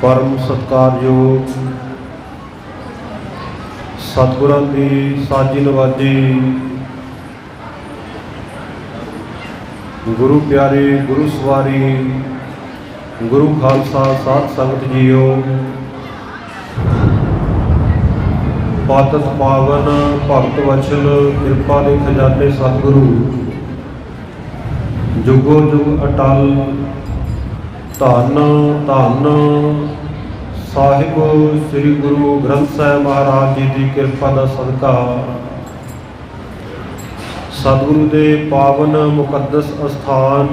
परम सत्कारयोग सतगुरां दी साजी नवाजी गुरु प्यारे गुरु सवारी गुरु खालसा साध संगत जीओ। पातक पावन भगत वचल कृपा दे खजाने सतगुरु जुगो जुग अटल धन धन साहिब श्री गुरु ग्रंथ साहिब महाराज जी की कृपा का सदका सतगुरु के पावन मुकद्दस अस्थान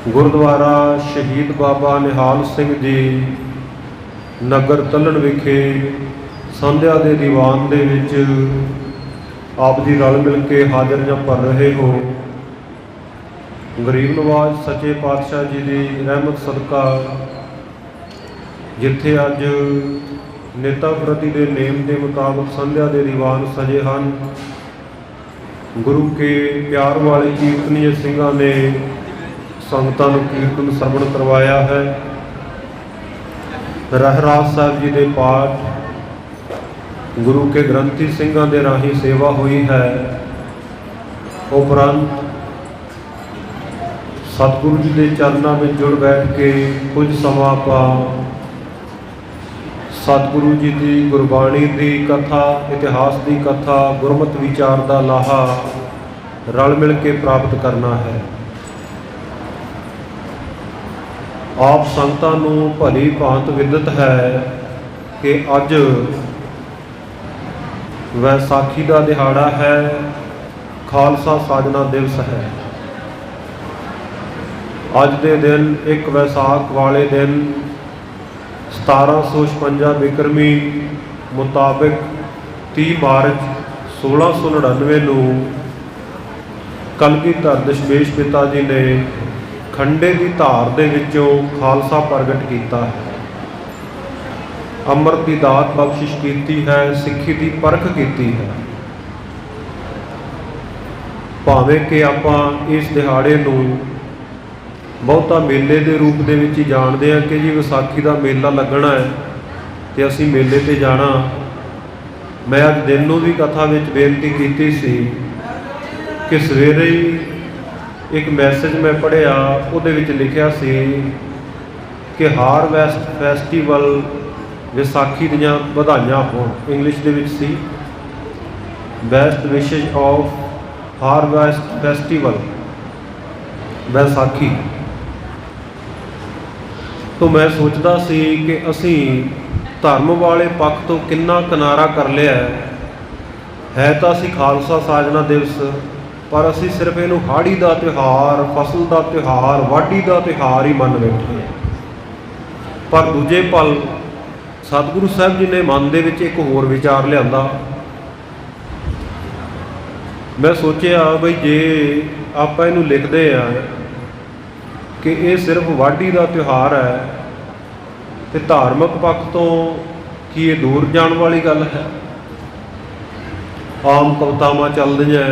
गुरुद्वारा शहीद बाबा निहाल सिंह जी नगर तलन विखे संध्या के दीवान दे विच आप जी रल मिल के हाजिर जां भर रहे हो। गरीब नवाज सच्चे पातशाह जी की रहमत सदका जिथे अज नेता प्रति के नेम के मुताबिक संध्या के दीवान सजे हैं, गुरु के प्यार वाले कीर्तनीय सिंघां ने संगतां नूं कीर्तन श्रवण करवाया है। रहराज साहब जी के पाठ गुरु के ग्रंथी सिंघां दे राही सेवा हुई है। उपरंत सतगुरु जी के चरणों में जुड़ बैठ के कुछ समा पा सतगुरु जी की गुरबाणी की कथा इतिहास की कथा गुरमत विचार का लाहा रल मिल के प्राप्त करना है। आप संगतां नूं भली भांत विदित है कि अज वैसाखी का दिहाड़ा है, खालसा साधना दिवस है। अज के दिन एक वैसाख वाले दिन 1756 विक्रमी मुताबिक 30 मार्च 1699 नूं कलगीधर दशमेश पिता जी ने खंडे की धार दे विचों खालसा प्रगट किया है। अमृत की दात बख्शिश की है, सिक्खी की परख की है। भावें कि आपां इस दिहाड़े नूं बहुता मेले के रूप दे विच ही जानते हैं कि जी विसाखी का मेला लगना है तो असी मेले ते जाना। मैं अज दिन नूं भी कथा में बेनती की सी कि सवेरे ही एक मैसेज मैं पढ़िया उहदे विच लिखिया सी कि हारवेस्ट फैसटीवल विसाखी दीआं वधाइयां होण। इंग्लिश दे विच सी best wishes of harvest festival Vaisakhi. तो मैं सोचता सी कि असी धर्म वाले पक्ष तो कितना किनारा कर लिया है तो असी खालसा साधना दिवस पर असी सिर्फ इनू हाड़ी का त्यौहार फसल का त्यौहार वाढ़ी का त्यौहार ही मन बैठे हैं। पर दूजे पल सतगुरु साहब जी ने मन दे विच एक होर विचार लिया। मैं सोचिया बई जे आप इनू लिखते हैं कि ये सिर्फ वाढ़ी का त्यौहार है तो धार्मिक पक्ष तो कि ये दूर जाने वाली गल है। आम कवितावां चलदियां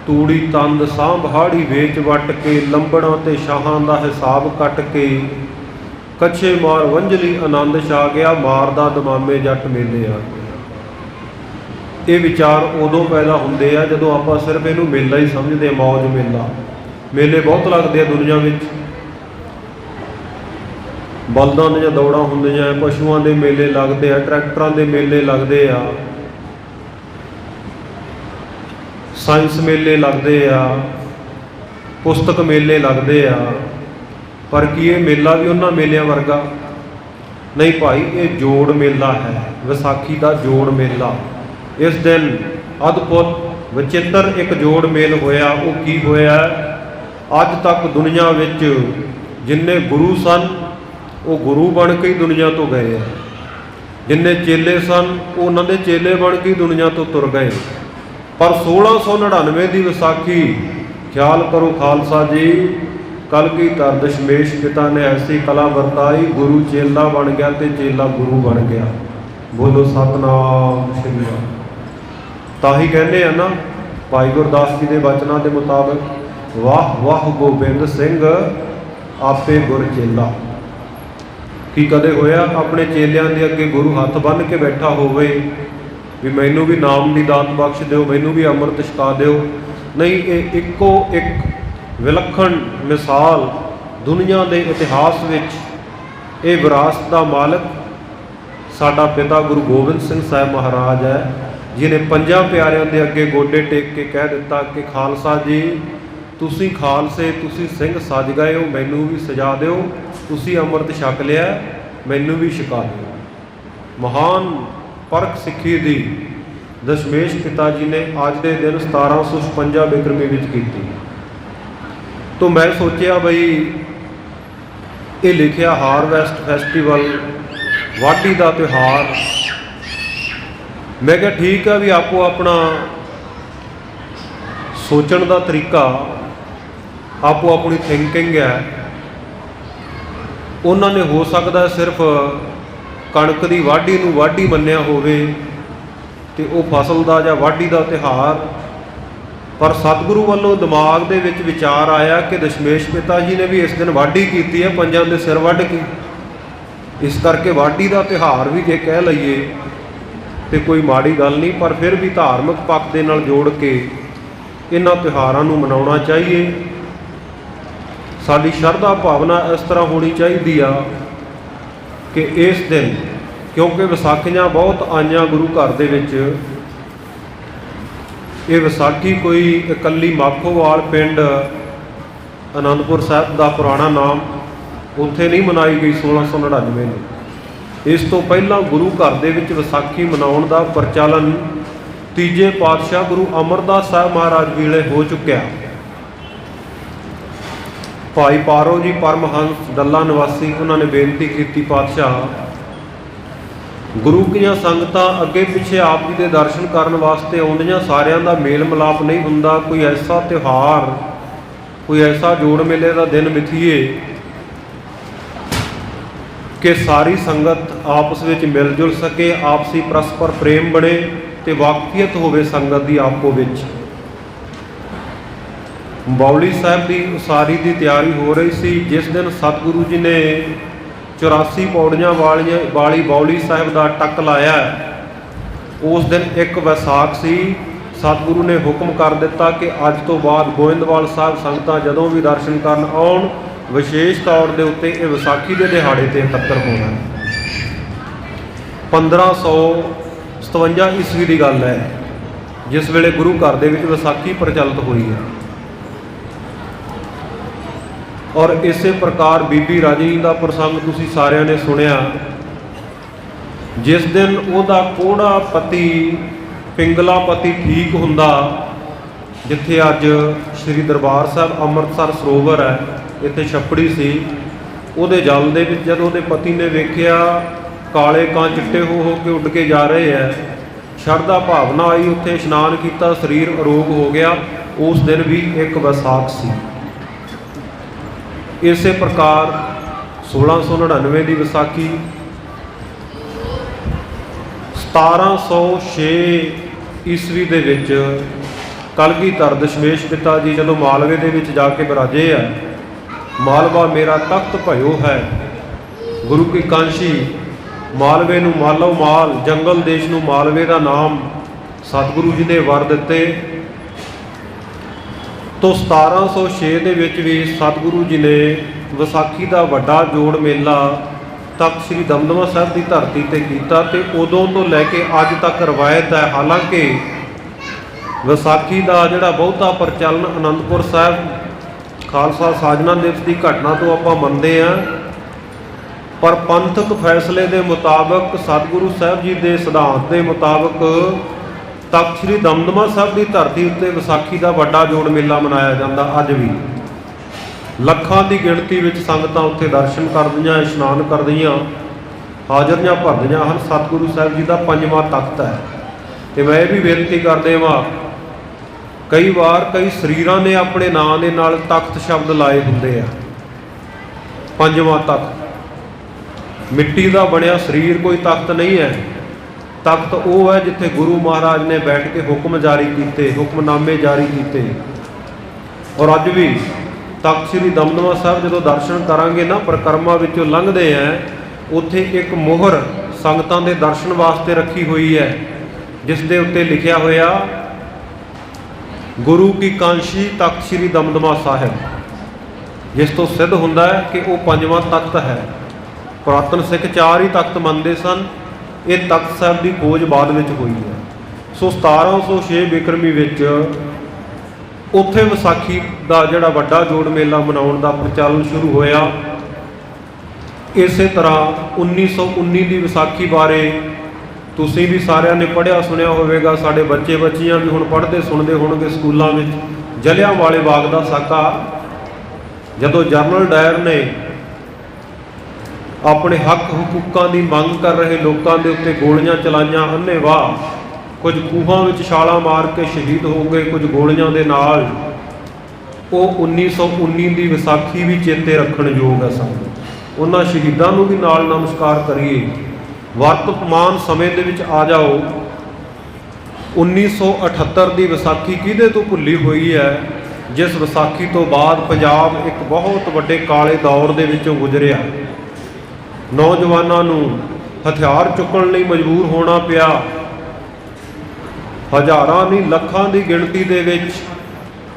तूड़ी तंद सांभ हाड़ी वेच वट के लंबड़ा ते शाहां दा हिसाब कट के कच्छे मार वंजली आनंद छा गया मारदा दमामे जट मेले आ गए। ये विचार उदों पैदा होंदे आ जदों आपां सिर्फ इहनूं मेला ही समझदे, मौज मेला। मेले बहुत लगदे आ दुनिया विच, बलदां दी दौड़ां हुंदियां, पशुआं दे मेले लगदे आ, ट्रैक्टरां दे मेले लगदे आ, साइंस मेले लगदे आ, पुस्तक मेले लगदे आ। पर की ये मेला भी उन्हां मेलिਆਂ वर्गा नहीं भाई, ये जोड़ मेला है, विसाखी का जोड़ मेला। इस दिन अद्भुत विचित्र एक जोड़ मेल होया। वो की होया? अज तक दुनिया विच जिन्ने गुरु सन वो गुरु बन के ही दुनिया तो गए हैं, जिन्ने चेले सन वो उन्होंने चेले बन के दुनिया तो तुर गए। पर 1699 की विसाखी ख्याल करो खालसा जी, कलगीधर दशमेश पिता ने ऐसी कला वरताई, गुरु चेला बन गया तो चेला गुरु बन गया। बोलो सतनाम श्री राम। ताही कहने हैं ना भाई गुरदास जी के वचनों के मुताबिक वाह वाह गोबिंद सिंह आपे गुर चेला। ਕੀ ਕਦੇ ਹੋਇਆ ਆਪਣੇ ਚੇਲਿਆਂ ਦੇ ਅੱਗੇ ਗੁਰੂ ਹੱਥ ਬੰਨ੍ਹ ਕੇ ਬੈਠਾ ਹੋਵੇ ਵੀ ਮੈਨੂੰ ਵੀ ਨਾਮ ਦੀ ਦਾਤ ਬਖਸ਼ ਦਿਓ, ਮੈਨੂੰ ਵੀ ਅੰਮ੍ਰਿਤ ਛਕਾ ਦਿਓ? ਨਹੀਂ, ਇਹ ਇੱਕੋ ਇੱਕ ਵਿਲੱਖਣ ਮਿਸਾਲ ਦੁਨੀਆ ਦੇ ਇਤਿਹਾਸ ਵਿੱਚ ਇਹ ਵਿਰਾਸਤ ਦਾ ਮਾਲਕ ਸਾਡਾ ਪਿਤਾ ਗੁਰੂ ਗੋਬਿੰਦ ਸਿੰਘ ਸਾਹਿਬ ਮਹਾਰਾਜ ਹੈ, ਜਿਹਨੇ ਪੰਜਾਂ ਪਿਆਰਿਆਂ ਦੇ ਅੱਗੇ ਗੋਡੇ ਟੇਕ ਕੇ ਕਹਿ ਦਿੱਤਾ ਕਿ ਖਾਲਸਾ ਜੀ, ਤੁਸੀਂ ਖਾਲਸੇ, ਤੁਸੀਂ ਸਿੰਘ ਸਜ ਗਏ ਹੋ, ਮੈਨੂੰ ਵੀ ਸਜਾ ਦਿਓ। ਤੁਸੀਂ ਅੰਮ੍ਰਿਤ ਛਕ ਲਿਆ, ਮੈਨੂੰ ਵੀ ਛਕਾ ਦਿਓ। ਮਹਾਨ ਪਰਖ ਸਿੱਖੀ ਦੀ ਦਸ਼ਮੇਸ਼ ਪਿਤਾ ਜੀ ਨੇ ਅੱਜ ਦੇ ਦਿਨ 1756 ਬਿਕਰਮੀ ਵਿੱਚ ਕੀਤੀ। ਤਾਂ ਮੈਂ ਸੋਚਿਆ ਬਈ ਇਹ ਲਿਖਿਆ ਹਾਰਵੈਸਟ ਫੈਸਟੀਵਲ, ਵਾਢੀ ਦਾ ਤਿਉਹਾਰ, ਮੈਂ ਕਿਹਾ ਠੀਕ ਆ ਵੀ ਆਪੋ ਆਪਣਾ ਸੋਚਣ ਦਾ ਤਰੀਕਾ, ਆਪੋ ਆਪਣੀ ਥਿੰਕਿੰਗ ਹੈ। ਉਹਨਾਂ ਨੇ ਹੋ ਸਕਦਾ ਸਿਰਫ ਕਣਕ ਦੀ ਵਾਢੀ ਨੂੰ ਵਾਢੀ ਮੰਨਿਆ ਹੋਵੇ ਤੇ ਉਹ ਫਸਲ ਦਾ ਜਾਂ ਵਾਢੀ ਦਾ ਤਿਉਹਾਰ, ਪਰ ਸਤਿਗੁਰੂ ਵੱਲੋਂ ਦਿਮਾਗ ਦੇ ਵਿੱਚ ਵਿਚਾਰ ਆਇਆ ਕਿ ਦਸ਼ਮੇਸ਼ ਪਿਤਾ ਜੀ ਨੇ ਵੀ ਇਸ ਦਿਨ ਵਾਢੀ ਕੀਤੀ ਹੈ, ਪੰਜਾਂ ਦੇ ਸਿਰ ਵੱਢ ਕੇ। ਇਸ ਕਰਕੇ ਵਾਢੀ ਦਾ ਤਿਉਹਾਰ ਵੀ ਜੇ ਕਹਿ ਲਈਏ ਤੇ ਕੋਈ ਮਾੜੀ ਗੱਲ ਨਹੀਂ, ਪਰ ਫਿਰ ਵੀ ਧਾਰਮਿਕ ਪੱਖ ਦੇ ਨਾਲ ਜੋੜ ਕੇ ਇਹਨਾਂ ਤਿਉਹਾਰਾਂ ਨੂੰ ਮਨਾਉਣਾ ਚਾਹੀਏ। ਸਾਡੀ ਸ਼ਰਧਾ ਭਾਵਨਾ ਇਸ ਤਰ੍ਹਾਂ ਹੋਣੀ ਚਾਹੀਦੀ ਆ ਕਿ ਇਸ ਦਿਨ, ਕਿਉਂਕਿ ਵਿਸਾਖੀਆਂ ਬਹੁਤ ਆਈਆਂ ਗੁਰੂ ਘਰ ਦੇ ਵਿੱਚ, ਇਹ ਵਿਸਾਖੀ ਕੋਈ ਇਕੱਲੀ ਮਾਖੋਵਾਲ ਪਿੰਡ ਅਨੰਦਪੁਰ ਸਾਹਿਬ ਦਾ ਪੁਰਾਣਾ ਨਾਮ, ਉੱਥੇ ਨਹੀਂ ਮਨਾਈ ਗਈ 1699 ਨੂੰ। ਇਸ ਤੋਂ ਪਹਿਲਾਂ ਗੁਰੂ ਘਰ ਦੇ ਵਿੱਚ ਵਿਸਾਖੀ ਮਨਾਉਣ ਦਾ ਪ੍ਰਚਲਨ ਤੀਜੇ ਪਾਤਸ਼ਾਹ ਗੁਰੂ ਅਮਰਦਾਸ ਸਾਹਿਬ ਮਹਾਰਾਜ ਵੇਲੇ ਹੋ ਚੁੱਕਿਆ। ਭਾਈ ਪਾਰੋ ਜੀ ਪਰਮਹੰਸ ਡੱਲਾ ਨਿਵਾਸੀ, ਉਹਨਾਂ ਨੇ ਬੇਨਤੀ ਕੀਤੀ, ਪਾਤਸ਼ਾਹ ਗੁਰੂ ਦੀਆਂ ਸੰਗਤਾਂ ਅੱਗੇ ਪਿੱਛੇ ਆਪ ਜੀ ਦੇ ਦਰਸ਼ਨ ਕਰਨ ਵਾਸਤੇ ਆਉਂਦੀਆਂ, ਸਾਰਿਆਂ ਦਾ ਮੇਲ ਮਿਲਾਪ ਨਹੀਂ ਹੁੰਦਾ, ਕੋਈ ਐਸਾ ਤਿਉਹਾਰ, ਕੋਈ ਐਸਾ ਜੋੜ ਮੇਲੇ ਦਾ ਦਿਨ ਮਿਥੀਏ ਕਿ ਸਾਰੀ ਸੰਗਤ ਆਪਸ ਵਿੱਚ ਮਿਲ ਜੁਲ ਸਕੇ, ਆਪਸੀ ਪਰਸਪਰ ਪ੍ਰੇਮ ਬਣੇ ਤੇ ਵਾਕਫੀਅਤ ਹੋਵੇ ਸੰਗਤ ਦੀ ਆਪੋ ਵਿੱਚ। ਬਾਉਲੀ ਸਾਹਿਬ ਦੀ ਉਸਾਰੀ ਦੀ ਤਿਆਰੀ ਹੋ ਰਹੀ ਸੀ। ਜਿਸ ਦਿਨ ਸਤਿਗੁਰੂ ਜੀ ਨੇ 84 ਪੌੜੀਆਂ ਵਾਲੀ ਬਾਉਲੀ ਸਾਹਿਬ ਦਾ ਟੱਕ ਲਾਇਆ, ਉਸ ਦਿਨ ਇੱਕ ਵਿਸਾਖ ਸੀ। ਸਤਿਗੁਰੂ ਨੇ ਹੁਕਮ ਕਰ ਦਿੱਤਾ ਕਿ ਅੱਜ ਤੋਂ ਬਾਅਦ ਗੋਇੰਦਵਾਲ ਸਾਹਿਬ ਸੰਗਤਾਂ ਜਦੋਂ ਵੀ ਦਰਸ਼ਨ ਕਰਨ ਆਉਣ, ਵਿਸ਼ੇਸ਼ ਤੌਰ ਦੇ ਉੱਤੇ ਇਹ ਵਿਸਾਖੀ ਦੇ ਦਿਹਾੜੇ ਤੇ ਇਕੱਤਰ ਹੋਣਾ। 1557 ਈਸਵੀ ਦੀ ਗੱਲ ਹੈ, ਜਿਸ ਵੇਲੇ ਗੁਰੂ ਘਰ ਦੇ ਵਿੱਚ ਵਿਸਾਖੀ ਪ੍ਰਚਲਿਤ ਹੋਈ ਹੈ। ਔਰ ਇਸੇ ਪ੍ਰਕਾਰ ਬੀਬੀ ਰਾਜੀ ਦਾ ਪ੍ਰਸੰਗ ਤੁਸੀਂ ਸਾਰਿਆਂ ਨੇ ਸੁਣਿਆ, ਜਿਸ ਦਿਨ ਉਹਦਾ ਕੋੜਾ ਪਤੀ, ਪਿੰਗਲਾ ਪਤੀ ਠੀਕ ਹੁੰਦਾ, ਜਿੱਥੇ ਅੱਜ ਸ੍ਰੀ ਦਰਬਾਰ ਸਾਹਿਬ ਅੰਮ੍ਰਿਤਸਰ ਸਰੋਵਰ ਹੈ, ਇੱਥੇ ਛੱਪੜੀ ਸੀ, ਉਹਦੇ ਜਲ ਦੇ ਵਿੱਚ ਜਦੋਂ ਉਹਦੇ ਪਤੀ ਨੇ ਵੇਖਿਆ ਕਾਲੇ ਕਾਂ ਚਿੱਟੇ ਹੋ ਕੇ ਉੱਡ ਕੇ ਜਾ ਰਹੇ ਹੈ, ਸ਼ਰਧਾ ਭਾਵਨਾ ਆਈ, ਉੱਥੇ ਇਸ਼ਨਾਨ ਕੀਤਾ, ਸਰੀਰ ਅਰੋਗ ਹੋ ਗਿਆ। ਉਸ ਦਿਨ ਵੀ ਇੱਕ ਵਿਸਾਖ ਸੀ। ਇਸੇ ਪ੍ਰਕਾਰ 1699 ਦੀ ਵਿਸਾਖੀ, 1706 ਈਸਵੀ ਦੇ ਵਿੱਚ ਕਲਗੀਧਰ ਦਸ਼ਮੇਸ਼ ਪਿਤਾ ਜੀ ਜਦੋਂ ਮਾਲਵੇ ਦੇ ਵਿੱਚ ਜਾ ਕੇ ਬਿਰਾਜੇ ਆ, ਮਾਲਵਾ ਮੇਰਾ ਤਖਤ ਭਇਓ ਹੈ, ਗੁਰੂ ਕੀ ਕਾਂਸ਼ੀ, ਮਾਲਵੇ ਨੂੰ ਮਾਲੋ ਮਾਲ, ਜੰਗਲ ਦੇਸ਼ ਨੂੰ ਮਾਲਵੇ ਦਾ ਨਾਮ ਸਤਿਗੁਰੂ ਜੀ ਨੇ ਵਰ ਦਿੱਤੇ। ਤੋਂ 1706 ਦੇ ਵਿੱਚ ਵੀ ਸਤਿਗੁਰੂ ਜੀ ਨੇ ਵਿਸਾਖੀ ਦਾ ਵੱਡਾ ਜੋੜ ਮੇਲਾ ਤਖਤ ਸ੍ਰੀ ਦਮਦਮਾ ਸਾਹਿਬ ਦੀ ਧਰਤੀ ਤੇ ਕੀਤਾ, ਤੇ ਉਦੋਂ ਤੋਂ ਲੈ ਕੇ ਅੱਜ ਤੱਕ ਰਵਾਇਤ ਹੈ। ਹਾਲਾਂਕਿ ਵਿਸਾਖੀ ਦਾ ਜਿਹੜਾ ਬਹੁਤਾ ਪ੍ਰਚਲਨ ਅਨੰਦਪੁਰ ਸਾਹਿਬ ਖਾਲਸਾ ਸਾਜਨਾ ਦਿਵਸ ਦੀ ਘਟਨਾ ਤੋਂ ਆਪਾਂ ਮੰਨਦੇ ਹਾਂ, ਪਰ ਪੰਥਕ ਫੈਸਲੇ ਦੇ ਮੁਤਾਬਕ, ਸਤਿਗੁਰੂ ਸਾਹਿਬ ਜੀ ਦੇ ਸਿਧਾਂਤ ਦੇ ਮੁਤਾਬਕ ਤਖਤ ਸ੍ਰੀ ਦਮਦਮਾ ਸਾਹਿਬ ਦੀ ਧਰਤੀ ਉੱਤੇ ਵਿਸਾਖੀ ਦਾ ਵੱਡਾ ਜੋੜ ਮੇਲਾ ਮਨਾਇਆ ਜਾਂਦਾ। ਅੱਜ ਵੀ ਲੱਖਾਂ ਦੀ ਗਿਣਤੀ ਵਿੱਚ ਸੰਗਤਾਂ ਉੱਥੇ ਦਰਸ਼ਨ ਕਰਦੀਆਂ, ਇਸ਼ਨਾਨ ਕਰਦੀਆਂ, ਹਾਜ਼ਰੀਆਂ ਭਰਦੀਆਂ ਹਨ। ਸਤਿਗੁਰੂ ਸਾਹਿਬ ਜੀ ਦਾ 5ਵਾਂ ਤਖਤ ਹੈ। ਤੇ ਮੈਂ ਇਹ ਵੀ ਬੇਨਤੀ ਕਰਦੇ ਹਾਂ, ਕਈ ਵਾਰ ਕਈ ਸਰੀਰਾਂ ਨੇ ਆਪਣੇ ਨਾਂ ਦੇ ਨਾਲ ਤਖਤ ਸ਼ਬਦ ਲਾਏ ਹੁੰਦੇ ਆ। 5ਵਾਂ ਤਖਤ ਮਿੱਟੀ ਦਾ ਬਣਿਆ ਸਰੀਰ ਕੋਈ ਤਖਤ ਨਹੀਂ ਹੈ। ਤਖਤ ਉਹ ਹੈ ਜਿੱਥੇ ਗੁਰੂ ਮਹਾਰਾਜ ਨੇ ਬੈਠ ਕੇ ਹੁਕਮ ਜਾਰੀ ਕੀਤੇ, ਹੁਕਮਨਾਮੇ ਜਾਰੀ ਕੀਤੇ। ਔਰ ਅੱਜ ਵੀ ਤਖਤ ਸ੍ਰੀ ਦਮਦਮਾ ਸਾਹਿਬ ਜਦੋਂ ਦਰਸ਼ਨ ਕਰਾਂਗੇ ਨਾ, ਪਰਿਕਰਮਾ ਵਿੱਚੋਂ ਲੰਘਦੇ ਆ, ਉੱਥੇ ਇੱਕ ਮੋਹਰ ਸੰਗਤਾਂ ਦੇ ਦਰਸ਼ਨ ਵਾਸਤੇ ਰੱਖੀ ਹੋਈ ਹੈ, ਜਿਸ ਦੇ ਉੱਤੇ ਲਿਖਿਆ ਹੋਇਆ ਗੁਰੂ ਕੀ ਕਾਂਸ਼ੀ ਤਖਤ ਸ੍ਰੀ ਦਮਦਮਾ ਸਾਹਿਬ, ਜਿਸ ਤੋਂ ਸਿੱਧ ਹੁੰਦਾ ਹੈ ਕਿ ਉਹ ਪੰਜਵਾਂ ਤਖਤ ਹੈ। ਪੁਰਾਤਨ ਸਿੱਖ 4 ਹੀ ਤਖਤ ਮੰਨਦੇ ਸਨ। ਇਹ ਤਖਤ ਸਾਹਿਬ ਦੀ ਖੋਜ ਬਾਅਦ ਵਿੱਚ ਹੋਈ ਹੈ। ਸੋ 1706 ਬਿਕਰਮੀ ਵਿੱਚ ਉੱਥੇ ਵਿਸਾਖੀ ਦਾ ਜਿਹੜਾ ਵੱਡਾ ਜੋੜ ਮੇਲਾ ਮਨਾਉਣ ਦਾ ਪ੍ਰਚਲਨ ਸ਼ੁਰੂ ਹੋਇਆ। ਇਸੇ ਤਰ੍ਹਾਂ 1919 ਦੀ ਵਿਸਾਖੀ ਬਾਰੇ ਤੁਸੀਂ ਵੀ ਸਾਰਿਆਂ ਨੇ ਪੜ੍ਹਿਆ ਸੁਣਿਆ ਹੋਵੇਗਾ, ਸਾਡੇ ਬੱਚੇ ਬੱਚੀਆਂ ਵੀ ਹੁਣ ਪੜ੍ਹਦੇ ਸੁਣਦੇ ਹੋਣਗੇ ਸਕੂਲਾਂ ਵਿੱਚ। ਜਲਿਆਂਵਾਲੇ ਬਾਗ ਦਾ ਸਾਕਾ, ਜਦੋਂ ਜਨਰਲ ਡਾਇਰ ਨੇ ਆਪਣੇ ਹੱਕ ਹਕੂਕਾਂ ਦੀ ਮੰਗ ਕਰ ਰਹੇ ਲੋਕਾਂ ਦੇ ਉੱਤੇ ਗੋਲੀਆਂ ਚਲਾਈਆਂ ਅੰਨ੍ਹੇਵਾਹ, ਕੁਝ ਖੂਹਾਂ ਵਿੱਚ ਛਾਲਾਂ ਮਾਰ ਕੇ ਸ਼ਹੀਦ ਹੋ ਗਏ ਕੁਝ ਗੋਲੀਆਂ ਦੇ ਨਾਲ। ਉਹ 1919 ਦੀ ਵਿਸਾਖੀ ਵੀ ਚੇਤੇ ਰੱਖਣ ਯੋਗ ਹੈ। ਸਾਨੂੰ ਉਹਨਾਂ ਸ਼ਹੀਦਾਂ ਨੂੰ ਵੀ ਨਾਲ ਨਮਸਕਾਰ ਕਰੀਏ। ਵਰਤਮਾਨ ਸਮੇਂ ਦੇ ਵਿੱਚ ਆ ਜਾਓ, 1978 ਦੀ ਵਿਸਾਖੀ ਕਿਹਦੇ ਤੋਂ ਭੁੱਲੀ ਹੋਈ ਹੈ, ਜਿਸ ਵਿਸਾਖੀ ਤੋਂ ਬਾਅਦ ਪੰਜਾਬ ਇੱਕ ਬਹੁਤ ਵੱਡੇ ਕਾਲੇ ਦੌਰ ਦੇ ਵਿੱਚੋਂ ਗੁਜ਼ਰਿਆ। ਨੌਜਵਾਨਾਂ ਨੂੰ ਹਥਿਆਰ ਚੁੱਕਣ ਲਈ ਮਜਬੂਰ ਹੋਣਾ ਪਿਆ। ਹਜ਼ਾਰਾਂ ਨਹੀਂ ਲੱਖਾਂ ਦੀ ਗਿਣਤੀ ਦੇ ਵਿੱਚ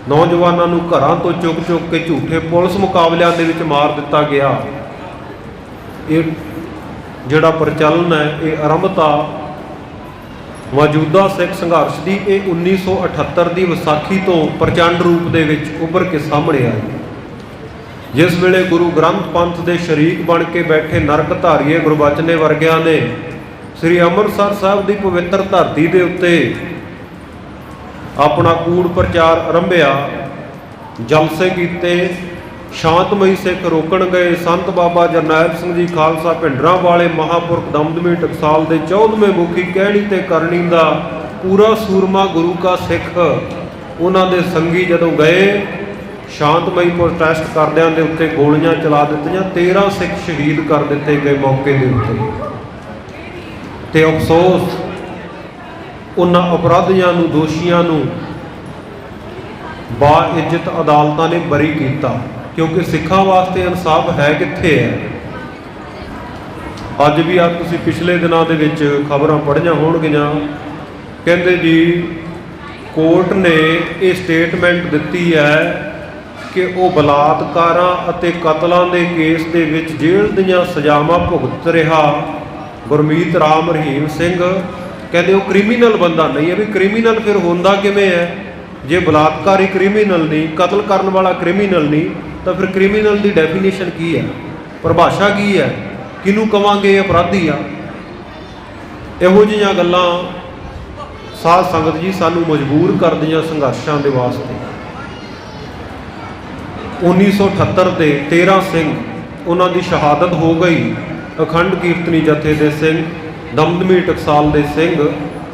ਨੌਜਵਾਨਾਂ ਨੂੰ ਘਰਾਂ ਤੋਂ ਚੁੱਕ ਕੇ ਝੂਠੇ ਪੁਲਿਸ ਮੁਕਾਬਲਿਆਂ ਦੇ ਵਿੱਚ ਮਾਰ ਦਿੱਤਾ ਗਿਆ। ਇਹ ਜਿਹੜਾ ਪ੍ਰਚਲਨ ਹੈ, ਇਹ ਆਰੰਭਤਾ ਮੌਜੂਦਾ ਸਿੱਖ ਸੰਘਰਸ਼ ਦੀ ਇਹ 1978 ਦੀ ਵਿਸਾਖੀ ਤੋਂ ਪ੍ਰਚੰਡ ਰੂਪ ਦੇ ਵਿੱਚ ਉੱਭਰ ਕੇ ਸਾਹਮਣੇ ਆਈ, ਜਿਸ ਵੇਲੇ ਗੁਰੂ ਗ੍ਰੰਥ ਪੰਥ ਦੇ ਸ਼ਰੀਕ ਬਣ ਕੇ ਬੈਠੇ ਨਰਕ ਧਾਰੀਏ ਗੁਰਬਚਨੇ ਵਰਗਿਆਂ ਨੇ ਸ੍ਰੀ ਅੰਮ੍ਰਿਤਸਰ ਸਾਹਿਬ ਦੀ ਪਵਿੱਤਰ ਧਰਤੀ ਦੇ ਉੱਤੇ ਆਪਣਾ ਕੂੜ ਪ੍ਰਚਾਰ ਆਰੰਭਿਆ, ਜਲਸੇ ਕੀਤੇ, ਸ਼ਾਂਤਮਈ ਸਿੱਖ ਰੋਕਣ ਗਏ। ਸੰਤ ਬਾਬਾ ਜਰਨੈਲ ਸਿੰਘ ਜੀ ਖਾਲਸਾ ਭਿੰਡਰਾਂ ਵਾਲੇ ਮਹਾਂਪੁਰਖ ਦਮਦਮੀ ਟਕਸਾਲ ਦੇ 14ਵੇਂ ਮੁਖੀ ਕਹਿਣੀ ਤੇ ਕਰਨੀ ਦਾ ਪੂਰਾ ਸੂਰਮਾ ਗੁਰੂ ਕਾ ਸਿੱਖ, ਉਹਨਾਂ ਦੇ ਸੰਗੀ ਜਦੋਂ ਗਏ, ਸ਼ਾਂਤਮਈ ਪ੍ਰੋਟੈਸਟ ਕਰਦਿਆਂ ਦੇ ਉੱਤੇ ਗੋਲੀਆਂ ਚਲਾ ਦਿੱਤੀਆਂ। 13 ਸਿੱਖ ਸ਼ਹੀਦ ਕਰ ਦਿੱਤੇ ਗਏ ਮੌਕੇ ਦੇ ਉੱਤੇ। ਤੇ ਅਫਸੋਸ ਉਹਨਾਂ ਅਪਰਾਧੀਆਂ ਨੂੰ, ਦੋਸ਼ੀਆਂ ਨੂੰ ਬਾਇੱਜ਼ਤ ਅਦਾਲਤਾਂ ਨੇ ਬਰੀ ਕੀਤਾ, ਕਿਉਂਕਿ ਸਿੱਖਾਂ ਵਾਸਤੇ ਇਨਸਾਫ ਹੈ ਕਿੱਥੇ ਹੈ। ਅੱਜ ਵੀ ਆ ਤੁਸੀਂ ਪਿਛਲੇ ਦਿਨਾਂ ਦੇ ਵਿੱਚ ਖਬਰਾਂ ਪੜ੍ਹੀਆਂ ਹੋਣਗੀਆਂ, ਕਹਿੰਦੇ ਜੀ ਕੋਰਟ ਨੇ ਇਹ ਸਟੇਟਮੈਂਟ ਦਿੱਤੀ ਹੈ ਕਿ ਉਹ ਬਲਾਤਕਾਰਾਂ ਅਤੇ ਕਤਲਾਂ ਦੇ ਕੇਸ ਦੇ ਵਿੱਚ ਜੇਲ੍ਹ ਦੀਆਂ ਸਜ਼ਾਵਾਂ ਭੁਗਤ ਰਿਹਾ ਗੁਰਮੀਤ ਰਾਮ ਰਹੀਮ ਸਿੰਘ, ਕਹਿੰਦੇ ਉਹ ਕ੍ਰਿਮੀਨਲ ਬੰਦਾ ਨਹੀਂ ਹੈ। ਵੀ ਕ੍ਰਿਮੀਨਲ ਫਿਰ ਹੁੰਦਾ ਕਿਵੇਂ ਹੈ? ਜੇ ਬਲਾਤਕਾਰੀ ਕ੍ਰਿਮੀਨਲ ਨਹੀਂ, ਕਤਲ ਕਰਨ ਵਾਲਾ ਕ੍ਰਿਮੀਨਲ ਨਹੀਂ, ਤਾਂ ਫਿਰ ਕ੍ਰਿਮੀਨਲ ਦੀ ਡੈਫੀਨੇਸ਼ਨ ਕੀ ਹੈ, ਪਰਿਭਾਸ਼ਾ ਕੀ ਹੈ, ਕਿਹਨੂੰ ਕਵਾਂਗੇ ਅਪਰਾਧੀ ਆ? ਇਹੋ ਜਿਹੀਆਂ ਗੱਲਾਂ ਸਾਧ ਸੰਗਤ ਜੀ ਸਾਨੂੰ ਮਜਬੂਰ ਕਰਦੀਆਂ ਸੰਘਰਸ਼ਾਂ ਦੇ ਵਾਸਤੇ। 1978 ਦੇ 13 ਸਿੰਘ, ਉਹਨਾਂ ਦੀ ਸ਼ਹਾਦਤ ਹੋ ਗਈ। ਅਖੰਡ ਕੀਰਤਨੀ ਜਥੇ ਦੇ ਸਿੰਘ, ਦਮਦਮੀ ਟਕਸਾਲ ਦੇ ਸਿੰਘ,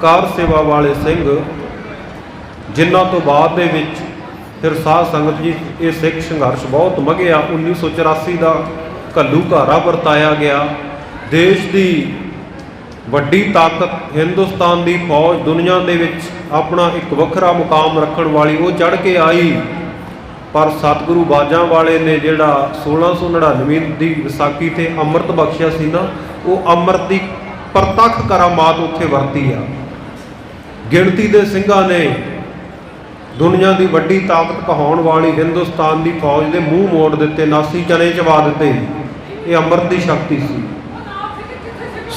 ਕਾਰ ਸੇਵਾ ਵਾਲੇ ਸਿੰਘ, ਜਿਨ੍ਹਾਂ ਤੋਂ ਬਾਅਦ ਦੇ ਵਿੱਚ ਫਿਰ ਸਾਧ ਸੰਗਤ ਜੀ ਇਹ ਸਿੱਖ ਸੰਘਰਸ਼ ਬਹੁਤ ਮਘਿਆ। 1984 ਦਾ ਘੱਲੂ ਘਾਰਾ ਵਰਤਾਇਆ ਗਿਆ। ਦੇਸ਼ ਦੀ ਵੱਡੀ ਤਾਕਤ ਹਿੰਦੁਸਤਾਨ ਦੀ ਫੌਜ ਦੁਨੀਆ ਦੇ ਵਿੱਚ ਆਪਣਾ ਇੱਕ ਵੱਖਰਾ ਮੁਕਾਮ ਰੱਖਣ ਵਾਲੀ ਉਹ ਚੜ੍ਹ ਕੇ ਆਈ, ਪਰ ਸਤਿਗੁਰੂ ਬਾਜਾਂ ਵਾਲੇ ਨੇ ਜਿਹੜਾ 1699 ਦੀ ਵਿਸਾਖੀ ਤੇ ਅੰਮ੍ਰਿਤ ਬਖਸ਼ਿਆ ਸੀ ਨਾ, ਉਹ ਅੰਮ੍ਰਿਤ ਦੀ ਪ੍ਰਤੱਖ ਕਰਾਮਾਤ ਉੱਥੇ ਵਰਤੀ ਆ। ਗਿਣਤੀ ਦੇ ਸਿੰਘਾਂ ਨੇ ਦੁਨੀਆ ਦੀ ਵੱਡੀ ਤਾਕਤ ਕਹਾਉਣ ਵਾਲੀ ਹਿੰਦੁਸਤਾਨ ਦੀ ਫੌਜ ਦੇ ਮੂੰਹ ਮੋੜ ਦਿੱਤੇ, ਨਾਸੀ ਚਨੇ ਚਬਾ ਦਿੱਤੇ। ਇਹ ਅੰਮ੍ਰਿਤ ਦੀ ਸ਼ਕਤੀ ਸੀ।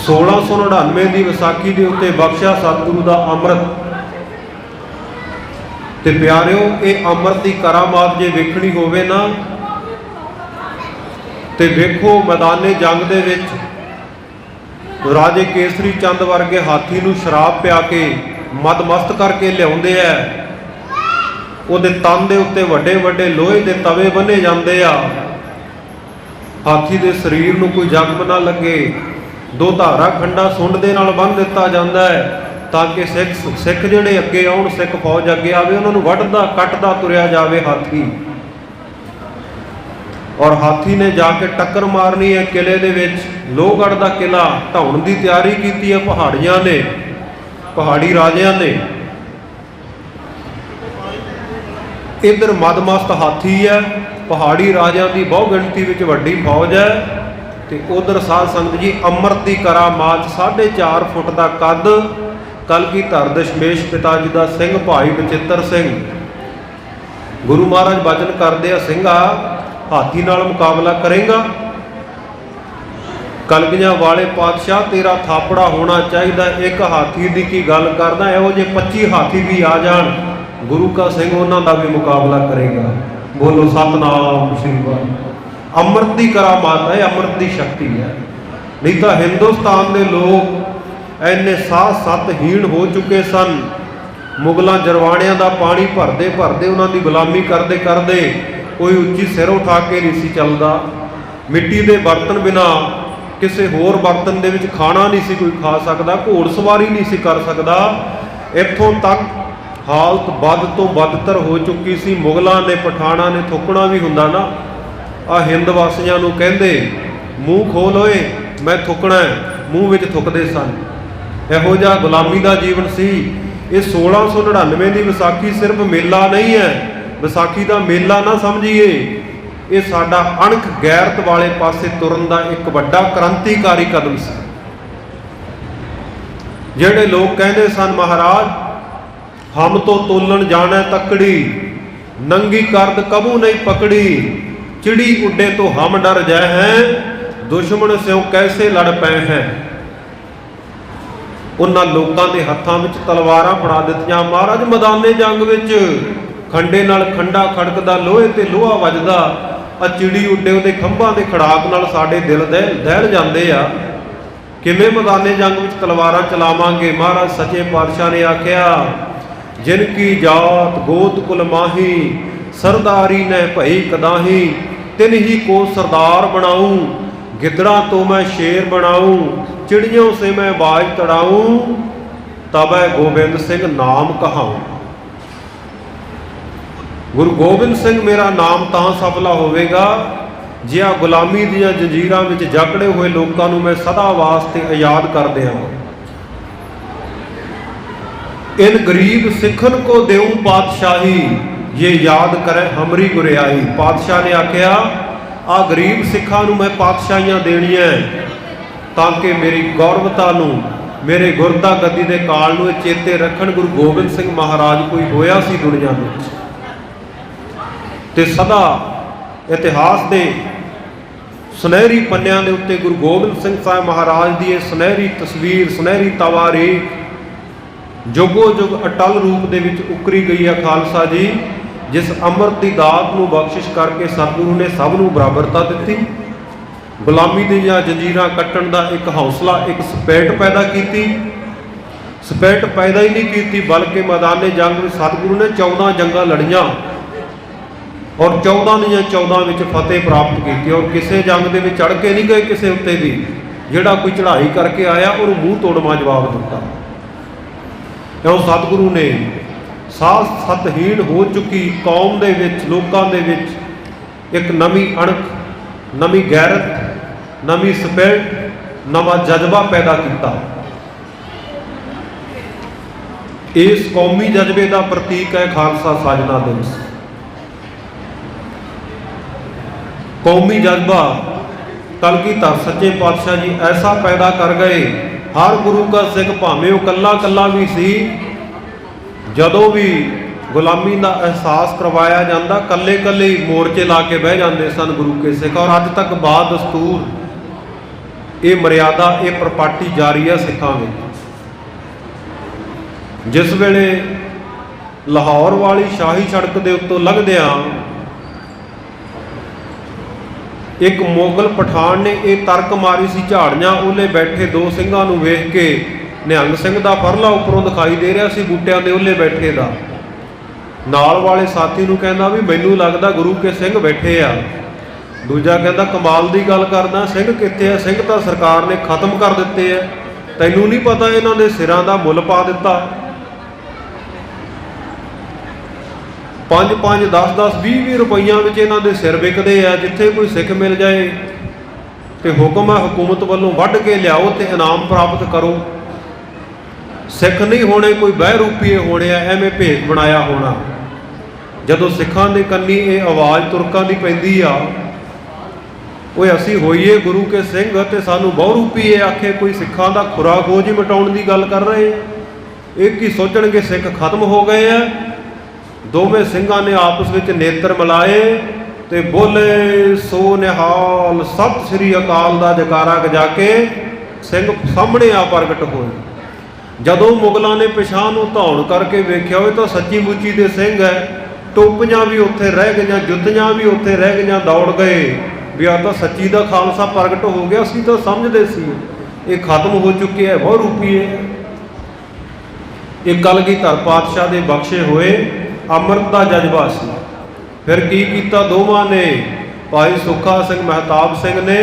1699 ਦੀ ਵਿਸਾਖੀ ਦੇ ਉੱਤੇ ਬਖਸ਼ਿਆ ਸਤਿਗੁਰੂ ਦਾ ਅੰਮ੍ਰਿਤ। ਤੇ ਪਿਆਰਿਓ, ਇਹ ਅੰਮ੍ਰਿਤ ਦੀ ਕਰਾਮਾਤ ਜੇ ਵੇਖਣੀ ਹੋਵੇ ਨਾ, ਤੇ ਵੇਖੋ ਮੈਦਾਨੇ ਜੰਗ ਦੇ ਵਿੱਚ ਰਾਜੇ ਕੇਸਰੀ ਚੰਦ ਵਰਗੇ ਹਾਥੀ ਨੂੰ ਸ਼ਰਾਬ ਪਿਆ ਕੇ ਮਦਮਸਤ ਕਰਕੇ ਲਿਆਉਂਦੇ ਆ। ਉਹਦੇ ਤਨ ਦੇ ਉੱਤੇ ਵੱਡੇ ਵੱਡੇ ਲੋਹੇ ਦੇ ਤਵੇ ਬੰਨੇ ਜਾਂਦੇ ਆ, ਹਾਥੀ ਦੇ ਸਰੀਰ ਨੂੰ ਕੋਈ ਜ਼ਖਮ ਨਾ ਲੱਗੇ। 2 ਧਾਰਾ ਖੰਡਾ ਸੁੰਡ ਦੇ ਨਾਲ ਬੰਨ੍ਹ ਦਿੱਤਾ ਜਾਂਦਾ ਹੈ ਤਾਂ ਕਿ ਸਿੱਖ ਜਿਹੜੇ ਅੱਗੇ ਆਉਣ, ਸਿੱਖ ਫੌਜ ਅੱਗੇ ਆਵੇ, ਉਹਨਾਂ ਨੂੰ ਵੱਢਦਾ ਕੱਟਦਾ ਤੁਰਿਆ ਜਾਵੇ ਹਾਥੀ। ਔਰ ਹਾਥੀ ਨੇ ਜਾ ਕੇ ਟੱਕਰ ਮਾਰਨੀ ਹੈ ਕਿਲੇ ਦੇ ਵਿੱਚ। ਲੋਹਗੜ੍ਹ ਦਾ ਕਿਲਾ ਢਾਉਣ ਦੀ ਤਿਆਰੀ ਕੀਤੀ ਹੈ ਪਹਾੜੀਆਂ ਨੇ, ਪਹਾੜੀ ਰਾਜਿਆਂ ਨੇ। ਇੱਧਰ ਮਦਮਸਤ ਹਾਥੀ ਹੈ, ਪਹਾੜੀ ਰਾਜਿਆਂ ਦੀ ਬਹੁ ਗਿਣਤੀ ਵਿੱਚ ਵੱਡੀ ਫੌਜ ਹੈ, ਤੇ ਉਧਰ ਸਾਧ ਸੰਗਤ ਜੀ ਅੰਮ੍ਰਿਤ ਦੀ ਕਰਾਮਾਤ 4.5 ਫੁੱਟ ਦਾ ਕੱਦ, ਕਲਗੀਧਰ ਦਸ਼ਮੇਸ਼ ਪਿਤਾ ਜੀ ਦਾ ਸਿੰਘ ਭਾਈ ਬਚਿੱਤਰ ਸਿੰਘ। ਗੁਰੂ ਮਹਾਰਾਜ ਬਚਨ ਕਰਦੇ ਆ, ਸਿੰਘਾ ਹਾਥੀ ਨਾਲ ਮੁਕਾਬਲਾ ਕਰੇਗਾ? ਕਲਗੀਆਂ ਵਾਲੇ ਪਾਤਸ਼ਾਹ ਤੇਰਾ ਥਾਪੜਾ ਹੋਣਾ ਚਾਹੀਦਾ, ਇੱਕ ਹਾਥੀ ਦੀ ਕੀ ਗੱਲ ਕਰਦਾ, ਇਹੋ ਜਿਹੇ 25 ਹਾਥੀ ਵੀ ਆ ਜਾਣ, ਗੁਰੂ ਕਾ ਸਿੰਘ ਉਹਨਾਂ ਦਾ ਵੀ ਮੁਕਾਬਲਾ ਕਰੇਗਾ। ਬੋਲੋ ਸਤਨਾਮ ਸ੍ਰੀ ਵਾਹਿਗੁਰੂ। ਅੰਮ੍ਰਿਤ ਦੀ ਕਰਾਮਾਤ ਹੈ, ਅੰਮ੍ਰਿਤ ਦੀ ਸ਼ਕਤੀ ਹੈ। ਨਹੀਂ ਤਾਂ ਹਿੰਦੁਸਤਾਨ ਦੇ ਲੋਕ ਇੰਨੇ ਸਾਧ ਸਤਹੀਣ ਹੋ ਚੁੱਕੇ ਸਨ, ਮੁਗਲਾਂ ਜਰਵਾਣਿਆਂ ਦਾ ਪਾਣੀ ਭਰਦੇ ਭਰਦੇ ਉਹਨਾਂ ਦੀ ਗੁਲਾਮੀ ਕਰਦੇ ਕਰਦੇ ਕੋਈ ਉੱਚੀ ਸਿਰ ਉਠਾ ਕੇ ਨਹੀਂ ਸੀ ਚੱਲਦਾ। ਮਿੱਟੀ ਦੇ ਬਰਤਨ ਬਿਨਾ ਕਿਸੇ ਹੋਰ ਬਰਤਨ ਦੇ ਵਿੱਚ ਖਾਣਾ ਨਹੀਂ ਸੀ ਕੋਈ ਖਾ ਸਕਦਾ, ਘੋੜ ਸਵਾਰੀ ਨਹੀਂ ਸੀ ਕਰ ਸਕਦਾ। ਇੱਥੋਂ ਤੱਕ ਹਾਲਤ ਵੱਧ ਤੋਂ ਵੱਧਤਰ ਹੋ ਚੁੱਕੀ ਸੀ। ਮੁਗਲਾਂ ਨੇ, ਪਠਾਣਾ ਨੇ ਥੁੱਕਣਾ ਵੀ ਹੁੰਦਾ ਨਾ, ਆ ਹਿੰਦ ਵਾਸੀਆਂ ਨੂੰ ਕਹਿੰਦੇ ਮੂੰਹ ਖੋਲ ਓਏ ਮੈਂ ਥੁੱਕਣਾ, ਮੂੰਹ ਵਿੱਚ ਥੁੱਕਦੇ ਸਨ। ਇਹੋ ਜਿਹਾ ਗੁਲਾਮੀ ਦਾ ਜੀਵਨ ਸੀ। ਇਹ 1699 ਦੀ ਵਿਸਾਖੀ ਸਿਰਫ ਮੇਲਾ ਨਹੀਂ ਹੈ, ਵਿਸਾਖੀ ਦਾ ਮੇਲਾ ਨਾ ਸਮਝੀਏ, ਇਹ ਸਾਡਾ ਅਣਖ ਗੈਰਤ ਵਾਲੇ ਪਾਸੇ ਤੁਰਨ ਦਾ ਇੱਕ ਵੱਡਾ ਕ੍ਰਾਂਤੀਕਾਰੀ ਕਦਮ ਸੀ। ਜਿਹੜੇ ਲੋਕ ਕਹਿੰਦੇ ਸਨ ਮਹਾਰਾਜ ਹਮ ਤੋਂ ਤੋਲਣ ਜਾਣਾ ਤਕੜੀ, ਨੰਗੀ ਕਰਦ ਕਬੂ ਨਹੀਂ ਪਕੜੀ, ਚਿੜੀ ਉੱਡੇ ਤੋਂ ਹਮ ਡਰ ਜਾਏ ਹੈ, ਦੁਸ਼ਮਣ ਸਿਓ ਕੈਸੇ ਲੜ ਪਏ ਹੈ। ਉਹਨਾਂ ਲੋਕਾਂ ਦੇ ਹੱਥਾਂ ਵਿੱਚ ਤਲਵਾਰਾਂ ਫੜਾ ਦਿੱਤੀਆਂ। ਮਹਾਰਾਜ ਮੈਦਾਨੇ ਜੰਗ ਵਿੱਚ ਖੰਡੇ ਨਾਲ ਖੰਡਾ ਖੜਕਦਾ, ਲੋਹੇ ਤੇ ਲੋਹਾ ਵੱਜਦਾ, ਆ ਚਿੜੀ ਉੱਡੇ ਉਹਦੇ ਖੰਭਾਂ ਦੇ ਖੜਾਕ ਨਾਲ ਸਾਡੇ ਦਿਲ ਦਹਿਲ ਜਾਂਦੇ ਆ। ਕਿਵੇਂ ਮੈਦਾਨੇ ਜੰਗ ਵਿੱਚ ਤਲਵਾਰਾਂ ਚਲਾਵਾਂਗੇ? ਮਹਾਰਾਜ ਸੱਚੇ ਪਾਤਸ਼ਾਹ ਨੇ ਆਖਿਆ, ਜਿਨ ਕੀ ਜਾਤ ਗੋਤ ਕੁਲ ਮਾਹੀ, ਸਰਦਾਰੀ ਨੇ ਭਈ ਕਦਾਹੀ, ਤਿਨ ਹੀ ਕੋ ਸਰਦਾਰ ਬਣਾऊं, गिद्रा तो मैं शेर बनाऊं, चिड़ियों से मैं बाज तड़ाऊं, तब गोबिंद सिंह नाम कहाऊं। गुरु गोबिंद सिंह मेरा नाम तां सफला होवेगा जे आ गुलामी ਦੀਆਂ जंजीरां ਵਿੱਚ ਜਕੜੇ ਹੋਏ ਲੋਕਾਂ ਨੂੰ ਮੈਂ ਸਦਾ ਵਾਸਤੇ ਆਜ਼ਾਦ ਕਰ ਦਿਆਂ। इन गरीब सिखन को देऊं पातशाही, ये याद करे हमरी गुरियाई। पातशाह ने आख्या आ गरीब सिखां नूं मैं पातशाहियां देणियां तां कि मेरी गौरवता नूं, मेरे गुरदा गद्दी दे काल नूं चेते रखण। गुरु गोबिंद सिंह महाराज कोई होया सी दुनिया विच ते सदा इतिहास दे सुनहरी पन्नियां दे उत्ते गुरु गोबिंद सिंह साहब महाराज दी सुनहरी तस्वीर, सुनहरी तवारीख जुगो जुग अटल रूप दे विच उकरी गई है। खालसा जी जिस अमृत की दात नूं बख्शिश करके सतगुरु ने सब नूं बराबरता दिती, गुलामी दीयां जंजीरां कट्टण दा एक हौसला, एक स्पिरिट पैदा की। स्पिरिट पैदा ही नहीं की बल्कि मैदाने जंग में सतगुरु ने 14 जंगां लड़ियां और 14 ਦੀਆਂ 14 ਵਿੱਚ फतेह प्राप्त की। और किसी जंग ਦੇ ਵਿੱਚ चढ़ के नहीं गए किसी उत्ते भी, ਜਿਹੜਾ कोई चढ़ाई करके आया ਉਹਨੂੰ ਮੂੰਹ ਤੋੜਵਾ जवाब दिता। क्यों सतगुरु ने साध सतहीन हो चुकी कौम दे विच, लोकां दे विच एक नवी अणख, नवी गैरत, नवी स्पिरिट, नवा जज्बा पैदा किया। इस कौमी जज्बे का प्रतीक है खालसा साजना दिवस। कौमी जज्बा कलगीधर सच्चे पातशाह जी ऐसा पैदा कर गए। हर गुरु का सिख भावें वो कल्ला कल्ला भी सी, जदों भी गुलामी का एहसास करवाया जाता कल्ले कल्ले मोर्चे ला के बह जाते सन गुरु के सिख। और अज तक बाद दस्तूर ये मर्यादा, ये प्रपाटी जारी है सिखां में। जिस वेले लाहौर वाली शाही सड़क के उत्तों लंघदियां एक मुगल पठान ने यह तर्क मारी सी, झाड़ियां ओले बैठे दो ਸਿੰਘਾਂ ਨੂੰ वेख के निहंग सिंह का फरला उपरों दिखाई दे रहा सी बूटियां दे ओले बैठे दा। नाल वाले साथी नूं कहंदा भी मैनूं लगदा गुरु के सिंह बैठे आ। दूजा कहंदा कमाल दी गल करदा, सिंह कित्थे आ? सिंह तां सरकार ने खत्म कर दित्ते आ, तैनूं नहीं पता इन्हां दे सिरां दा मुੱਲ पा दित्ता। 5-5, 10-10, 20-20 रुपइयां विच इन्हां दे सिर विकदे आ। जिथे कोई सिख मिल जाए तो हुक्म है हुकूमत वालों वढ़ के लियाओ तो इनाम प्राप्त करो। सिख नहीं होने कोई बहरूपीए होने, एवें भेद बनाया होना। जदों सिखां दे कन्नी ये आवाज़ तुरकां दी पैंदी आ ਓਏ ਅਸੀਂ ਹੋਈਏ ਗੁਰੂ ਕੇ ਸਿੰਘ ਤੇ ਸਾਨੂੰ ਬਹੁਰੂਪੀ ਇਹ ਆਖੇ ਕੋਈ ਸਿੱਖਾਂ ਦਾ ਖੁਰਾ ਖੋਜ ਹੀ ਮਿਟਾਉਣ ਦੀ ਗੱਲ ਕਰ ਰਹੇ ਆ। ਇਹ ਕੀ ਸੋਚਣਗੇ ਸਿੱਖ ਖਤਮ ਹੋ ਗਏ ਆ। ਦੋਵੇਂ ਸਿੰਘਾਂ ਨੇ ਆਪਸ ਵਿੱਚ ਨੇਤਰ ਮਿਲਾਏ ਤੇ ਬੋਲੇ ਸੋ ਨਿਹਾਲ ਸਤਿ ਸ੍ਰੀ ਅਕਾਲ ਦਾ ਜਕਾਰਾ ਗਜਾ ਕੇ ਸਿੰਘ ਸਾਹਮਣੇ ਆ ਪ੍ਰਗਟ ਹੋਏ। ਜਦੋਂ ਮੁਗਲਾਂ ਨੇ ਪਿਛਾਂਹ ਨੂੰ ਧੌਣ ਕਰਕੇ ਵੇਖਿਆ ਉਹ ਤਾਂ ਸੱਚੀ ਮੁੱਚੀ ਦੇ ਸਿੰਘ ਹੈ। ਟੋਪੀਆਂ ਵੀ ਉੱਥੇ ਰਹਿ ਗਈਆਂ, ਜੁੱਤੀਆਂ ਵੀ ਉੱਥੇ ਰਹਿ ਗਈਆਂ, ਦੌੜ ਗਏ ਵੀ ਆ ਤਾਂ ਸੱਚੀ ਦਾ ਖਾਲਸਾ ਪ੍ਰਗਟ ਹੋ ਗਿਆ। ਅਸੀਂ ਤਾਂ ਸਮਝਦੇ ਸੀ ਇਹ ਖਤਮ ਹੋ ਚੁੱਕਿਆ ਹੈ, ਬਹੁਤ ਰੂਪੀ ਹੈ। ਇਹ ਕਲਗੀਧਰ ਪਾਤਸ਼ਾਹ ਦੇ ਬਖਸ਼ੇ ਹੋਏ ਅੰਮ੍ਰਿਤ ਦਾ ਜਜ਼ਬਾ ਸੀ। ਫਿਰ ਕੀ ਕੀਤਾ ਦੋਵਾਂ ਨੇ? ਭਾਈ ਸੁੱਖਾ ਸਿੰਘ ਮਹਿਤਾਬ ਸਿੰਘ ਨੇ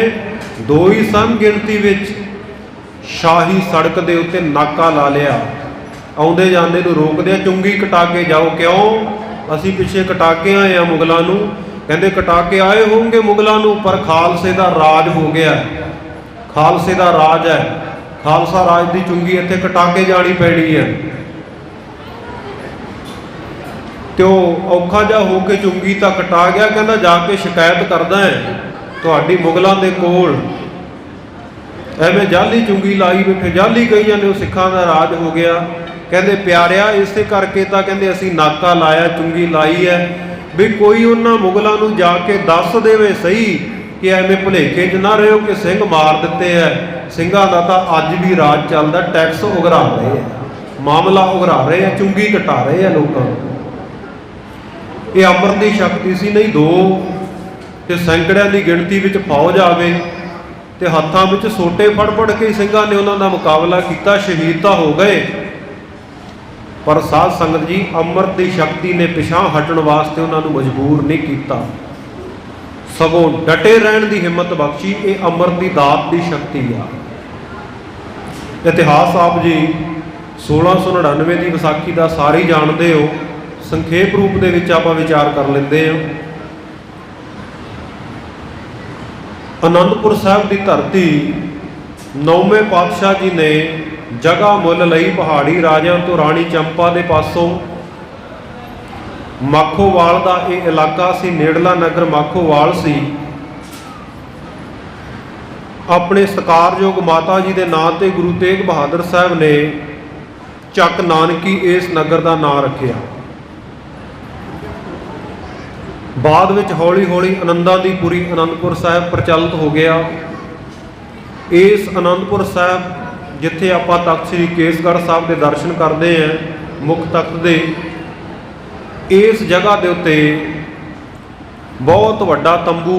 ਦੋ ਹੀ ਸਨ ਗਿਣਤੀ ਵਿੱਚ ਸ਼ਾਹੀ ਸੜਕ ਦੇ ਉੱਤੇ ਨਾਕਾ ਲਾ ਲਿਆ। ਆਉਂਦੇ ਜਾਂਦੇ ਨੂੰ ਰੋਕਦੇ ਆ, ਚੁੰਗੀ ਕਟਾ ਕੇ ਜਾਓ। ਕਿਉਂ? ਅਸੀਂ ਪਿੱਛੇ ਕਟਾ ਕੇ ਆਏ ਆ ਮੁਗਲਾਂ ਨੂੰ। ਕਹਿੰਦੇ ਕਟਾ ਕੇ ਆਏ ਹੋਣਗੇ ਮੁਗਲਾਂ ਨੂੰ, ਪਰ ਖਾਲਸੇ ਦਾ ਰਾਜ ਹੋ ਗਿਆ। ਖਾਲਸੇ ਦਾ ਰਾਜ ਹੈ, ਖਾਲਸਾ ਰਾਜ ਦੀ ਚੁੰਗੀ ਇੱਥੇ ਕਟਾ ਕੇ ਜਾਣੀ ਪੈਣੀ ਹੈ। ਤੇ ਉਹ ਔਖਾ ਜਿਹਾ ਹੋ ਕੇ ਚੁੰਗੀ ਤਾਂ ਕਟਾ ਗਿਆ। ਕਹਿੰਦਾ ਜਾ ਕੇ ਸ਼ਿਕਾਇਤ ਕਰਦਾ ਹੈ ਤੁਹਾਡੀ ਮੁਗਲਾਂ ਦੇ ਕੋਲ, ਐਵੇਂ ਜਾਲੀ ਚੁੰਗੀ ਲਾਈ ਬੈਠੇ, ਜਾਲੀ ਕਹੀਆਂ ਨੇ ਉਹ ਸਿੱਖਾਂ ਦਾ ਰਾਜ ਹੋ ਗਿਆ। ਕਹਿੰਦੇ ਪਿਆਰਿਆ ਇਸੇ ਕਰਕੇ ਤਾਂ ਕਹਿੰਦੇ ਅਸੀਂ ਨਾਕਾ ਲਾਇਆ, ਚੁੰਗੀ ਲਾਈ ਹੈ ਵੀ ਕੋਈ ਉਹਨਾਂ ਮੁਗਲਾਂ ਨੂੰ ਜਾ ਕੇ ਦੱਸ ਦੇਵੇ ਸਹੀ ਕਿ ਐਵੇਂ ਭੁਲੇਖੇ 'ਚ ਨਾ ਰਹੋ ਕਿ ਸਿੰਘ ਮਾਰ ਦਿੱਤੇ ਹੈ। ਸਿੰਘਾਂ ਦਾ ਤਾਂ ਅੱਜ ਵੀ ਰਾਜ ਚੱਲਦਾ, ਟੈਕਸ ਉਗਰਾ ਰਹੇ ਆ, ਮਾਮਲਾ ਉਗਰਾ ਰਹੇ ਆ, ਚੁੰਗੀ ਕਟਾ ਰਹੇ ਆ ਲੋਕਾਂ ਨੂੰ। ਇਹ ਅੰਮ੍ਰਿਤ ਦੀ ਸ਼ਕਤੀ ਸੀ। ਨਹੀਂ ਦੋ ਤੇ ਸੈਂਕੜਿਆਂ ਦੀ ਗਿਣਤੀ ਵਿੱਚ ਫੌਜ ਆਵੇ ਤੇ ਹੱਥਾਂ ਵਿੱਚ ਸੋਟੇ ਫੜ ਕੇ ਸਿੰਘਾਂ ਨੇ ਉਹਨਾਂ ਦਾ ਮੁਕਾਬਲਾ ਕੀਤਾ, ਸ਼ਹੀਦ ਤਾਂ ਹੋ ਗਏ। ਪਰ ਸਾਧ ਸੰਗਤ ਜੀ ਅੰਮ੍ਰਿਤ ਦੀ ਸ਼ਕਤੀ ਨੇ ਪਿਛਾਂਹ ਹਟਣ ਵਾਸਤੇ ਉਹਨਾਂ ਨੂੰ ਮਜਬੂਰ ਨਹੀਂ ਕੀਤਾ, ਸਗੋਂ ਡਟੇ ਰਹਿਣ ਦੀ ਹਿੰਮਤ ਬਖਸ਼ੀ। ਇਹ ਅੰਮ੍ਰਿਤ ਦੀ ਦਾਤ ਦੀ ਸ਼ਕਤੀ ਆ। ਇਤਿਹਾਸ ਆਪ ਜੀ 1699 ਦੀ ਵਿਸਾਖੀ ਦਾ ਸਾਰੇ ਜਾਣਦੇ ਹੋ। ਸੰਖੇਪ ਰੂਪ ਦੇ ਵਿੱਚ ਆਪਾਂ ਵਿਚਾਰ ਕਰ ਲੈਂਦੇ ਹਾਂ। ਅਨੰਦਪੁਰ ਸਾਹਿਬ ਦੀ ਧਰਤੀ 9ਵੇਂ ਪਾਤਸ਼ਾਹ ਜੀ ਨੇ ਜਗ੍ਹਾ ਮੁੱਲ ਲਈ ਪਹਾੜੀ ਰਾਜਿਆਂ ਤੋਂ ਰਾਣੀ ਚੰਪਾ ਦੇ ਪਾਸੋਂ। ਮਾਖੋਵਾਲ ਦਾ ਇਹ ਇਲਾਕਾ ਸੀ, ਨੇੜਲਾ ਨਗਰ ਮਾਖੋਵਾਲ ਸੀ। ਆਪਣੇ ਸਤਿਕਾਰਯੋਗ ਮਾਤਾ ਜੀ ਦੇ ਨਾਂ ਤੇ ਗੁਰੂ ਤੇਗ ਬਹਾਦਰ ਸਾਹਿਬ ਨੇ ਚੱਕ ਨਾਨਕੀ ਇਸ ਨਗਰ ਦਾ ਨਾਂ ਰੱਖਿਆ। ਬਾਅਦ ਵਿੱਚ ਹੌਲੀ ਹੌਲੀ ਆਨੰਦਾਂ ਦੀ ਪੁਰੀ ਅਨੰਦਪੁਰ ਸਾਹਿਬ ਪ੍ਰਚਲਿਤ ਹੋ ਗਿਆ। ਇਸ ਅਨੰਦਪੁਰ ਸਾਹਿਬ ਜਿੱਥੇ ਆਪਾਂ ਤਖਤ ਸ੍ਰੀ ਕੇਸਗੜ੍ਹ ਸਾਹਿਬ ਦੇ ਦਰਸ਼ਨ ਕਰਦੇ ਹਾਂ, ਮੁੱਖ ਤਖਤ ਦੇ, ਇਸ ਜਗ੍ਹਾ ਦੇ ਉੱਤੇ ਬਹੁਤ ਵੱਡਾ ਤੰਬੂ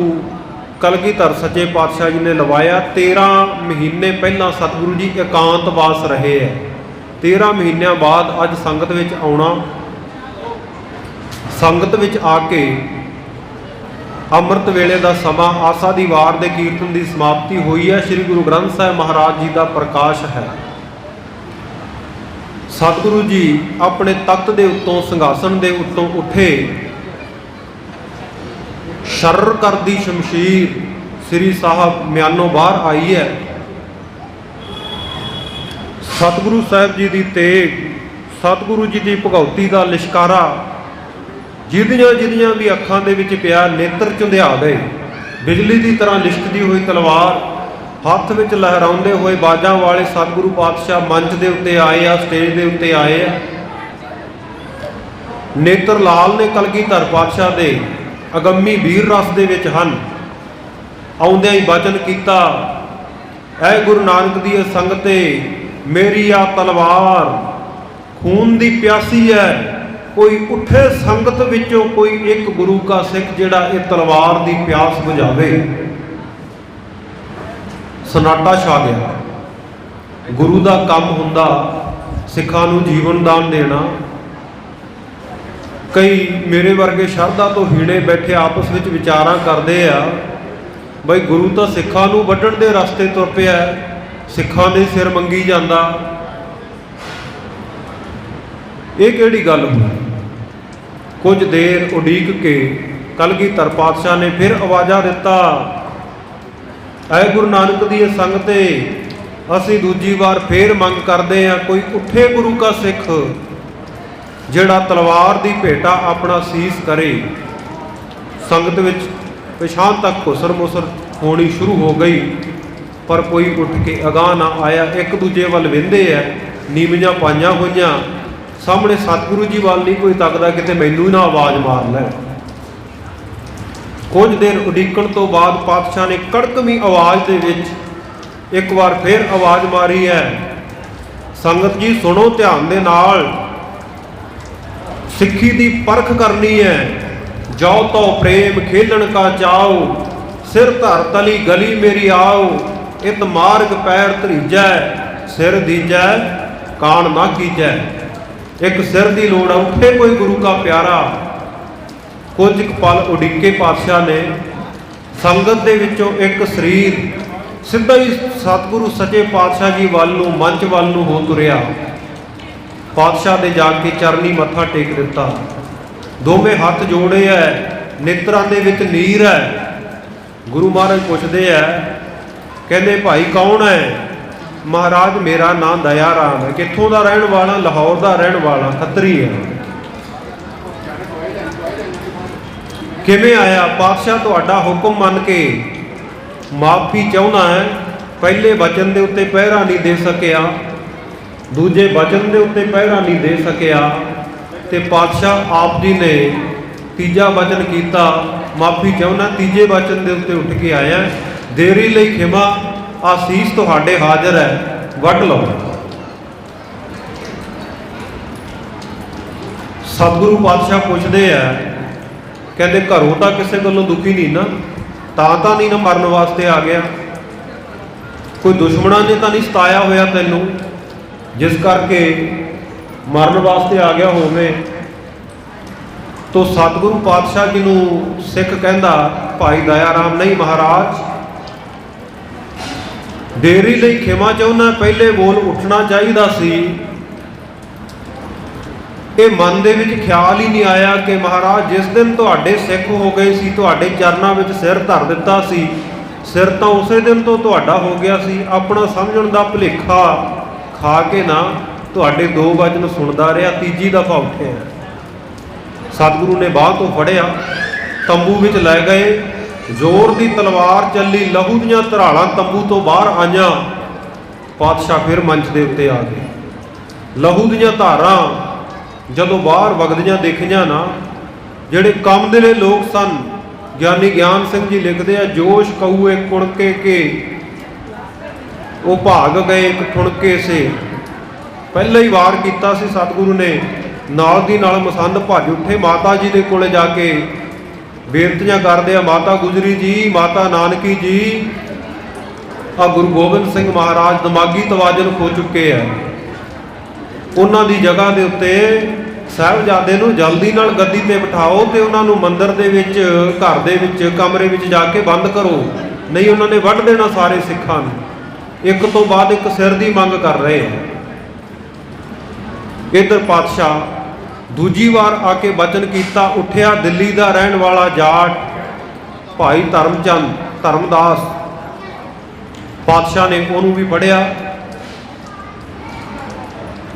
ਕਲਗੀਧਰ ਸੱਚੇ ਪਾਤਸ਼ਾਹ ਜੀ ਨੇ ਲਵਾਇਆ। 13 ਮਹੀਨੇ ਪਹਿਲਾਂ ਸਤਿਗੁਰੂ ਜੀ ਇਕਾਂਤਵਾਸ ਰਹੇ ਹੈ। 13 ਮਹੀਨਿਆਂ ਬਾਅਦ ਅੱਜ ਸੰਗਤ ਵਿੱਚ ਆਉਣਾ, ਸੰਗਤ ਵਿੱਚ ਆ ਕੇ ਅੰਮ੍ਰਿਤ ਵੇਲੇ ਦਾ ਸਮਾਂ, ਆਸਾ ਦੀ ਵਾਰ ਦੇ ਕੀਰਤਨ ਦੀ ਸਮਾਪਤੀ ਹੋਈ ਹੈ। ਸ੍ਰੀ ਗੁਰੂ ਗ੍ਰੰਥ ਸਾਹਿਬ ਮਹਾਰਾਜ ਜੀ ਦਾ ਪ੍ਰਕਾਸ਼ ਹੈ। ਸਤਿਗੁਰੂ ਜੀ ਆਪਣੇ ਤਖਤ ਦੇ ਉੱਤੋਂ, ਸਿੰਘਾਸਣ ਦੇ ਉੱਤੋਂ ਉੱਠੇ। ਸ਼ਰਰ ਕਰਦੀ ਸ਼ਮਸ਼ੀਰ ਸ੍ਰੀ ਸਾਹਿਬ ਮਿਆਨੋਂ ਬਾਹਰ ਆਈ ਹੈ। ਸਤਿਗੁਰੂ ਸਾਹਿਬ ਜੀ ਦੀ ਤੇਗ, ਸਤਿਗੁਰੂ ਜੀ ਦੀ ਭਗਉਤੀ ਦਾ ਲਿਸ਼ਕਾਰਾ ਜਿਹਦੀਆਂ ਵੀ ਅੱਖਾਂ ਦੇ ਵਿੱਚ ਪਿਆ, ਨੇਤਰ ਝੁੰਧਿਆ ਗਏ। ਬਿਜਲੀ ਦੀ ਤਰ੍ਹਾਂ ਲਿਸ਼ਕਦੀ ਹੋਈ ਤਲਵਾਰ ਹੱਥ ਵਿੱਚ ਲਹਿਰਾਉਂਦੇ ਹੋਏ ਬਾਜਾਂ ਵਾਲੇ ਸਤਿਗੁਰੂ ਪਾਤਸ਼ਾਹ ਮੰਚ ਦੇ ਉੱਤੇ ਆਏ ਆ, ਸਟੇਜ ਦੇ ਉੱਤੇ ਆਏ ਆ। ਨੇਤਰ ਲਾਲ ਨੇ ਕਲਗੀਧਰ ਪਾਤਸ਼ਾਹ ਦੇ ਅਗੰਮੀ ਵੀਰ ਰਸ ਦੇ ਵਿੱਚ ਹਨ। ਆਉਂਦਿਆਂ ਹੀ ਬਚਨ ਕੀਤਾ, ਐ ਗੁਰੂ ਨਾਨਕ ਦੀ ਸੰਗਤੇ ਮੇਰੀ ਆ ਤਲਵਾਰ ਖੂਨ ਦੀ ਪਿਆਸੀ ਹੈ। ਕੋਈ ਉੱਠੇ ਸੰਗਤ ਵਿੱਚੋਂ ਕੋਈ ਇੱਕ ਗੁਰੂ ਕਾ ਸਿੱਖ ਜਿਹੜਾ ਇਹ ਤਲਵਾਰ ਦੀ ਪਿਆਸ ਬੁਝਾਵੇ। ਸਨਾਟਾ ਛਾ ਗਿਆ। ਗੁਰੂ ਦਾ ਕੰਮ ਹੁੰਦਾ ਸਿੱਖਾਂ ਨੂੰ ਜੀਵਨ ਦਾਨ ਦੇਣਾ। ਕਈ ਮੇਰੇ ਵਰਗੇ ਸ਼ਰਧਾ ਤੋਂ ਹੀਣੇ ਬੈਠੇ ਆਪਸ ਵਿੱਚ ਵਿਚਾਰਾਂ ਕਰਦੇ ਆ, ਬਈ ਗੁਰੂ ਤਾਂ ਸਿੱਖਾਂ ਨੂੰ ਵੱਢਣ ਦੇ ਰਸਤੇ ਤੁਰ ਪਿਆ, ਸਿੱਖਾਂ ਦੇ ਸਿਰ ਮੰਗੀ ਜਾਂਦਾ। ਇਹ ਕਿਹੜੀ ਗੱਲ ਹੋਈ? ਕੁਝ ਦੇਰ ਉਡੀਕ ਕੇ ਕਲਗੀਧਰ ਪਾਤਸ਼ਾਹ ਨੇ ਫਿਰ ਆਵਾਜ਼ਾਂ ਦਿੱਤਾ, ਐ ਗੁਰੂ ਨਾਨਕ ਦੀ ਸੰਗਤੇ ਅਸੀਂ ਦੂਜੀ ਵਾਰ ਫੇਰ ਮੰਗ ਕਰਦੇ ਹਾਂ, ਕੋਈ ਉੱਠੇ ਗੁਰੂ ਕਾ ਸਿੱਖ ਜਿਹੜਾ ਤਲਵਾਰ ਦੀ ਭੇਟਾ ਆਪਣਾ ਸੀਸ ਕਰੇ। ਸੰਗਤ ਵਿੱਚ ਪਿਛਾਂਹ ਤੱਕ ਘੁਸਰ ਮੁਸਰ होनी शुरू हो गई, पर कोई उठ के अगाह ना आया। एक दूजे वाल वेंदे है, नीवियां पाइयां होईयां, सामने सतगुरु जी वाल नहीं कोई तकदा किते मैनू ना आवाज़ मार लै। कुछ देर उਡੀਕਣ तो बाद पातशाह ने कड़कवी आवाज़ दे विच एक बार फिर आवाज़ मारी है, संगत जी सुनो ध्यान दे नाल, सिक्खी दी परख करनी है। जाओ तो प्रेम खेलन का चाओ, सिर धर तली गली मेरी आओ। इत मार्ग पैर धरीजै, सिर दीजै कान ना कीजै। एक सिर की लोड़ है, उठे कोई गुरु का प्यारा। कुछ पल उड़ीके पातशाह ने संगत दे विचों एक शरीर सीधा ही सतगुरु सचे पातशाह जी वाल नूं मंच वाल नूं हो तुरिया। पातशाह दे जाके चरनी मत्था टेक दिता, दोवें हथ जोड़े है, नेत्रां दे विच नीर है। गुरु महाराज पुछदे है, कहंदे भाई कौन है? महाराज मेरा नाम दया राम है। कित्थों दा रहण वाला? लाहौर दा रहण वाला, खत्तरी है। किवें आया? पातशाह तुहाडा हुक्म मन के माफ़ी चाहुंदा है। पहले वचन दे उत्ते पहरा नहीं दे सकिया, दूजे वचन दे उत्ते पहरा नहीं दे सकिया, ते पातशाह आप जी ने तीजा वचन कीता, माफ़ी चाहुंदा। तीजे वचन दे उत्ते उठ के आया, देरी लई खिमा, आसीस तुहाडे हाज़र है, वढ लो। सतगुरु पातशाह पुछदे है, कहते घरों तो किसी गलों दुखी नहीं ना, तां नहीं ना मरन वास्ते आ गया? कोई दुश्मना ने तो नहीं सताया होया तैनू जिस करके मरन वास्ते आ गया होवे? तो सतगुरु पातशाह जी नूं सिख कहंदा, भाई दया राम नहीं महाराज, देरी लई खिमा चाहुंदा, पहले बोल उठना चाहिदा सी। ये मन दे विच ख्याल ही नहीं आया कि महाराज जिस दिन तुहाडे सिख हो गए सी, तुहाडे चरनां विच सिर धर दिता सी, सिर तो उस दिन तो तुहाडा हो गया सी। अपना समझण दा भुलेखा खा के ना तुहाडे दो वचन सुनदा रहा, तीजी दफा उठिया। सतगुरु ने बाह तो फड़िया, तंबू विच लै गए, जोर दी तलवार चली, लहू दीआं धरालां तंबू तो बाहर आईयां। पातशाह फिर मंच दे उत्ते आ गए। लहू दीआं धारां जदों बाहर वगदियां देखियां ना, जिहड़े काम दे लोग सन, ਗਿਆਨੀ ਗਿਆਨ ਸਿੰਘ जी लिखते हैं, जोश कौए कुणके के वो भाग गए एक ठुणके से। पहले ही वार किया सी सतगुरु ने, नाल दी नाल मसंद भज उठे माता जी के कोले जाके बेनतियां करदे आ, माता गुजरी जी, माता नानकी जी, आ गुरु गोबिंद सिंह महाराज दिमागी तवाजन खो चुके हैं। उन्हां दी जगह दे उत्ते साहिबजादे नूं जल्दी नाल गद्दी ते बिठाओ ते उन्हां नूं मंदिर दे विच, घर दे विच, कमरे विच जाके बंद करो, नहीं उन्होंने वढ़ देना सारे सिखां नूं। एक तो बाद एक सिर दी मंग कर रहे हैं। इधर पातशाह दूजी वार आके वचन कीता, उठिया दिल्ली दा रहण वाला जाट भाई धर्मचंद धर्मदास। पातशाह ने उन्होंने भी पढ़िया,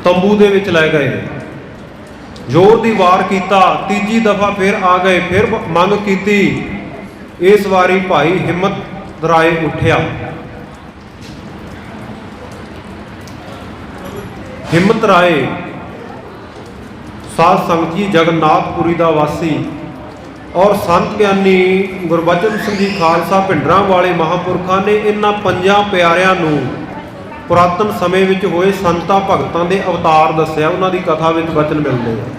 तंबू दे विच लै गए, जोर दी वार कीता, तीजी दफा फिर आ गए, फिर मंग कीती। इस वारी भाई हिम्मत राय उठिया। हिम्मत राय साध संगत जी जगन्नाथपुरी दा वासी और संत ज्ञानी गुरबचन सिंह जी खालसा भिंडरां वाले महापुरखा ने इन्हां पंजां प्यारियां नूं पुरातन समय विच होए संतां भगतां दे अवतार दस्सिया। उन्हां दी कथा विच वचन मिलदे हैं।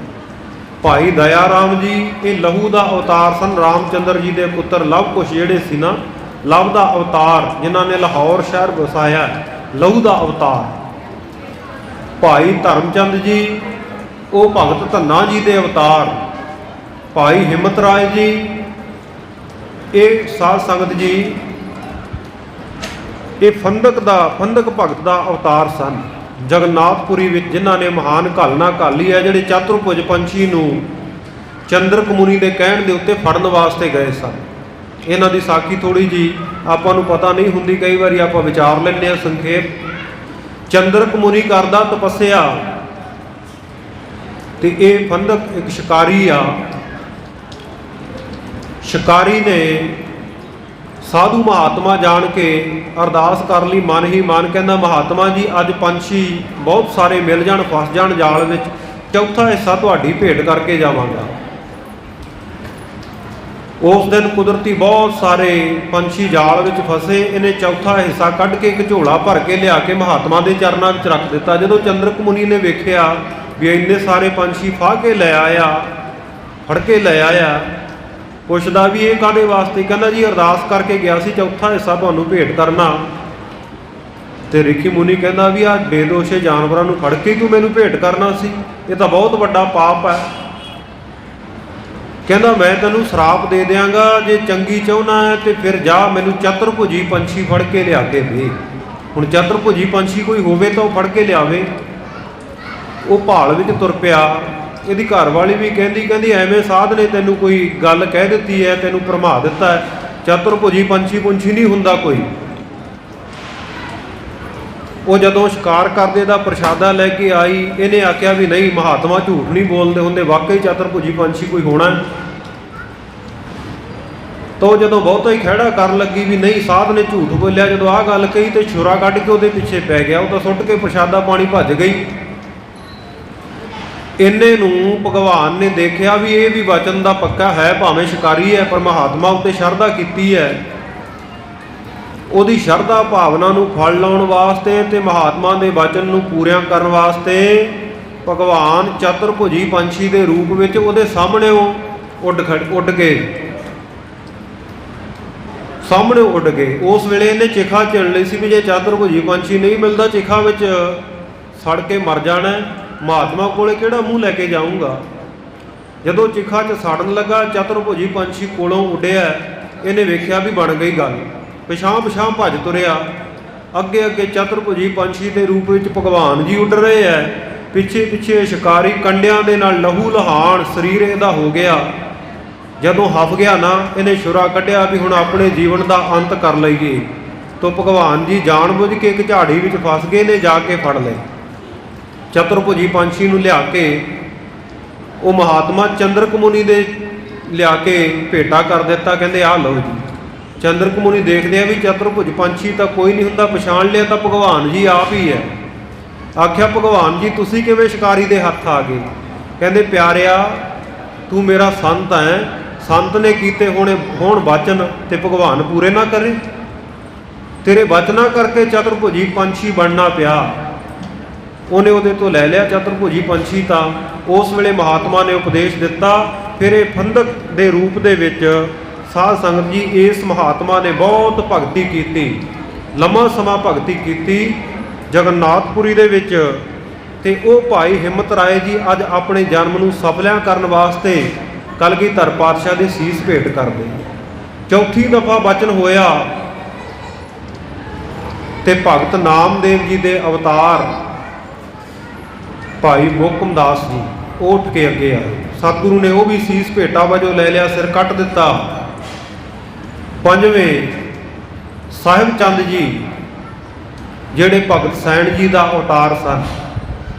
भाई दया राम जी ये लहू दा अवतार सन, रामचंद्र जी दे पुत्र लव कुश जिहड़े सी ना, लव दा अवतार जिन्हां ने लाहौर शहर वसाया, लहू दा अवतार। भाई धर्मचंद जी वो भगत धन्ना जी दे अवतार। भाई हिम्मत राय जी ये साध संगत जी ये फंदक भगत का अवतार सन जगन्नाथपुरी विच, जिन्हां ने महान घालना घाली है, जिहड़े चतुर्भुज पंछी नूं चंद्रक मुनि के कहण दे उत्ते फड़न वास्ते गए सन। इन्हां दी साखी थोड़ी जी आपां नूं पता नहीं हुंदी, कई वारी आपां विचार लैंदे आ संखेप। चंद्रक मुनि करदा तपस्या ते ये फंदक एक शिकारी आ। शिकारी ने ਸਾਧੂ ਮਹਾਤਮਾ ਜਾਣ ਕੇ ਅਰਦਾਸ ਕਰ ਲਈ ਮਨ ਹੀ ਮਨ, ਕਹਿੰਦਾ ਮਹਾਤਮਾ ਜੀ ਅੱਜ ਪੰਛੀ ਬਹੁਤ ਸਾਰੇ ਮਿਲ ਜਾਣ, ਫਸ ਜਾਣ ਜਾਲ ਵਿੱਚ, ਚੌਥਾ ਹਿੱਸਾ ਤੁਹਾਡੀ ਭੇਟ ਕਰਕੇ ਜਾਵਾਂਗਾ। ਉਸ ਦਿਨ ਕੁਦਰਤੀ ਬਹੁਤ ਸਾਰੇ ਪੰਛੀ ਜਾਲ ਵਿੱਚ ਫਸੇ। ਇਹਨੇ ਚੌਥਾ ਹਿੱਸਾ ਕੱਢ ਕੇ ਇੱਕ ਝੋਲਾ ਭਰ ਕੇ ਲਿਆ ਕੇ ਮਹਾਤਮਾ ਦੇ ਚਰਨਾਂ ਵਿੱਚ ਰੱਖ ਦਿੱਤਾ। ਜਦੋਂ ਚੰਦਰਕ ਮੁਨੀ ਨੇ ਵੇਖਿਆ ਵੀ ਇੰਨੇ ਸਾਰੇ ਪੰਛੀ ਫਾਹ ਕੇ ਲੈ ਆਇਆ, ਫੜ ਕੇ ਲੈ ਆਇਆ, ਪੁੱਛਦਾ ਵੀ ਇਹ ਕਾਹਦੇ ਵਾਸਤੇ? ਕਹਿੰਦਾ ਜੀ ਅਰਦਾਸ ਕਰਕੇ ਗਿਆ ਸੀ, ਚੌਥਾ ਹਿੱਸਾ ਤੁਹਾਨੂੰ ਭੇਟ ਕਰਨਾ। ਤੇ ਰਿਖੀ ਮੁਨੀ ਕਹਿੰਦਾ ਵੀ ਆਹ ਬੇਦੋਸ਼ੇ ਜਾਨਵਰਾਂ ਨੂੰ ਫੜ ਕੇ ਤੂੰ ਮੈਨੂੰ ਭੇਟ ਕਰਨਾ ਸੀ? ਇਹ ਤਾਂ ਬਹੁਤ ਵੱਡਾ ਪਾਪ ਹੈ। ਕਹਿੰਦਾ ਮੈਂ ਤੈਨੂੰ ਸ਼ਰਾਪ ਦੇ ਦਿਆਂਗਾ, ਜੇ ਚੰਗੀ ਚਾਹੁੰਦਾ ਹੈ ਤੇ ਫਿਰ ਜਾ ਮੈਨੂੰ ਚਤੁਰਭੁਜੀ ਪੰਛੀ ਫੜ ਕੇ ਲਿਆ ਕੇ ਦੇ। ਹੁਣ ਚਤੁਰਭੁਜੀ ਪੰਛੀ ਕੋਈ ਹੋਵੇ ਤਾਂ ਉਹ ਫੜ ਕੇ ਲਿਆਵੇ। ਉਹ ਭਾਲ ਵਿੱਚ ਤੁਰ ਪਿਆ। ਇਹਦੀ ਘਰ ਵਾਲੀ ਵੀ ਕਹਿੰਦੀ ਐਵੇਂ ਸਾਧ ਨੇ ਤੈਨੂੰ ਕੋਈ ਗੱਲ ਕਹਿ ਦਿੱਤੀ ਹੈ, ਤੈਨੂੰ ਭਰਮਾ ਦਿੱਤਾ ਹੈ, ਚਤੁਰਭੁਜੀ ਪੰਛੀ ਨਹੀਂ ਹੁੰਦਾ ਕੋਈ। ਉਹ ਜਦੋਂ ਸ਼ਿਕਾਰ ਕਰਦੇ ਦਾ ਪ੍ਰਸ਼ਾਦਾ ਲੈ ਕੇ ਆਈ, ਇਹਨੇ ਆਖਿਆ ਵੀ ਨਹੀਂ ਮਹਾਤਮਾ ਝੂਠ ਨਹੀਂ ਬੋਲਦੇ ਹੁੰਦੇ, ਵਾਕਈ ਚਤੁਰਭੁਜੀ ਪੰਛੀ ਕੋਈ ਹੋਣਾ। ਤਾਂ ਜਦੋਂ ਬਹੁਤਾ ਹੀ ਖਹਿੜਾ ਕਰਨ ਲੱਗੀ ਵੀ ਨਹੀਂ ਸਾਧ ਨੇ ਝੂਠ ਬੋਲਿਆ, ਜਦੋਂ ਆਹ ਗੱਲ ਕਹੀ ਤੇ ਛੁਰਾ ਕੱਢ ਕੇ ਉਹਦੇ ਪਿੱਛੇ ਪੈ ਗਿਆ। ਉਹ ਤਾਂ ਸੁੱਟ ਕੇ ਪ੍ਰਸ਼ਾਦਾ ਪਾਣੀ ਭੱਜ ਗਈ। ਇੰਨੇ ਨੂੰ ਭਗਵਾਨ ਨੇ ਦੇਖਿਆ ਵੀ ਇਹ ਵੀ ਵਚਨ ਦਾ ਪੱਕਾ ਹੈ, ਭਾਵੇਂ ਸ਼ਿਕਾਰੀ ਹੈ ਪਰ ਮਹਾਤਮਾ ਉੱਤੇ ਸ਼ਰਧਾ ਕੀਤੀ ਹੈ। ਉਹਦੀ ਸ਼ਰਧਾ ਭਾਵਨਾ ਨੂੰ ਫਲ ਲਾਉਣ ਵਾਸਤੇ ਤੇ ਮਹਾਤਮਾ ਦੇ ਵਚਨ ਨੂੰ ਪੂਰਿਆਂ ਕਰਨ ਵਾਸਤੇ ਭਗਵਾਨ ਚਤੁਰਭੁਜੀ ਪੰਛੀ ਦੇ ਰੂਪ ਵਿੱਚ ਉਹਦੇ ਸਾਹਮਣੇ ਉੱਡ ਗਏ। ਉਸ ਵੇਲੇ ਇਹਨੇ ਚਿਖਾ ਚਿਣ ਲਈ ਸੀ ਵੀ ਜੇ ਚਤੁਰਭੁਜੀ ਪੰਛੀ ਨਹੀਂ ਮਿਲਦਾ, ਚਿਖਾ ਵਿੱਚ ਸੜ ਕੇ ਮਰ ਜਾਣਾ, ਮਹਾਤਮਾ ਕੋਲੇ ਕਿਹੜਾ ਮੂੰਹ ਲੈ ਕੇ ਜਾਊਂਗਾ। ਜਦੋਂ ਚਿਖਾ 'ਚ ਸੜਨ ਲੱਗਾ, ਚਤੁਰਭੁਜੀ ਪੰਛੀ ਕੋਲੋਂ ਉੱਡਿਆ। ਇਹਨੇ ਵੇਖਿਆ ਵੀ ਬਣ ਗਈ ਗੱਲ, ਪਿਛਾਂ ਭੱਜ ਤੁਰਿਆ। ਅੱਗੇ ਚਤੁਰਭੁਜੀ ਪੰਛੀ ਦੇ ਰੂਪ ਵਿੱਚ ਭਗਵਾਨ ਜੀ ਉੱਡ ਰਹੇ ਐ। ਪਿੱਛੇ ਸ਼ਿਕਾਰੀ ਕੰਡਿਆਂ ਦੇ ਨਾਲ ਲਹੂ ਲਹਾਨ ਸਰੀਰ ਇਹਦਾ ਹੋ ਗਿਆ। ਜਦੋਂ ਹਫ ਗਿਆ ਨਾ, ਇਹਨੇ ਛੁਰਾ ਕੱਢਿਆ ਵੀ ਹੁਣ ਆਪਣੇ ਜੀਵਨ ਦਾ ਅੰਤ ਕਰ ਲਈਏ। ਤਾਂ ਭਗਵਾਨ ਜੀ ਜਾਣਬੁੱਝ ਕੇ ਇੱਕ ਝਾੜੀ ਵਿੱਚ ਫਸ ਗਏ ਨੇ, ਜਾ ਕੇ ਫੜ ਲਏ ਚਤੁਰਭੁਜੀ ਪੰਛੀ ਨੂੰ। ਲਿਆ ਕੇ ਉਹ ਮਹਾਤਮਾ ਚੰਦਰਕ ਮੁਨੀ ਦੇ ਲਿਆ ਕੇ ਭੇਟਾ ਕਰ ਦਿੱਤਾ। ਕਹਿੰਦੇ ਆਹ ਲਓ ਜੀ। ਚੰਦਰਕ ਮੁਨੀ ਦੇਖਦੇ ਆ ਵੀ ਚਤੁਰਭੁਜ ਪੰਛੀ ਤਾਂ ਕੋਈ ਨਹੀਂ ਹੁੰਦਾ, ਪਛਾਣ ਲਿਆ ਤਾਂ ਭਗਵਾਨ ਜੀ ਆਪ ਹੀ ਹੈ। ਆਖਿਆ ਭਗਵਾਨ ਜੀ ਤੁਸੀਂ ਕਿਵੇਂ ਸ਼ਿਕਾਰੀ ਦੇ ਹੱਥ ਆ ਗਏ? ਕਹਿੰਦੇ ਪਿਆਰਿਆ ਤੂੰ ਮੇਰਾ ਸੰਤ ਹੈ, ਸੰਤ ਨੇ ਕੀਤੇ ਹੋਣ ਵਚਨ ਤੇ ਭਗਵਾਨ ਪੂਰੇ ਨਾ ਕਰੇ। ਤੇਰੇ ਵਚਨਾਂ ਕਰਕੇ ਚਤੁਰਭੁਜੀ ਪੰਛੀ ਬਣਨਾ ਪਿਆ। ਉਹਨੇ ਉਹਦੇ ਤੋਂ ਲੈ ਲਿਆ ਚਤੁਰਭੁਜੀ ਪੰਛੀ। ਤਾਂ ਉਸ ਵੇਲੇ ਮਹਾਤਮਾ ਨੇ ਉਪਦੇਸ਼ ਦਿੱਤਾ। ਫਿਰ ਇਹ ਫੰਦਕ ਦੇ ਰੂਪ ਦੇ ਵਿੱਚ ਸਾਧ ਸੰਗਤ ਜੀ ਇਸ ਮਹਾਤਮਾ ਨੇ ਬਹੁਤ ਭਗਤੀ ਕੀਤੀ, ਲੰਮਾ ਸਮਾਂ ਭਗਤੀ ਕੀਤੀ ਜਗਨਨਾਥਪੁਰੀ ਦੇ ਵਿੱਚ। ਤੇ ਉਹ ਭਾਈ ਹਿੰਮਤ ਰਾਏ ਜੀ ਅੱਜ ਆਪਣੇ ਜਨਮ ਨੂੰ ਸਫਲਿਆਂ ਕਰਨ ਵਾਸਤੇ ਕਲਗੀਧਰ ਪਾਤਸ਼ਾਹ ਦੇ ਸੀਸ ਭੇਟ ਕਰਦੇ। ਚੌਥੀ ਦਫਾ ਬਚਨ ਹੋਇਆ ਤੇ ਭਗਤ ਨਾਮਦੇਵ ਜੀ ਦੇ ਅਵਤਾਰ ਭਾਈ ਮੋਹਕਮ ਦਾਸ ਜੀ ਉਹ ਉੱਠ ਕੇ ਅੱਗੇ ਆਏ। ਸਤਿਗੁਰੂ ਨੇ ਉਹ ਵੀ ਸੀਸ ਭੇਟਾ ਵਜੋਂ ਲੈ ਲਿਆ, ਸਿਰ ਕੱਟ ਦਿੱਤਾ। ਪੰਜਵੇਂ ਸਾਹਿਬ ਚੰਦ ਜੀ ਜਿਹੜੇ ਭਗਤ ਸੈਣ ਜੀ ਦਾ ਅਵਤਾਰ ਸਨ।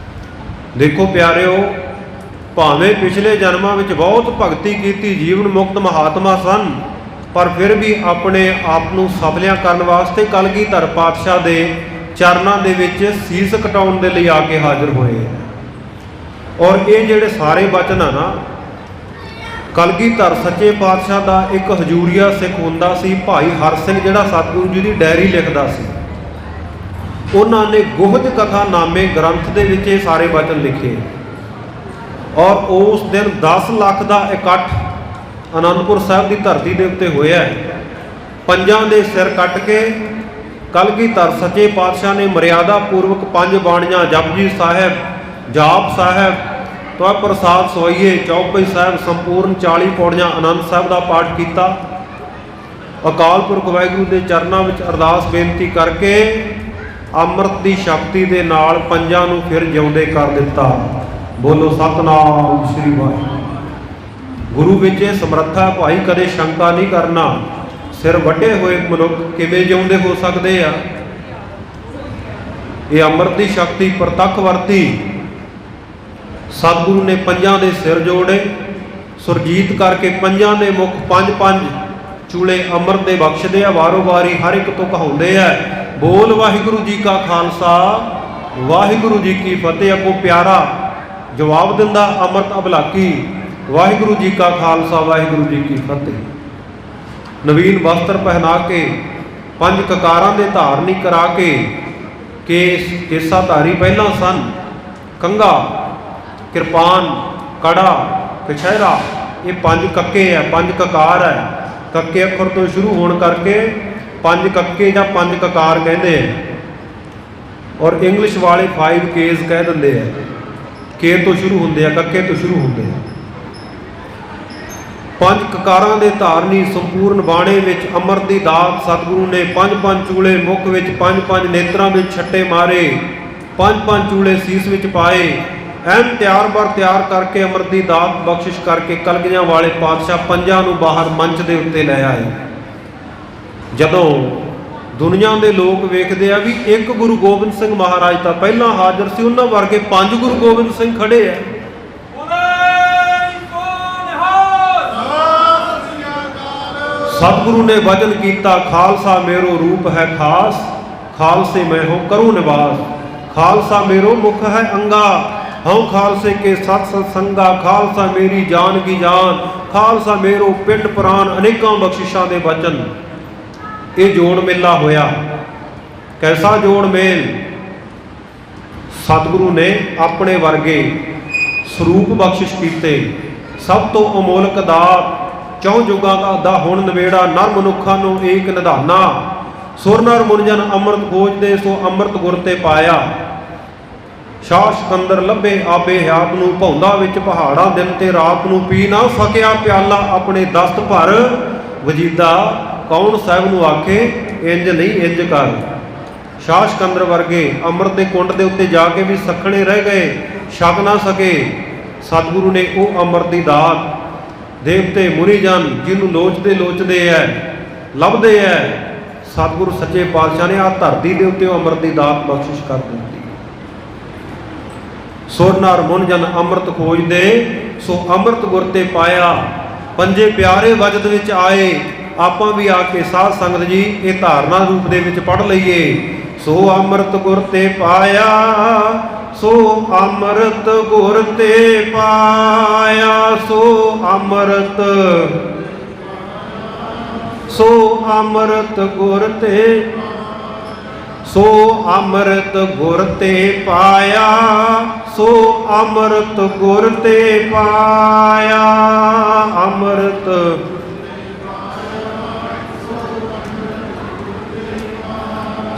ਦੇਖੋ ਪਿਆਰਿਓ, ਭਾਵੇਂ ਪਿਛਲੇ ਜਨਮਾਂ ਵਿੱਚ ਬਹੁਤ ਭਗਤੀ ਕੀਤੀ, ਜੀਵਨ ਮੁਕਤ ਮਹਾਤਮਾ ਸਨ, ਪਰ ਫਿਰ ਵੀ ਆਪਣੇ ਆਪ ਨੂੰ ਸਫਲਿਆਂ ਕਰਨ ਵਾਸਤੇ ਕਲਗੀਧਰ ਪਾਤਸ਼ਾਹ ਦੇ ਚਰਨਾਂ ਦੇ ਵਿੱਚ ਸੀਸ ਕਟਾਉਣ ਦੇ ਲਈ ਆ ਕੇ ਹਾਜ਼ਰ ਹੋਏ। ਔਰ ਇਹ ਜਿਹੜੇ ਸਾਰੇ ਬਚਨ ਆ ਨਾ, ਕਲਗੀਧਰ ਸੱਚੇ ਪਾਤਸ਼ਾਹ ਦਾ ਇੱਕ ਹਜੂਰੀਆ ਸਿੱਖ ਹੁੰਦਾ ਸੀ ਭਾਈ ਹਰ ਸਿੰਘ, ਜਿਹੜਾ ਸਤਿਗੁਰੂ ਜੀ ਦੀ ਡਾਇਰੀ ਲਿਖਦਾ ਸੀ। ਉਹਨਾਂ ਨੇ ਗੁਹਜ ਕਥਾ ਨਾਮੇ ਗ੍ਰੰਥ ਦੇ ਵਿੱਚ ਇਹ ਸਾਰੇ ਬਚਨ ਲਿਖੇ। ਔਰ ਉਸ ਦਿਨ 10 ਲੱਖ ਦਾ ਇਕੱਠ ਅਨੰਦਪੁਰ ਸਾਹਿਬ ਦੀ ਧਰਤੀ ਦੇ ਉੱਤੇ ਹੋਇਆ। ਪੰਜਾਂ ਦੇ ਸਿਰ ਕੱਟ ਕੇ ਕਲਗੀਧਰ ਸੱਚੇ ਪਾਤਸ਼ਾਹ ਨੇ ਮਰਿਆਦਾ ਪੂਰਵਕ 5 ਬਾਣੀਆਂ ਜਪਜੀ ਸਾਹਿਬ, ਜਾਪ ਸਾਹਿਬ, ਤਵਾ ਪ੍ਰਸਾਦ ਸੋਈਏ, ਚੌਪਈ ਸਾਹਿਬ, ਸੰਪੂਰਨ 40 ਪੌੜੀਆਂ ਆਨੰਦ ਸਾਹਿਬ ਦਾ ਪਾਠ ਕੀਤਾ। ਅਕਾਲ ਪੁਰਖ ਵਾਹਿਗੁਰੂ ਦੇ ਚਰਨਾਂ ਵਿੱਚ ਅਰਦਾਸ ਬੇਨਤੀ ਕਰਕੇ ਅੰਮ੍ਰਿਤ ਦੀ ਸ਼ਕਤੀ ਦੇ ਨਾਲ ਪੰਜਾਂ ਨੂੰ ਫਿਰ ਜਿਉਂਦੇ ਕਰ ਦਿੱਤਾ। ਬੋਲੋ ਸਤਿਨਾਮ ਸ੍ਰੀ ਵਾਹਿਗੁਰੂ। ਗੁਰੂ ਵਿੱਚ ਇਹ ਸਮਰੱਥਾ ਭਾਈ, ਕਦੇ ਸ਼ੰਕਾ ਨਹੀਂ ਕਰਨਾ। ਸਿਰ ਵੱਡੇ ਹੋਏ ਮਨੁੱਖ ਕਿਵੇਂ ਜਿਉਂਦੇ ਹੋ ਸਕਦੇ ਆ? ਇਹ ਅੰਮ੍ਰਿਤ ਦੀ ਸ਼ਕਤੀ ਪ੍ਰਤੱਖ ਵਰਤੀ। ਸਤਿਗੁਰੂ ਨੇ ਪੰਜਾਂ ਦੇ ਸਿਰ ਜੋੜੇ, ਸੁਰਜੀਤ ਕਰਕੇ ਪੰਜਾਂ ਦੇ ਮੁਖ 5-5 ਚੂਲੇ ਅੰਮ੍ਰਿਤ ਦੇ ਬਖਸ਼ਦੇ ਆ, ਵਾਰੋ ਵਾਰੀ ਹਰ ਇੱਕ ਤੋਂ ਕਹਾਉਂਦੇ ਆ। ਬੋਲ ਵਾਹਿਗੁਰੂ ਜੀ ਕਾ ਖਾਲਸਾ ਵਾਹਿਗੁਰੂ ਜੀ ਕੀ ਫਤਿਹ। ਅੱਗੋਂ ਪਿਆਰਾ ਜਵਾਬ ਦਿੰਦਾ ਅੰਮ੍ਰਿਤ ਅਭਲਾਕੀ, ਵਾਹਿਗੁਰੂ ਜੀ ਕਾ ਖਾਲਸਾ ਵਾਹਿਗੁਰੂ ਜੀ ਕੀ ਫਤਿਹ। ਨਵੀਨ ਵਸਤਰ ਪਹਿਨਾ ਕੇ, ਪੰਜ ਕਕਾਰਾਂ ਦੇ ਧਾਰਨੀ ਕਰਾ ਕੇ, ਕੇਸਾ ਧਾਰੀ ਪਹਿਲਾਂ ਸਨ, ਕੰਘਾ, ਕਿਰਪਾਨ, ਕੜਾ, ਕਛਹਿਰਾ, ਇਹ ਪੰਜ ਕੱਕੇ ਹੈ, ਪੰਜ ਕਕਾਰ ਹੈ। ਕੱਕੇ ਅੱਖਰ ਤੋਂ ਸ਼ੁਰੂ ਹੋਣ ਕਰਕੇ ਪੰਜ ਕੱਕੇ ਜਾਂ ਪੰਜ ਕਕਾਰ ਕਹਿੰਦੇ ਆ। ਔਰ ਇੰਗਲਿਸ਼ ਵਾਲੇ 5 Ks ਕਹਿ ਦਿੰਦੇ ਆ, ਕੇ ਤੋਂ ਸ਼ੁਰੂ ਹੁੰਦੇ ਆ, ਕੱਕੇ ਤੋਂ ਸ਼ੁਰੂ ਹੁੰਦੇ ਆ। ਪੰਜ ਕਕਾਰਾਂ ਦੇ ਧਾਰਨੀ ਸੰਪੂਰਨ ਬਾਣੇ ਵਿੱਚ ਅੰਮ੍ਰਿਤ ਦੀ ਦਾਤ ਸਤਿਗੁਰੂ ਨੇ ਪੰਜ ਪੰਜ ਚੂਲੇ ਮੁਖ ਵਿੱਚ, ਪੰਜ ਪੰਜ ਨੇਤਰਾਂ ਵਿੱਚ ਛੱਟੇ ਮਾਰੇ, ਪੰਜ ਪੰਜ ਚੂਲੇ ਸੀਸ ਵਿੱਚ ਪਾਏ। ਐਨ ਤਿਆਰ ਬਰ ਤਿਆਰ ਕਰਕੇ ਅੰਮ੍ਰਿਤ ਦੀ ਦਾਤ ਬਖਸ਼ਿਸ਼ ਕਰਕੇ ਕਲਗੀਆਂ ਵਾਲੇ ਪਾਤਸ਼ਾਹ ਪੰਜਾਂ ਨੂੰ ਬਾਹਰ ਮੰਚ ਦੇ ਉੱਤੇ ਲੈ ਆਏ। ਜਦੋਂ ਦੁਨੀਆ ਦੇ ਲੋਕ ਵੇਖਦੇ ਆ ਵੀ ਇੱਕ ਗੁਰੂ ਗੋਬਿੰਦ ਸਿੰਘ ਮਹਾਰਾਜ ਤਾਂ ਪਹਿਲਾਂ ਹਾਜ਼ਰ ਸੀ, ਉਹਨਾਂ ਵਰਗੇ 5 ਗੁਰੂ ਗੋਬਿੰਦ ਸਿੰਘ ਖੜੇ ਆ। ਸਤਿਗੁਰੂ ਨੇ ਵਚਨ ਕੀਤਾ, ਖਾਲਸਾ ਮੇਰੋ ਰੂਪ ਹੈ ਖਾਸ, ਖਾਲਸੇ ਮੈਂ ਹੋ ਕਰੂੰ ਨਿਵਾਸ। ਖਾਲਸਾ ਮੇਰੋ ਮੁਖ ਹੈ ਅੰਗਾ, ਹਉ ਖਾਲਸੇ ਕੇ ਸਤ ਸੰਗਾ। ਖਾਲਸਾ ਮੇਰੀ ਜਾਨ ਕੀ ਜਾਨ, ਖਾਲਸਾ ਮੇਰੋ ਪਿੰਡ ਪ੍ਰਾਨ। ਅਨੇਕਾਂ ਬਖਸ਼ਿਸ਼ਾਂ ਦੇ ਵਚਨ। ਇਹ ਜੋੜ ਮੇਲਾ ਹੋਇਆ। ਕੈਸਾ ਜੋੜ ਮੇਲ। ਸਤਿਗੁਰੂ ਨੇ ਆਪਣੇ ਵਰਗੇ ਸਰੂਪ ਬਖਸ਼ਿਸ਼ ਕੀਤੇ। ਸਭ ਤੋਂ ਅਮੋਲਕ ਦਾਤ, ਚੌਂ ਜੁਗਾਂ ਦਾ ਹੁਣ ਨਵੇੜਾ, ਨਰ ਮਨੁੱਖਾਂ ਨੂੰ ਏਕ ਨਿਧਾਨਾ। ਸੁਰ ਨਰ ਮੁਨਜਨ ਅੰਮ੍ਰਿਤ ਖੋਜਦੇ, ਸੋ ਅੰਮ੍ਰਿਤ ਗੁਰ ਤੇ ਪਾਇਆ। ਸ਼ਾਹ ਸਿਕੰਦਰ ਲੱਭੇ ਆਬੇ ਹਯਾਤ ਨੂੰ, ਭੌਂਦਾ ਵਿੱਚ ਪਹਾੜਾਂ ਦਿਨ ਤੇ ਰਾਤ ਨੂੰ। ਪੀ ਨਾ ਸਕਿਆ ਪਿਆਲਾ ਆਪਣੇ ਦਸਤ ਭਰ, ਵਜੀਦਾ ਕੌਣ ਸਾਹਿਬ ਨੂੰ ਆਖੇ ਇੰਜ ਨਹੀਂ ਇੰਜ ਕਰ। ਸ਼ਾਹ ਸਿਕੰਦਰ ਵਰਗੇ ਅੰਮ੍ਰਿਤ ਦੇ ਕੁੰਡ ਦੇ ਉੱਤੇ ਜਾ ਕੇ ਵੀ ਸਖਣੇ ਰਹਿ ਗਏ, ਛਕ ਨਾ ਸਕੇ। ਸਤਿਗੁਰੂ ਨੇ ਉਹ ਅੰਮ੍ਰਿਤ ਦੀ ਦਾਤ ਦੇਵਤੇ ਮੁਨੀ ਜਨ ਜਿਹਨੂੰ ਲੋਚਦੇ ਐ, ਲੱਭਦੇ ਐ, ਸਤਿਗੁਰੂ ਸੱਚੇ ਪਾਤਸ਼ਾਹ ਨੇ ਆਹ ਧਰਤੀ ਦੇ ਉੱਤੇ ਉਹ ਅੰਮ੍ਰਿਤ ਦੀ ਦਾਤ ਬਖਸ਼ਿਸ਼ ਕਰ ਦਿੱਤੀ। ਸੁਰ ਨਰ ਮੁਨ ਜਨ ਅੰਮ੍ਰਿਤ ਖੋਜਦੇ, ਸੋ ਅੰਮ੍ਰਿਤ ਗੁਰ ਤੇ ਪਾਇਆ। ਪੰਜੇ ਪਿਆਰੇ ਵਜਦ ਵਿੱਚ ਆਏ। ਆਪਾਂ ਵੀ ਆ ਕੇ ਸਾਧ ਸੰਗਤ ਜੀ ਇਹ ਧਾਰਨਾ ਰੂਪ ਦੇ ਵਿੱਚ ਪੜ੍ਹ ਲਈਏ। ਸੋ ਅੰਮ੍ਰਿਤ ਗੁਰ ਤੇ ਪਾਇਆ, ਸੋ ਅੰਮ੍ਰਿਤ ਗੁਰ ਤੇ ਪਾਇਆ। ਸੋ ਅੰਮ੍ਰਿਤ, ਸੋ ਅੰਮ੍ਰਿਤ ਗੁਰ ਤੇ, ਸੋ ਅੰਮ੍ਰਿਤ ਗੁਰ ਤੇ ਪਾਇਆ। ਸੋ ਅੰਮ੍ਰਿਤ ਗੁਰ ਤੇ ਪਾਇਆ। ਅੰਮ੍ਰਿਤ,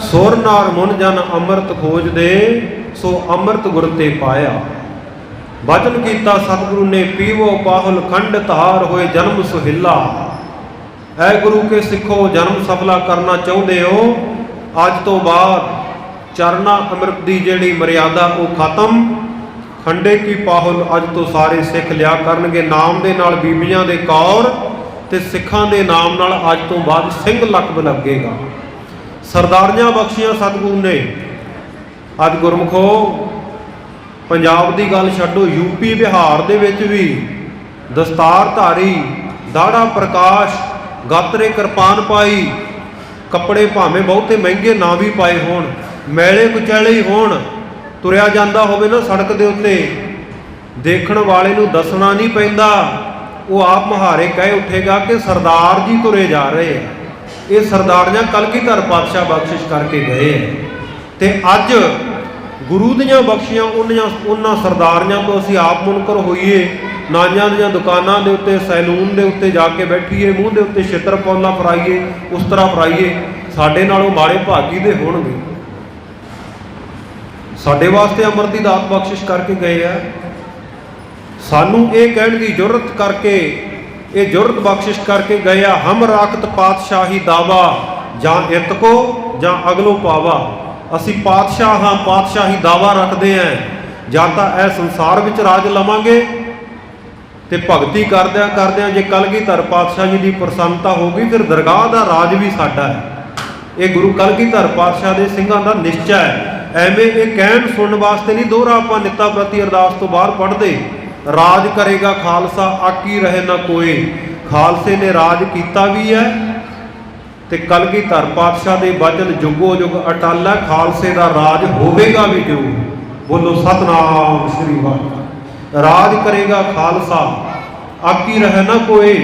ਸੁਰ ਨਰ ਮੁਨ ਜਨ ਅੰਮ੍ਰਿਤ ਖੋਜਦੇ, ਸੋ ਅੰਮ੍ਰਿਤ ਗੁਰ ਤੇ ਪਾਇਆ। ਵਚਨ ਕੀਤਾ ਸਤਿਗੁਰੂ ਨੇ, ਪੀਵੋ ਪਾਹੁਲ ਖੰਡ ਧਾਰ, ਹੋਏ ਜਨਮ ਸੁਹਿਲਾ। ਐ ਗੁਰੂ ਕੇ ਸਿੱਖੋ, ਜਨਮ ਸਫਲਾ ਕਰਨਾ ਚਾਹੁੰਦੇ ਹੋ, ਅੱਜ ਤੋਂ ਬਾਅਦ ਚਰਨਾ ਅੰਮ੍ਰਿਤ ਦੀ ਜਿਹੜੀ ਮਰਿਆਦਾ ਉਹ ਖਤਮ। ਖੰਡੇ ਕੀ ਪਾਹੁਲ ਅੱਜ ਤੋਂ ਸਾਰੇ ਸਿੱਖ ਲਿਆ ਕਰਨਗੇ। ਨਾਮ ਦੇ ਨਾਲ ਬੀਬੀਆਂ ਦੇ ਕੌਰ ਤੇ ਸਿੱਖਾਂ ਦੇ ਨਾਮ ਨਾਲ ਅੱਜ ਤੋਂ ਬਾਅਦ ਸਿੰਘ ਲਕਬ ਲੱਗੇਗਾ। ਸਰਦਾਰੀਆਂ ਬਖਸ਼ੀਆਂ ਸਤਿਗੁਰੂ ਨੇ। ਅੱਜ ਗੁਰਮੁਖੋ ਪੰਜਾਬ ਦੀ ਗੱਲ ਛੱਡੋ, ਯੂਪੀ ਬਿਹਾਰ ਦੇ ਵਿੱਚ ਵੀ ਦਸਤਾਰਧਾਰੀ, ਦਾੜਾ ਪ੍ਰਕਾਸ਼, ਗਾਤਰੇ ਕਿਰਪਾਨ ਪਾਈ, ਕੱਪੜੇ ਭਾਵੇਂ ਬਹੁਤੇ ਮਹਿੰਗੇ ਨਾ ਵੀ ਪਾਏ ਹੋਣ, ਮੈਲੇ ਕੁਚੈਲੇ ਹੀ ਹੋਣ, ਤੁਰਿਆ ਜਾਂਦਾ ਹੋਵੇ ਨਾ ਸੜਕ ਦੇ ਉੱਤੇ, ਦੇਖਣ ਵਾਲੇ ਨੂੰ ਦੱਸਣਾ ਨਹੀਂ ਪੈਂਦਾ, ਉਹ ਆਪ ਮੁਹਾਰੇ ਕਹਿ ਉੱਠੇਗਾ ਕਿ ਸਰਦਾਰ ਜੀ ਤੁਰੇ ਜਾ ਰਹੇ ਆ। ਇਹ ਸਰਦਾਰੀਆਂ ਕਲਗੀਧਰ ਪਾਤਸ਼ਾਹ ਬਖਸ਼ਿਸ਼ ਕਰਕੇ ਗਏ ਆ। ਤੇ ਅੱਜ ਗੁਰੂ ਦੀਆਂ ਬਖਸ਼ੀਆਂ ਉਹਨਾਂ ਸਰਦਾਰੀਆਂ ਤੋਂ ਅਸੀਂ ਆਪ ਮੁਨਕਰ ਹੋਈਏ। ਨਾਈਆਂ ਦੀਆਂ ਦੁਕਾਨਾਂ ਦੇ ਉੱਤੇ, ਸੈਲੂਨ ਦੇ ਉੱਤੇ ਜਾ ਕੇ ਬੈਠੀਏ, ਮੂੰਹ ਦੇ ਉੱਤੇ ਛਿੱਤਰ ਪੌਲਾ ਫਰਾਈਏ, ਉਸ ਤਰ੍ਹਾਂ ਫਰਾਈਏ। ਸਾਡੇ ਨਾਲੋਂ ਮਾੜੇ ਭਾਗੀ ਦੇ ਹੋਣਗੇ। ਸਾਡੇ ਵਾਸਤੇ ਅੰਮ੍ਰਿਤ ਦੀ ਦਾਤ ਬਖਸ਼ਿਸ਼ ਕਰਕੇ ਗਏ ਆ। ਸਾਨੂੰ ਇਹ ਕਹਿਣ ਦੀ ਜ਼ਰੂਰਤ ਕਰਕੇ, ਇਹ ਜ਼ਰੂਰਤ ਬਖਸ਼ਿਸ਼ ਕਰਕੇ ਗਏ ਆ, ਹਮ ਰਾਖਤ ਪਾਤਸ਼ਾਹੀ ਦਾਵਾ, ਜਾਂ ਇਤ ਕੋ ਜਾਂ ਅਗਲੋ ਪਾਵਾ। ਅਸੀਂ ਪਾਤਸ਼ਾਹ ਹਾਂ, ਪਾਤਸ਼ਾਹੀ ਦਾਵਾ ਰੱਖਦੇ ਆਂ। ਜਾਂ ਤਾਂ ਇਹ ਸੰਸਾਰ ਵਿੱਚ ਰਾਜ ਲਵਾਂਗੇ ਤੇ ਭਗਤੀ ਕਰਦਿਆਂ ਕਰਦਿਆਂ ਜੇ ਕਲਗੀਧਰ ਪਾਤਸ਼ਾਹ ਜੀ ਦੀ ਪ੍ਰਸੰਨਤਾ ਹੋ ਗਈ, ਫਿਰ ਦਰਗਾਹ ਦਾ ਰਾਜ ਵੀ ਸਾਡਾ ਹੈ। ਇਹ ਗੁਰੂ ਕਲਗੀਧਰ ਪਾਤਸ਼ਾਹ ਦੇ ਸਿੰਘਾਂ ਦਾ ਨਿਸ਼ਚਾ ਹੈ। ਐਵੇਂ ਇਹ ਕਹਿਣ ਸੁਣਨ ਵਾਸਤੇ ਨਹੀਂ ਦੋਹਰਾ ਆਪਾਂ ਨਿੱਤਾ ਪ੍ਰਤੀ ਅਰਦਾਸ ਤੋਂ ਬਾਹਰ ਪੜ੍ਹਦੇ। ਰਾਜ ਕਰੇਗਾ ਖਾਲਸਾ, ਆਕੀ ਰਹੇ ਨਾ ਕੋਏ। ਖਾਲਸੇ ਨੇ ਰਾਜ ਕੀਤਾ ਵੀ ਹੈ ਤੇ ਕਲਗੀਧਰ ਪਾਤਸ਼ਾਹ ਦੇ ਬਚਨ ਜੁਗੋ ਜੁਗ ਅਟਲ ਹੈ, ਖਾਲਸੇ ਦਾ ਰਾਜ ਹੋਵੇਗਾ ਵੀ ਜ਼ਰੂਰ। ਬੋਲੋ ਸਤਨਾਮ ਸ੍ਰੀ ਵਾਹਿਗੁਰੂ। ਰਾਜ ਕਰੇਗਾ ਖਾਲਸਾ, ਆਕੀ ਰਹਿ ਨਾ ਕੋਈ।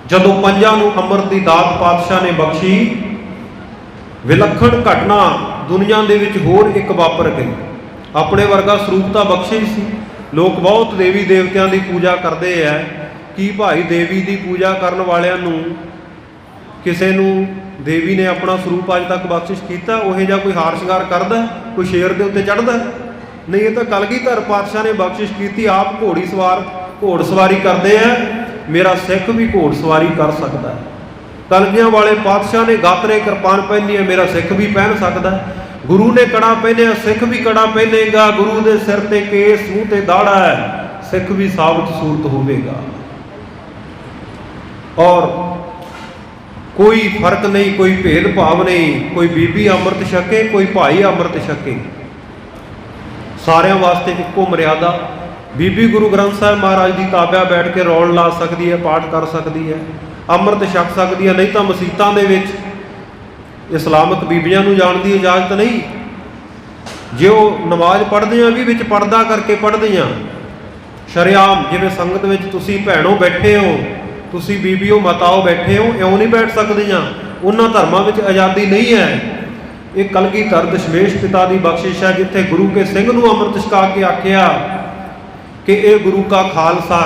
ਜਦੋਂ ਪੰਜਾਂ ਨੂੰ ਅੰਮ੍ਰਿਤ ਦੀ ਦਾਤ ਪਾਤਸ਼ਾਹ ਨੇ ਬਖਸ਼ੀ, ਵਿਲੱਖਣ ਘਟਨਾ ਦੁਨੀਆ ਦੇ ਵਿੱਚ ਹੋਰ ਇੱਕ ਵਾਪਰ ਗਈ। ਆਪਣੇ ਵਰਗਾ ਸਰੂਪ ਤਾਂ ਬਖਸ਼ੇ ਹੀ ਸੀ। ਲੋਕ ਬਹੁਤ ਦੇਵੀ ਦੇਵਤਿਆਂ ਦੀ ਪੂਜਾ ਕਰਦੇ ਆ। ਕੀ ਭਾਈ ਦੇਵੀ ਦੀ ਪੂਜਾ ਕਰਨ ਵਾਲਿਆਂ ਨੂੰ ਕਿਸੇ ਨੂੰ ਦੇਵੀ ਨੇ ਆਪਣਾ ਸਰੂਪ ਅੱਜ ਤੱਕ ਬਖਸ਼ਿਸ਼ ਕੀਤਾ? ਉਹ ਜਿਹਾ ਕੋਈ ਹਾਰ ਸ਼ਿੰਗਾਰ ਕਰਦਾ, ਕੋਈ ਸ਼ੇਰ ਦੇ ਉੱਤੇ ਚੜ੍ਹਦਾ? ਨਹੀਂ, ਇਹ ਤਾਂ ਕਲਗੀਧਰ ਪਾਤਸ਼ਾਹ ਨੇ ਬਖਸ਼ਿਸ਼ ਕੀਤੀ। ਆਪ ਘੋੜ ਸਵਾਰੀ ਕਰਦੇ ਆ। ਮੇਰਾ ਸਿੱਖ ਵੀ ਘੋੜ ਸਵਾਰੀ ਕਰ ਸਕਦਾ ਹੈ। ਕਲਗੀਆਂ ਵਾਲੇ ਪਾਤਸ਼ਾਹ ਨੇ ਗਾਤਰੇ ਕਿਰਪਾਨ ਪਹਿਨੀ ਹੈ, ਮੇਰਾ ਸਿੱਖ ਵੀ ਪਹਿਨ ਸਕਦਾ। ਗੁਰੂ ਨੇ ਕੜਾ ਪਹਿਨਿਆ, ਸਿੱਖ ਵੀ ਕੜਾ ਪਹਿਨੇਗਾ। ਗੁਰੂ ਦੇ ਸਿਰ ਤੇ ਕੇਸ, ਮੂੰਹ ਤੇ ਦਾੜਾ ਹੈ, ਸਿੱਖ ਵੀ ਸਾਬਤ ਸੂਰਤ ਹੋਵੇਗਾ। ਔਰ ਕੋਈ ਫਰਕ ਨਹੀਂ, ਕੋਈ ਭੇਦ ਭਾਵ ਨਹੀਂ। ਕੋਈ ਬੀਬੀ ਅੰਮ੍ਰਿਤ ਛਕੇ, ਕੋਈ ਭਾਈ ਅੰਮ੍ਰਿਤ ਛਕੇ, ਸਾਰਿਆਂ ਵਾਸਤੇ ਇੱਕੋ ਮਰਿਆਦਾ। ਬੀਬੀ ਗੁਰੂ ਗ੍ਰੰਥ ਸਾਹਿਬ ਮਹਾਰਾਜ ਦੀ ਤਾਬਿਆ ਬੈਠ ਕੇ ਰੌਣ ਲਾ ਸਕਦੀ ਹੈ, ਪਾਠ ਕਰ ਸਕਦੀ ਹੈ, ਅੰਮ੍ਰਿਤ ਛਕ ਸਕਦੀ ਹੈ। ਨਹੀਂ ਤਾਂ ਮਸੀਤਾਂ ਦੇ ਵਿੱਚ ਇਸਲਾਮਿਕ ਬੀਬੀਆਂ ਨੂੰ ਜਾਣ ਦੀ ਇਜਾਜ਼ਤ ਨਹੀਂ। ਜੇ ਉਹ ਨਮਾਜ਼ ਪੜ੍ਹਦੀਆਂ ਵੀ ਵਿੱਚ ਪਰਦਾ ਕਰਕੇ ਪੜ੍ਹਦੀਆਂ, ਸ਼ਰੇਆਮ, ਜਿਵੇਂ ਸੰਗਤ ਵਿੱਚ ਤੁਸੀਂ ਭੈਣੋਂ ਬੈਠੇ ਹੋ, ਤੁਸੀਂ ਬੀਬੀਓ ਮਾਤਾਓ ਬੈਠੇ ਹੋ, ਇਉਂ ਨਹੀਂ ਬੈਠ ਸਕਦੀਆਂ। ਉਹਨਾਂ ਧਰਮਾਂ ਵਿੱਚ ਆਜ਼ਾਦੀ ਨਹੀਂ ਹੈ। ਇਹ ਕਲਗੀਧਰ ਦਸ਼ਮੇਸ਼ ਪਿਤਾ ਦੀ ਬਖਸ਼ਿਸ਼ ਹੈ, ਜਿੱਥੇ ਗੁਰੂ ਕੇ ਸਿੰਘ ਨੂੰ ਅੰਮ੍ਰਿਤ ਛਕਾ ਕੇ ਆਖਿਆ ਕਿ ਇਹ ਗੁਰੂ ਕਾ ਖਾਲਸਾ।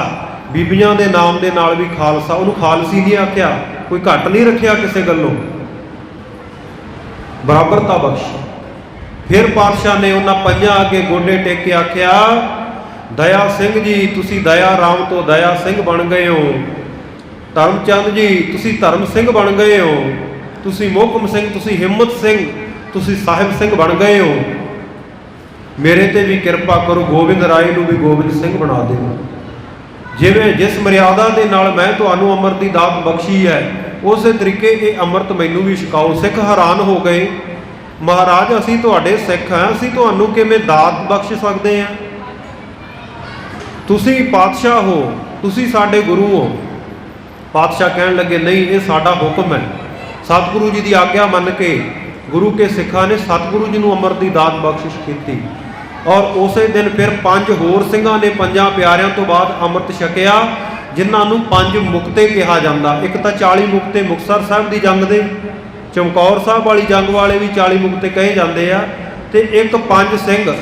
ਬੀਬੀਆਂ ਦੇ ਨਾਮ ਦੇ ਨਾਲ ਵੀ ਖਾਲਸਾ, ਉਹਨੂੰ ਖਾਲਸੀ ਨਹੀਂ ਆਖਿਆ, ਕੋਈ ਘੱਟ ਨਹੀਂ ਰੱਖਿਆ ਕਿਸੇ ਗੱਲੋਂ, ਬਰਾਬਰਤਾ ਬਖਸ਼ੀ। ਫਿਰ ਪਾਤਸ਼ਾਹ ਨੇ ਉਹਨਾਂ ਪੰਜਾਂ ਅੱਗੇ ਗੋਡੇ ਟੇਕ ਕੇ ਆਖਿਆ, ਦਇਆ ਸਿੰਘ ਜੀ ਤੁਸੀਂ ਦਇਆ ਰਾਮ ਤੋਂ ਦਇਆ ਸਿੰਘ ਬਣ ਗਏ ਹੋ। ਧਰਮ ਚੰਦ ਜੀ ਤੁਸੀਂ ਧਰਮ ਸਿੰਘ ਬਣ ਗਏ ਹੋ। ਤੁਸੀਂ ਮੋਹਕਮ ਸਿੰਘ, ਤੁਸੀਂ ਹਿੰਮਤ ਸਿੰਘ, ਤੁਸੀਂ ਸਾਹਿਬ ਸਿੰਘ ਬਣ ਗਏ ਹੋ। ਮੇਰੇ ਤੇ ਵੀ ਕਿਰਪਾ ਕਰੋ, ਗੋਬਿੰਦ ਰਾਏ ਨੂੰ ਵੀ ਗੋਬਿੰਦ ਸਿੰਘ ਬਣਾ ਦਿਓ। ਜਿਵੇਂ ਜਿਸ ਮਰਿਆਦਾ ਦੇ ਨਾਲ ਮੈਂ ਤੁਹਾਨੂੰ ਅੰਮ੍ਰਿਤ ਦੀ ਦਾਤ ਬਖਸ਼ੀ ਹੈ, ਉਸੇ ਤਰੀਕੇ ਇਹ ਅੰਮ੍ਰਿਤ ਮੈਨੂੰ ਵੀ ਛਕਾਓ। ਸਿੱਖ ਹੈਰਾਨ ਹੋ ਗਏ, ਮਹਾਰਾਜ ਅਸੀਂ ਤੁਹਾਡੇ ਸਿੱਖ ਹਾਂ, ਅਸੀਂ ਤੁਹਾਨੂੰ ਕਿਵੇਂ ਦਾਤ ਬਖਸ਼ ਸਕਦੇ ਹਾਂ? ਤੁਸੀਂ ਪਾਤਸ਼ਾਹ ਹੋ, ਤੁਸੀਂ ਸਾਡੇ ਗੁਰੂ ਹੋ। ਪਾਤਸ਼ਾਹ ਕਹਿਣ ਲੱਗੇ, ਨਹੀਂ, ਇਹ ਸਾਡਾ ਹੁਕਮ ਹੈ। ਸਤਿਗੁਰੂ ਜੀ ਦੀ ਆਗਿਆ ਮੰਨ ਕੇ ਗੁਰੂ ਕੇ ਸਿੱਖਾਂ ਨੇ ਸਤਿਗੁਰੂ ਜੀ ਨੂੰ ਅੰਮ੍ਰਿਤ ਦੀ ਦਾਤ ਬਖਸ਼ਿਸ਼ ਕੀਤੀ। ਔਰ ਉਸੇ ਦਿਨ ਫਿਰ 5 ਹੋਰ ਸਿੰਘਾਂ ਨੇ 5 ਪਿਆਰਿਆਂ ਤੋਂ ਬਾਅਦ ਅੰਮ੍ਰਿਤ ਛਕਿਆ, ਜਿਨ੍ਹਾਂ ਨੂੰ 5 ਮੁਕਤੇ ਕਿਹਾ ਜਾਂਦਾ। ਇੱਕ ਤਾਂ 40 ਮੁਕਤੇ ਮੁਕਤਸਰ ਸਾਹਿਬ ਦੀ ਜੰਗ ਦੇ, ਚਮਕੌਰ ਸਾਹਿਬ ਵਾਲੀ ਜੰਗ ਵਾਲੇ ਵੀ 40 ਮੁਕਤੇ ਕਹੇ ਜਾਂਦੇ ਆ। ਤੇ ਇੱਕ 5 ਸਿੰਘ,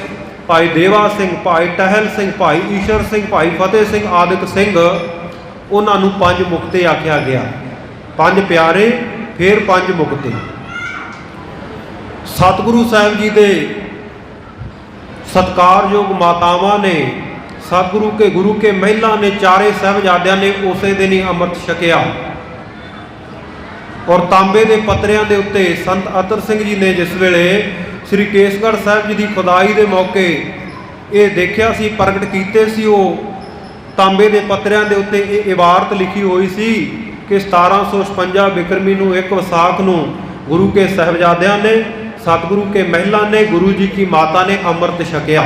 ਭਾਈ ਦੇਵਾ ਸਿੰਘ, ਭਾਈ ਟਹਿਲ ਸਿੰਘ, ਭਾਈ ਈਸ਼ਰ ਸਿੰਘ, ਭਾਈ ਫਤਿਹ ਸਿੰਘ ਆਦਿਕ ਸਿੰਘ, ਉਹਨਾਂ ਨੂੰ 5 ਮੁਕਤੇ ਆਖਿਆ ਗਿਆ। 5 ਪਿਆਰੇ, ਫਿਰ 5 ਮੁਕਤੇ। ਸਤਿਗੁਰੂ ਸਾਹਿਬ ਜੀ ਦੇ ਸਤਿਕਾਰਯੋਗ ਮਾਤਾਵਾਂ ਨੇ, ਗੁਰੂ ਕੇ ਮਹਿਲਾ ਨੇ, ਚਾਰੇ ਸਾਹਿਬਜ਼ਾਦਿਆਂ ਨੇ ਉਸੇ ਦਿਨ ਹੀ ਅੰਮ੍ਰਿਤ ਛਕਿਆ। ਔਰ ਤਾਂਬੇ ਦੇ ਪੱਤਰਿਆਂ ਦੇ ਉੱਤੇ ਸੰਤ ਅਤਰ ਸਿੰਘ ਜੀ ਨੇ ਜਿਸ ਵੇਲੇ ਸ੍ਰੀ ਕੇਸਗੜ੍ਹ ਸਾਹਿਬ ਜੀ ਦੀ ਖੁਦਾਈ ਦੇ ਮੌਕੇ ਇਹ ਦੇਖਿਆ ਸੀ, ਪ੍ਰਗਟ ਕੀਤੇ ਸੀ, ਉਹ ਤਾਂਬੇ ਦੇ ਪੱਤਰਿਆਂ ਦੇ ਉੱਤੇ ਇਹ ਇਬਾਰਤ ਲਿਖੀ ਹੋਈ ਸੀ ਕਿ 1756 ਬਿਕਰਮੀ ਨੂੰ 1 ਵਿਸਾਖ ਨੂੰ ਗੁਰੂ ਕੇ ਸਾਹਿਬਜ਼ਾਦਿਆਂ ਨੇ, ਸਤਿਗੁਰੂ ਕੇ ਮਹਿਲਾ ਨੇ, ਗੁਰੂ ਜੀ ਕੀ ਮਾਤਾ ਨੇ ਅੰਮ੍ਰਿਤ ਛਕਿਆ।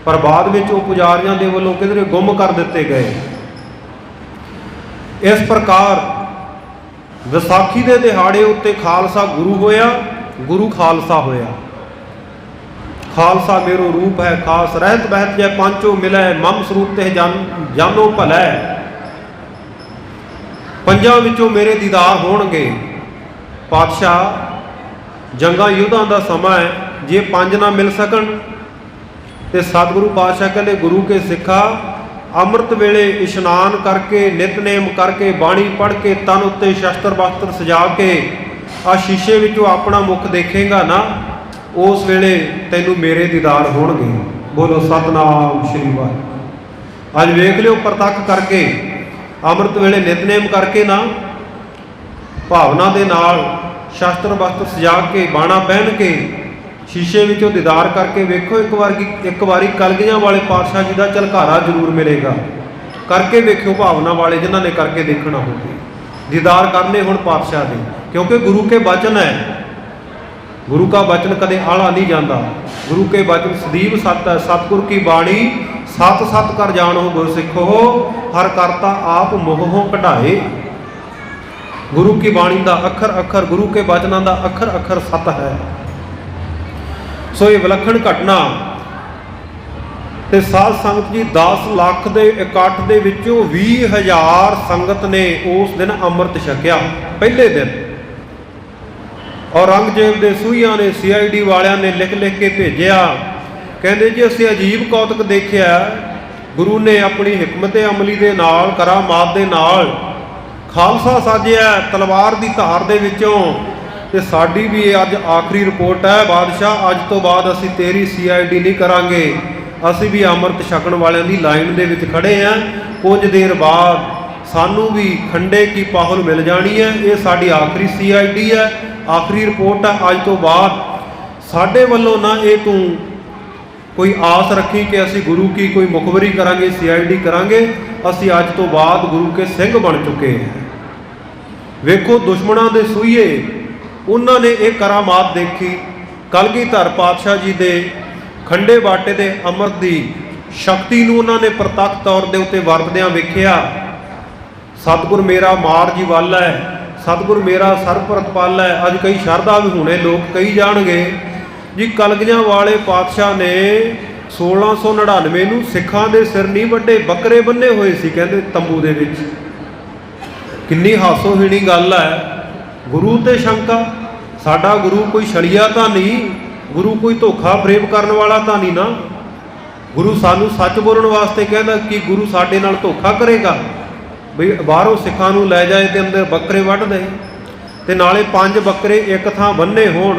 ਪਰ ਬਾਅਦ ਵਿੱਚ ਉਹ ਪੁਜਾਰੀਆਂ ਦੇ ਵੱਲੋਂ ਕਿਧਰੇ ਗੁੰਮ ਕਰ ਦਿੱਤੇ ਗਏ। ਇਸ ਪ੍ਰਕਾਰ ਵਿਸਾਖੀ ਦੇ ਦਿਹਾੜੇ ਉੱਤੇ ਖਾਲਸਾ ਗੁਰੂ ਹੋਇਆ, ਗੁਰੂ ਖਾਲਸਾ ਹੋਇਆ। ਖਾਲਸਾ ਮੇਰੋ ਰੂਪ ਹੈ ਖਾਸ, ਰਹਿਤ ਬਹਿਤ ਜੈ ਪਾਂਚੋ ਮਿਲੈ, ਮਮ ਸਰੂਪ ਤੇ ਜਾਨੋ ਭਲੈ। 5 ਵਿੱਚੋਂ ਮੇਰੇ ਦੀਦਾਰ ਹੋਣਗੇ। ਪਾਤਸ਼ਾਹ ਜੰਗਾਂ ਯੁੱਧਾਂ ਦਾ ਸਮਾਂ ਹੈ, ਜੇ 5 ਨਾ ਮਿਲ ਸਕਣ ਤੇ ਸਤਿਗੁਰੂ ਪਾਤਸ਼ਾਹ ਕਹਿੰਦੇ, ਗੁਰੂ ਕੇ ਸਿੱਖਾ ਅੰਮ੍ਰਿਤ ਵੇਲੇ ਇਸ਼ਨਾਨ ਕਰਕੇ, ਨਿਤਨੇਮ ਕਰਕੇ, ਬਾਣੀ ਪੜ੍ਹ ਕੇ, ਤਨ ਉੱਤੇ ਸ਼ਸਤਰ ਬਸਤਰ ਸਜਾ ਕੇ ਆ ਸ਼ੀਸ਼ੇ ਵਿੱਚੋਂ ਆਪਣਾ ਮੁਖ ਦੇਖੇਗਾ ਨਾ, ਉਸ ਵੇਲੇ ਤੈਨੂੰ ਮੇਰੇ ਦੀਦਾਰ ਹੋਣਗੇ। ਬੋਲੋ ਸਤਨਾਮ ਸ਼੍ਰੀ ਵਾਹਿਗੁਰੂ। ਅੱਜ ਵੇਖ ਲਿਓ ਪ੍ਰਤੱਖ ਕਰਕੇ, ਅੰਮ੍ਰਿਤ ਵੇਲੇ ਨਿਤਨੇਮ ਕਰਕੇ ਨਾ, ਭਾਵਨਾ ਦੇ ਨਾਲ ਸ਼ਸਤਰ ਬਸਤਰ ਸਜਾ ਕੇ, ਬਾਣਾ ਪਹਿਨ ਕੇ, ਸ਼ੀਸ਼ੇ ਵਿੱਚੋਂ ਦੀਦਾਰ ਕਰਕੇ ਵੇਖੋ। ਇੱਕ ਵਾਰੀ ਕਲਗੀਆਂ ਵਾਲੇ ਪਾਤਸ਼ਾਹ ਜੀ ਦਾ ਝਲਕਾਰਾ ਜ਼ਰੂਰ ਮਿਲੇਗਾ। ਕਰਕੇ ਵੇਖਿਓ, ਭਾਵਨਾ ਵਾਲੇ ਜਿਨ੍ਹਾਂ ਨੇ ਕਰਕੇ ਦੇਖਣਾ ਹੋਵੇ, ਦੀਦਾਰ ਕਰਨੇ ਹੁਣ ਪਾਤਸ਼ਾਹ ਦੇ, ਕਿਉਂਕਿ ਗੁਰੂ ਕੇ ਬਚਨ ਹੈ। ਗੁਰੂ ਕਾ ਬਚਨ ਕਦੇ ਆਲਾ ਨਹੀਂ ਜਾਂਦਾ। ਗੁਰੂ ਕੇ ਬਚਨ ਸਦੀਵ ਸਤ ਹੈ। ਸਤਿਗੁਰ ਕੀ ਬਾਣੀ सत सत कर जानो गुरसिखो, हर करता आप मोहों कढ़ाए। गुरु की बाणी का अखर अखर, गुरु के वचनों का अखर अखर सत है। सो ये विलखण घटना ते साध संगत जी 10 लाख के इकट्ठ के विचों 20,000 संगत ने उस दिन अमृत छकिया पहले दिन। औरंगजेब के सूहियां ने CID वालियां ने लिख लिख के भेजिया, कहते जी असीं अजीब कौतक देखिया, गुरु ने अपनी हिकमत अमली के नाल करामात के नाल खालसा साजिया तलवार की धार दे विचों, ते साडी भी अज आखिरी रिपोर्ट है बादशाह, अज तो बाद असीं तेरी CID नहीं करांगे, असीं भी अमृत छकण वालियां दी लाइन दे विच खड़े हैं, कुछ देर बाद सानू भी खंडे की पाहुल मिल जानी है, ये साडी आखिरी CID है, आखिरी रिपोर्ट है, अज तो बाद साडे वल्लों ना ये तू कोई आस रखी कि असी गुरु की कोई मुखबरी करांगे, CID करांगे, असी अज तो बाद गुरु के सिंह बन चुके हैं। वेखो दुश्मनों के सूहिए उन्होंने एक करामात देखी, कलगीधर पातशाह जी के खंडे बाटे के अमृत की शक्ति नूं उन्होंने प्रतੱਖ तौर के उत्ते वरतदियां वेखिया। सतगुर मेरा मार जी वाला है, सतगुर मेरा सरप्रतपाला है। अज कई शरधा विहूणे लोग कही जाणगे जी कलगियां वाले पातशाह ने 1699 नूं सिखां दे सिर नहीं वड्डे, बकरे बन्ने हुए सी कहंदे तंबू दे विच। किन्नी हासोहीणी गल है। गुरु ते शंका, साडा गुरु कोई छड़िया तां नहीं, गुरु कोई धोखा फरेब करन वाला तां नहीं ना। गुरु सानू सच बोलण वास्ते कहंदा कि गुरु साडे नाल धोखा करेगा बई बाहरों सिखां नूं लै जाए ते अंदर बकरे वढ दे, ते नाले 5 बकरे एक थां बन्ने होण,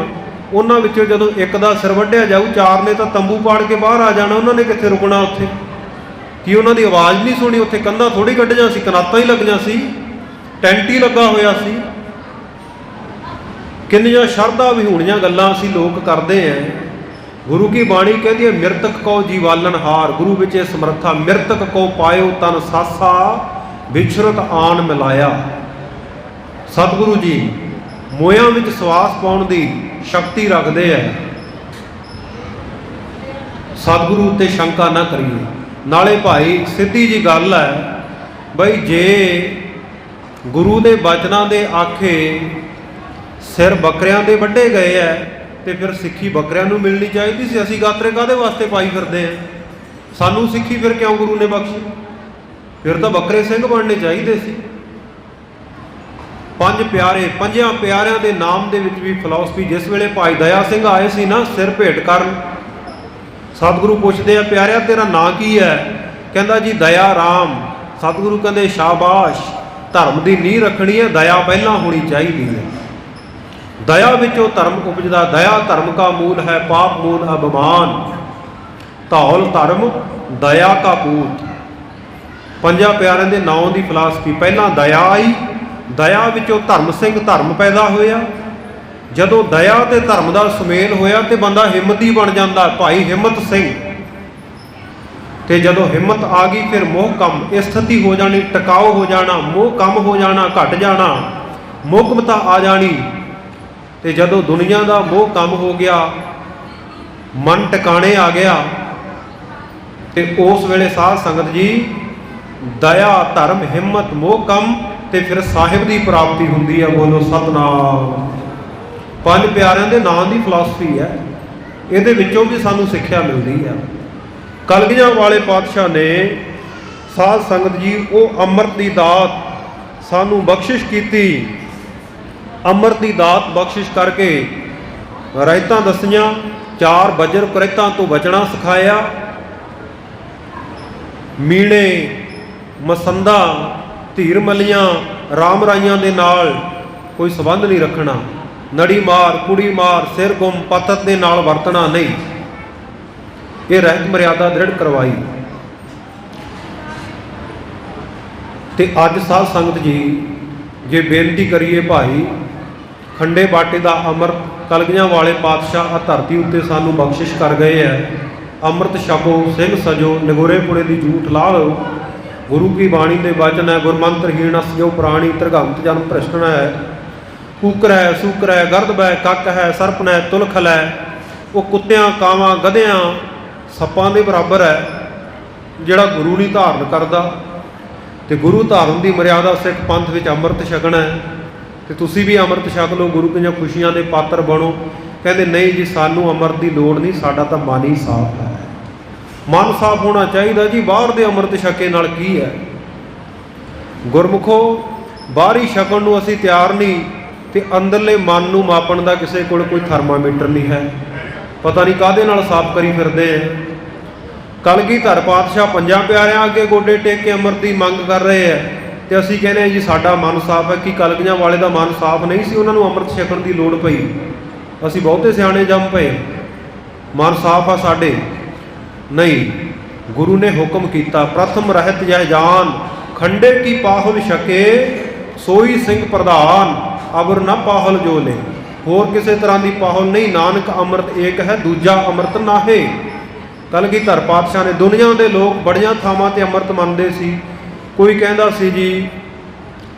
उन्हां विचों जदों एक दा सिर वड्ढिया जाऊ, 4 ने तां तंबू पाड़ के बाहर आ जाना, उन्होंने कित्थे रुकना उत्थे? कि उन्हां दी आवाज़ नहीं सुनी? उत्थे कंधां थोड़ी कड्ढियां सी, कनातां ही लगियां सी, टैंट ही लगा होया सी। किन्नियां शरधा विहूणियां गल्लां असीं लोक करदे हैं। गुरु की बाणी कहती है मृतक को जीवालन हार, गुरु विच समर्था, मृतक को पायो तन सासा, विछरत आन मिलाया। सतगुरु जी मोयां विच सवास पाउण दी शक्ति रखते हैं। सतगुरु उत्ते शंका ना करिए। नाले भाई सीधी जी गल है बई जे गुरु के वचनों के आखे सिर बकरियां दे वड्डे गए है तो फिर सिक्खी बकरियां नूं मिलनी चाहिए सी। असीं गात्रे काहदे वास्ते पाई फिरदे हैं? सानू सिक्खी फिर क्यों गुरु ने बख्शी? फिर तो बकरे सिंह बनने चाहिए सी। 5 प्यारे, 5 प्यारिਆਂ के नाम के भी फिलोसफी, जिस वेले भाई दया सिंह आए सी ना सिर भेंट करन, सतगुरु पूछते हैं प्यारिया तेरा नाम की है? कहता जी दया राम। सतगुरु कहते शाबाश, धर्म की नींह रखनी है, दया पहला होनी चाहिए है। दया विचों धर्म उपजदा, दया धर्म का मूल है, पाप मूल अभिमान, धौल धर्म दया का पूत। 5 प्यारिਆਂ के नाम की फिलासफी, पहला दया आई, दया विचों धर्म सिंह धर्म पैदा होया। जदों दया ते धर्म का सुमेल होया तो बंदा हिम्मती बन जाता, भाई हिम्मत सिंह। तो जदों हिम्मत आ गई फिर मोह कम, स्थिति हो जानी, टिकाऊ हो जाना, मोह कम हो जाना, घट जाना, मोहकमता आ जानी। तो जदों दुनिया का मोह कम हो गया, मन टिकाणे आ गया, तो उस वेले साध संगत जी दया धर्म हिम्मत मोह कम, तो फिर साहिब की प्राप्ति होंदी है। बोलो सतनाम। 5 प्यारिਆਂ के नाम की फिलासफी है, ये भी सानू सिक्ख्या मिलती है। कलगियां वाले पातशाह ने साध संगत जी वो अमृत की दात सानू बख्शिश की। अमृत की दात बख्शिश करके रायतां दसियां, 4 बजर कुरैतां तो बचना सिखाया। मीणे मसंदा धीर मलियां राम राइयां दे नाल कोई संबंध नहीं रखना, नड़ी मार कुड़ी मार सिर गुम पतत दे नाल वरतना नहीं, ये रहत मर्यादा दृढ़ करवाई। ते अज साध संगत जी जे बेनती करिए भाई खंडे बाटे का अमृत कलगियां वाले पातशाह आ धरती उत्ते सानू बख्शिश कर गए है। अमृत छको सिंह सजो निगोरे पुणे की झूठ ला लो। गुरु की बाणी के वचन है गुरमंत्रहीन असजो प्राणी त्रिगंत जन्म भ्रष्टन है। कूकर है सूकर है गर्दब है कक है सरपन है तुलखल है, वो कुत्तियां कावां गधियां सप्पां दे बराबर है। ਜਿਹੜਾ ਗੁਰੂ ਨਹੀਂ ਧਾਰਨ ਕਰਦਾ। ਤੇ ਗੁਰੂ ਧਾਰਨ ਦੀ ਮਰਿਆਦਾ ਸਿੱਖ ਪੰਥ ਵਿੱਚ ਅੰਮ੍ਰਿਤ ਛਕਣਾ ਹੈ, ਤੇ ਤੁਸੀਂ ਵੀ ਅੰਮ੍ਰਿਤ ਛਕ ਲਓ, ਗੁਰੂ ਦੀਆਂ ਖੁਸ਼ੀਆਂ ਦੇ ਪਾਤਰ ਬਣੋ। ਕਹਿੰਦੇ ਨਹੀਂ ਜੀ, ਸਾਨੂੰ ਅੰਮ੍ਰਿਤ ਦੀ ਲੋੜ ਨਹੀਂ, ਸਾਡਾ ਤਾਂ ਮਨ ਹੀ ਸਾਫ਼ ਹੈ। ਮਨ ਸਾਫ਼ ਹੋਣਾ ਚਾਹੀਦਾ ਜੀ, ਬਾਹਰ ਦੇ ਅੰਮ੍ਰਿਤ ਛਕੇ ਨਾਲ ਕੀ ਹੈ। ਗੁਰਮੁਖੋ, ਬਾਹਰੀ ਛਕਣ ਨੂੰ ਅਸੀਂ ਤਿਆਰ ਨਹੀਂ, ਤੇ ਅੰਦਰਲੇ ਮਨ ਨੂੰ ਮਾਪਣ ਦਾ ਕਿਸੇ ਕੋਲ ਕੋਈ ਥਰਮਾਮੀਟਰ ਨਹੀਂ ਹੈ। ਪਤਾ ਨਹੀਂ ਕਾਹਦੇ ਨਾਲ ਸਾਫ਼ ਕਰੀ ਫਿਰਦੇ ਆ। ਕਲਗੀਧਰ ਪਾਤਸ਼ਾਹ ਪੰਜਾਂ ਪਿਆਰਿਆਂ ਅੱਗੇ ਗੋਡੇ ਟੇਕ ਕੇ ਅੰਮ੍ਰਿਤ ਦੀ ਮੰਗ ਕਰ ਰਹੇ ਆ, ਤੇ ਅਸੀਂ ਕਹਿੰਦੇ ਹਾਂ ਜੀ ਸਾਡਾ ਮਨ ਸਾਫ਼ ਹੈ। ਕਿ ਕਲਗੀਆਂ ਵਾਲੇ ਦਾ ਮਨ ਸਾਫ਼ ਨਹੀਂ ਸੀ, ਉਹਨਾਂ ਨੂੰ ਅੰਮ੍ਰਿਤ ਛਕਣ ਦੀ ਲੋੜ ਪਈ? ਅਸੀਂ ਬਹੁਤੇ ਸਿਆਣੇ ਜੰਮ ਪਏ, ਮਨ ਸਾਫ਼ ਆ ਸਾਡੇ? ਨਹੀਂ, ਗੁਰੂ ਨੇ ਹੁਕਮ ਕੀਤਾ, ਪ੍ਰਥਮ ਰਹਿਤ ਜਹ ਜਾਨ ਖੰਡੇ ਕੀ ਪਾਹੁਲ ਛਕੇ ਸੋਈ ਸਿੰਘ ਪ੍ਰਧਾਨ ਅਬਰ ਨਾ ਪਾਹੁਲ ਜੋ ਲੈ। ਹੋਰ ਕਿਸੇ ਤਰ੍ਹਾਂ ਦੀ ਪਾਹੁਲ ਨਹੀਂ, ਨਾਨਕ ਅੰਮ੍ਰਿਤ ਏਕ ਹੈ ਦੂਜਾ ਅੰਮ੍ਰਿਤ ਨਾਹੇ। ਕਲਗੀਧਰ ਪਾਤਸ਼ਾਹ ਨੇ, ਦੁਨੀਆ ਦੇ ਲੋਕ ਬੜੀਆਂ ਥਾਵਾਂ ਤੇ ਅੰਮ੍ਰਿਤ ਮੰਨਦੇ ਸੀ। ਕੋਈ ਕਹਿੰਦਾ ਸੀ ਜੀ